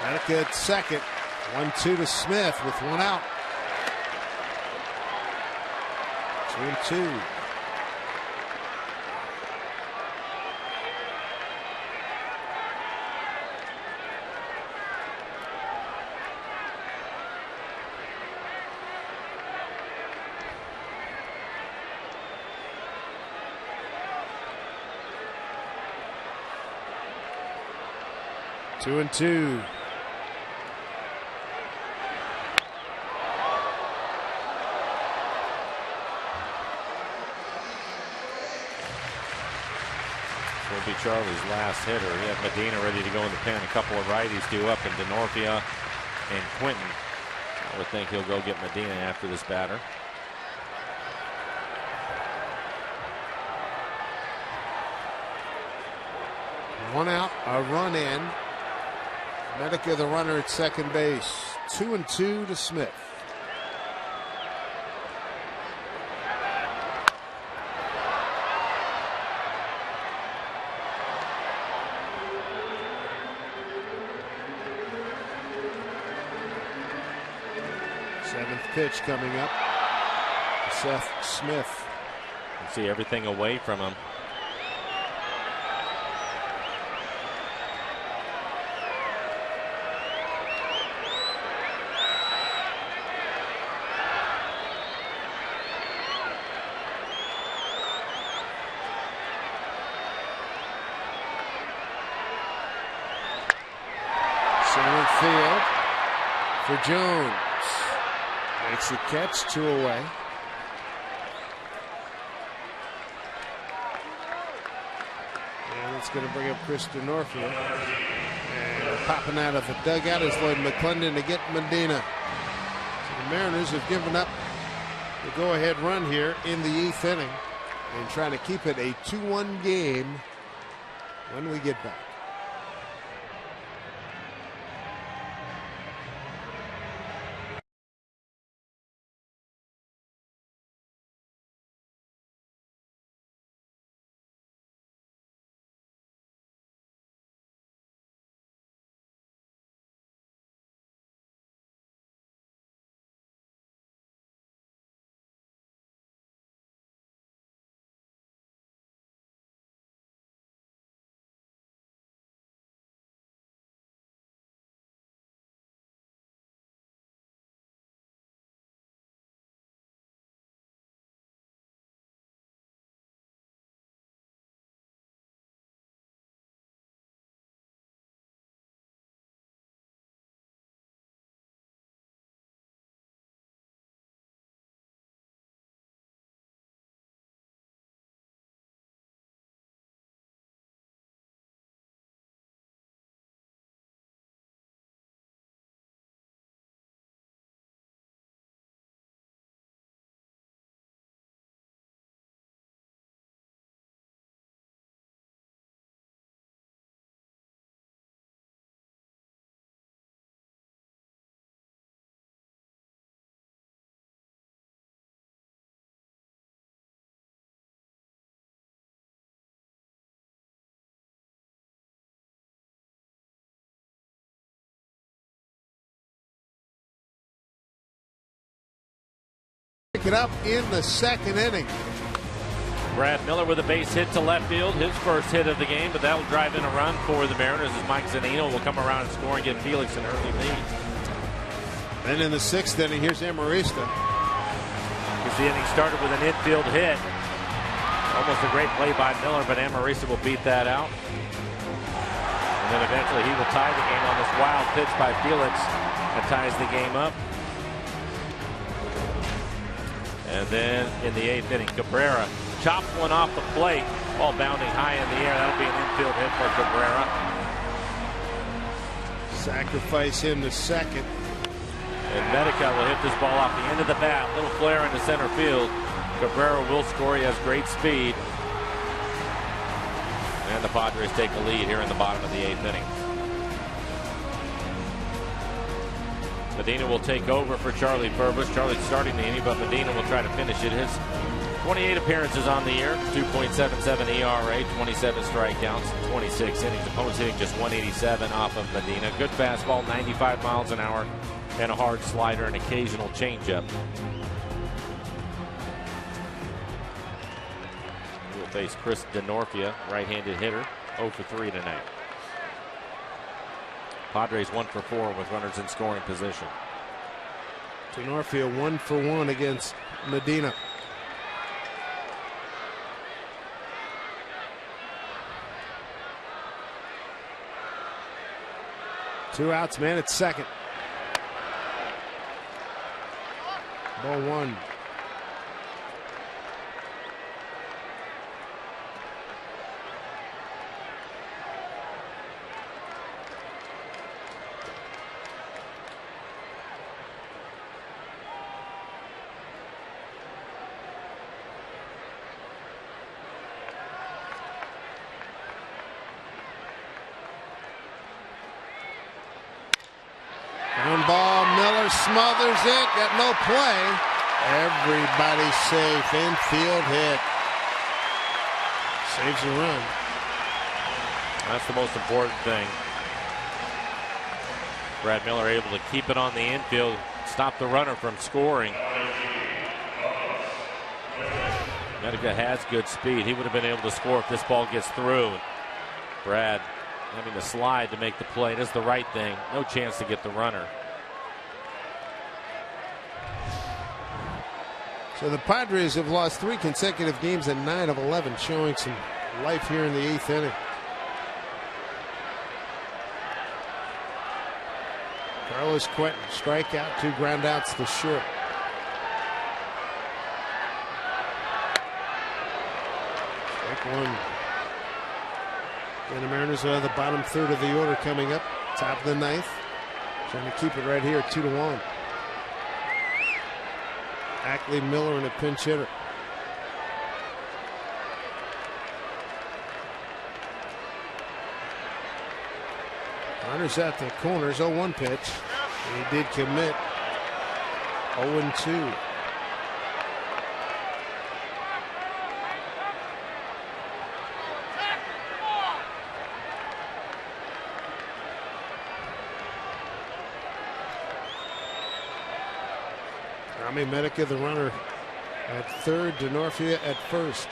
Medica at second. 1-2 to Smith with 1 out. 2-2. 2-2. Will be Charlie's last hitter. He had Medina ready to go in the pen. A couple of righties due up in Denorfia and Quinton. I would think he'll go get Medina after this batter. One out, a run in. Medica, the runner at second base. 2-2 to Smith. Seventh pitch coming up. Seth Smith. You see everything away from him. Center field for Jones. Makes the catch, 2 away. And it's going to bring up Chris Denorfia. And popping out of the dugout is Lloyd Mcclendon to get Medina. So the Mariners have given up the go-ahead run here in the 8th inning and trying to keep it a 2-1 game when we get back. Pick it up in the 2nd inning. Brad Miller with a base hit to left field, his first hit of the game, but that will drive in a run for the Mariners as Mike Zunino will come around and score and give Felix an early lead. Then in the 6th inning, here's Amarista. Because the inning started with an infield hit. Almost a great play by Miller, but Amarista will beat that out. And then eventually he will tie the game on this wild pitch by Felix that ties the game up. And then in the 8th inning, Cabrera chops one off the plate, ball bounding high in the air. That'll be an infield hit for Cabrera. Sacrifice him to second. And Medica will hit this ball off the end of the bat. Little flare into center field. Cabrera will score. He has great speed. And the Padres take the lead here in the bottom of the 8th inning. Medina will take over for Charlie Burbus. Charlie's starting the inning, but Medina will try to finish it. His 28 appearances on the year, 2.77 ERA, 27 strikeouts, 26 innings. Opponents hitting just 187 off of Medina. Good fastball, 95 miles an hour, and a hard slider, and occasional changeup. He will face Chris Denorfia, right-handed hitter, 0 for 3 tonight. Padres 1 for 4 with runners in scoring position. Denorfia 1 for 1 against Medina. 2 outs, man at second. Ball 1. Ground ball, Miller smothers it, got no play. Everybody safe, infield hit. Saves a run. That's the most important thing. Brad Miller able to keep it on the infield, stop the runner from scoring. Medica has good speed. He would have been able to score if this ball gets through. Brad having to slide to make the play. It is the right thing. No chance to get the runner. So the Padres have lost 3 consecutive games and 9 of 11, showing some life here in the 8th inning. Carlos Quentin, strikeout, 2 groundouts to short. Strike 1. And the Mariners are the bottom third of the order coming up. Top of the 9th. Trying to keep it right here, 2-1. Ackley, Miller, and a pinch hitter. Runners at the corners, 0-1 pitch. He did commit. 0-2. Medica, the runner at third, DeNorfia at first.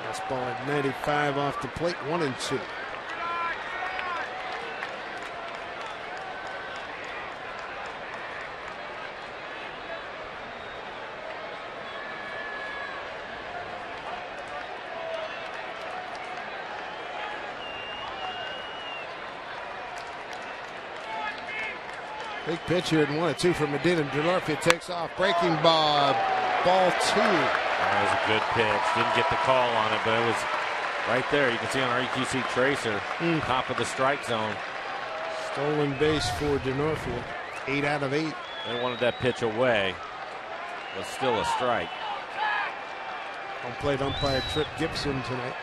Fastball at 95 off the plate, 1-2. Big pitch here, and 1-2 from Medina. DeNorfia takes off, breaking ball, ball 2. That was a good pitch. Didn't get the call on it, but it was right there. You can see on our EQC tracer, top of the strike zone. Stolen base for DeNorfia. 8 out of 8. They wanted that pitch away. Was still a strike. Home plate umpire Trip Gibson tonight.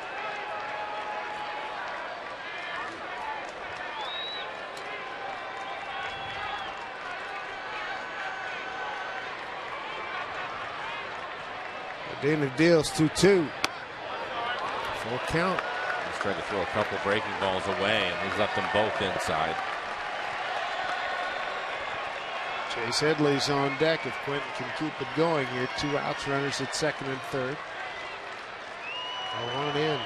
Medina deals 2-2. Full count. He's tried to throw a couple breaking balls away, and he's left them both inside. Chase Headley's on deck if Quentin can keep it going here. 2 outs, runners at second and third. 1 in.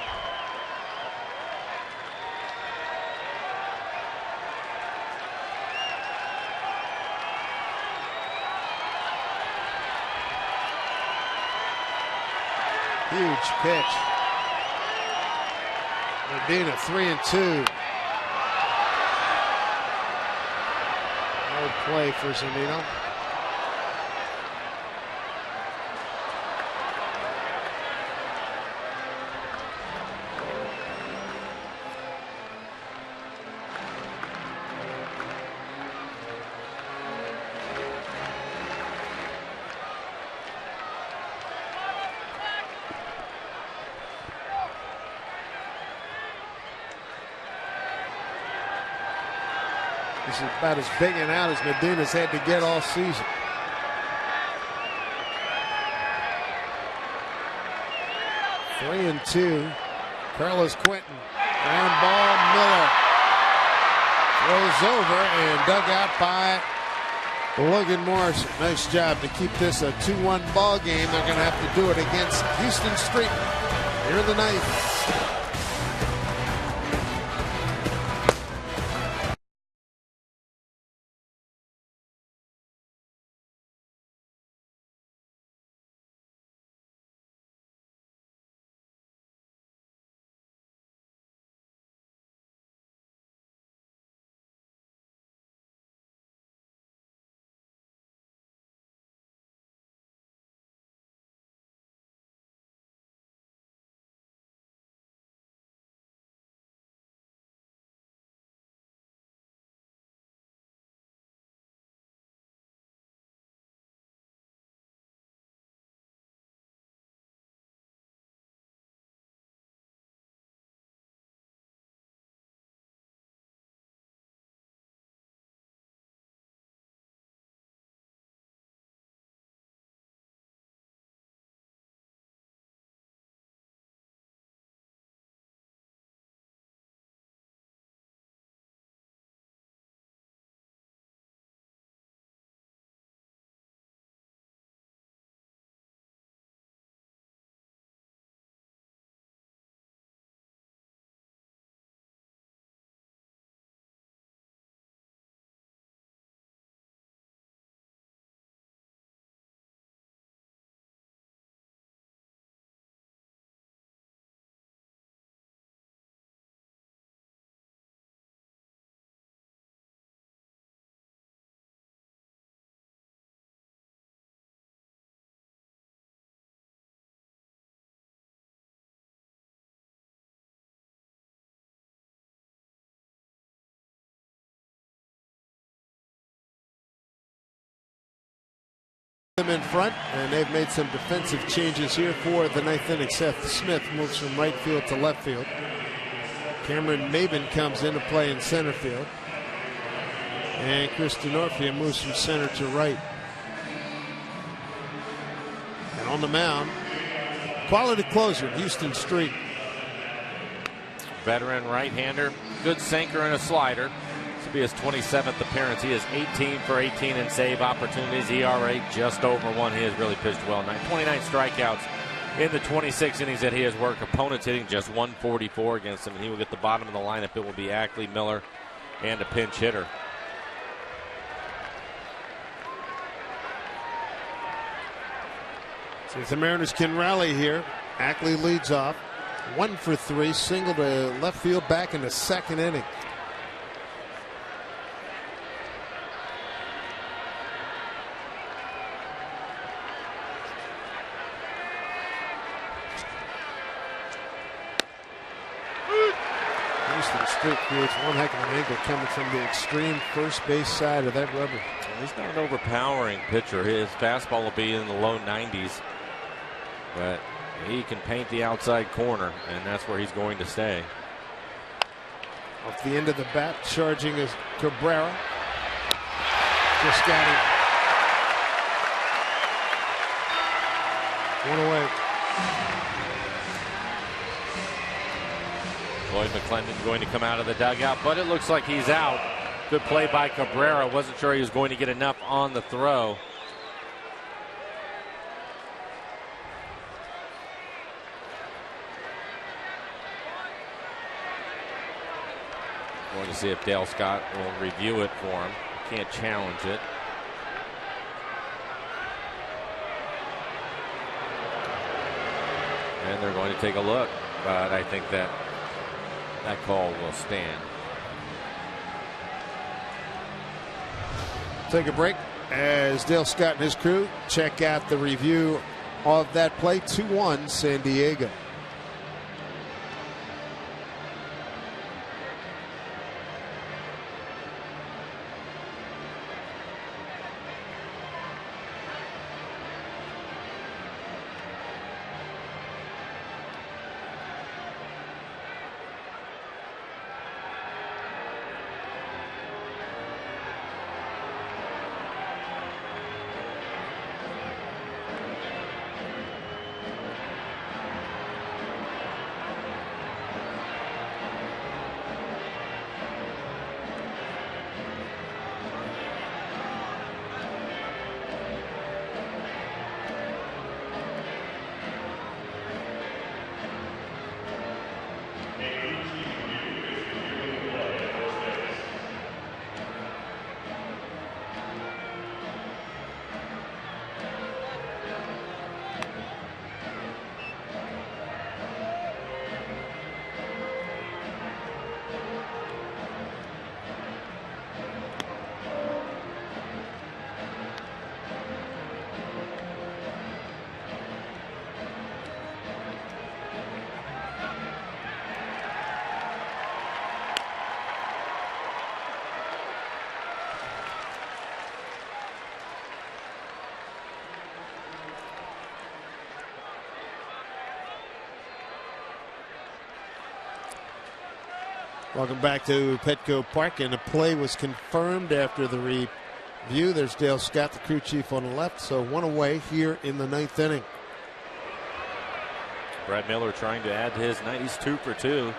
Huge pitch. Medina 3-2. No play for Zunino. This is about as big an out as Medina's had to get all season. Three and 2. Carlos Quentin. Ground ball, Miller. Throws over and dug out by Logan Morrison. Nice job to keep this a 2-1 ball game. They're going to have to do it against Houston Street here in the 9th. them in front, and they've made some defensive changes here for the ninth inning. Seth Smith moves from right field to left field. Cameron Maben comes into play in center field. And Chris Denorfia moves from center to right. And on the mound, quality closer, Houston Street. Veteran right-hander, good sinker and a slider. This will be his 27th appearance. He is 18 for 18 in save opportunities. ERA just over 1. He has really pitched well. 29 strikeouts in the 26 innings that he has worked. Opponents hitting just 144 against him, and he will get the bottom of the lineup. It will be Ackley, Miller, and a pinch hitter. Since the Mariners can rally here, Ackley leads off. 1 for 3, single to left field back in the second inning. Houston Street creates one heck of an angle coming from the extreme first base side of that rubber. He's not an overpowering pitcher. His fastball will be in the low 90s, but he can paint the outside corner, and that's where he's going to stay. Off the end of the bat, charging is Cabrera. Just got him. One away. Lloyd Mcclendon going to come out of the dugout, but it looks like he's out. Good play by Cabrera. Wasn't sure he was going to get enough on the throw. Going to see if Dale Scott will review it for him. Can't challenge it. And they're going to take a look, but I think that call will stand. Take a break as Dale Scott and his crew check out the review of that play. 2-1 San Diego. Welcome back to Petco Park, and the play was confirmed after the review. There's Dale Scott, the crew chief, on the left, so one away here in the ninth inning. Brad Miller trying to add to his 90s 2 for 2.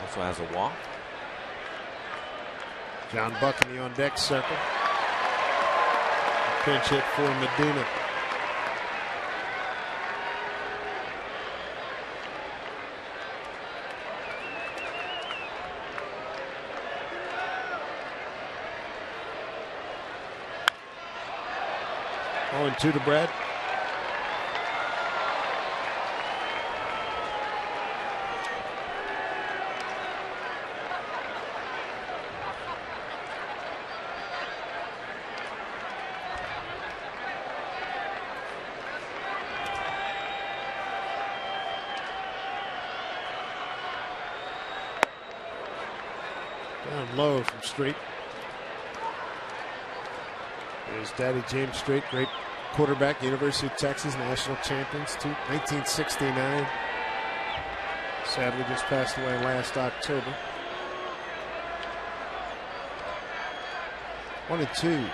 Also has a walk. John Buck in the on deck circle. A pinch hit for Medina. Oh, 2 to Brad. Down low from Street. There's Daddy James Strait, great quarterback, University of Texas, national champions, 1969. Sadly, just passed away last October. 1-2.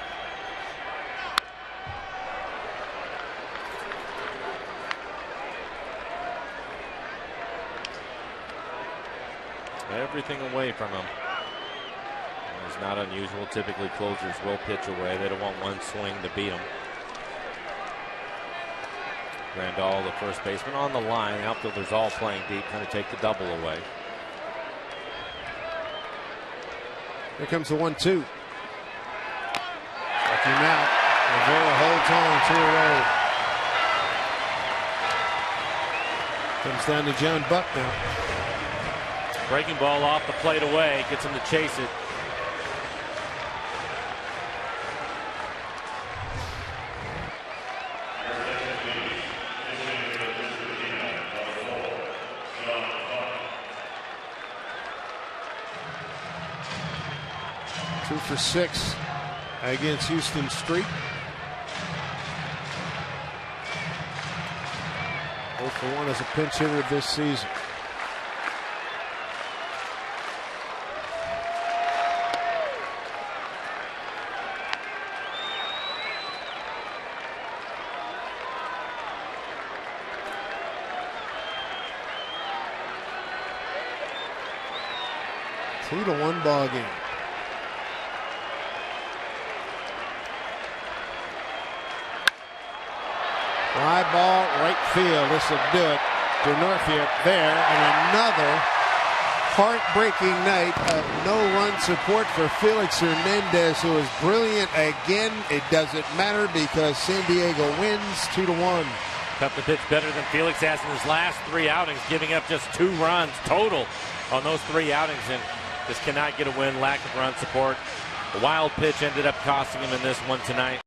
Everything away from him. It's not unusual. Typically, closers will pitch away. They don't want one swing to beat them. Randall, the first baseman, on the line. Outfielders all playing deep, trying to take the double away. Here comes the 1-2. Struck him out. Rivera holds on, 2 away. Comes down to John Buck now. Breaking ball off the plate away, gets him to chase it. Two for 6 against Houston Street. 0 for 1 as a pinch hitter this season. Two to 1 ball game. Fly ball, right field. This will do it. Denorfia there, and another heartbreaking night of no-run support for Felix Hernandez, who is brilliant again. It doesn't matter because San Diego wins 2-1. Tough to pitch better than Felix has in his last 3 outings, giving up just 2 runs total on those 3 outings, and just cannot get a win. Lack of run support. The wild pitch ended up costing him in this one tonight.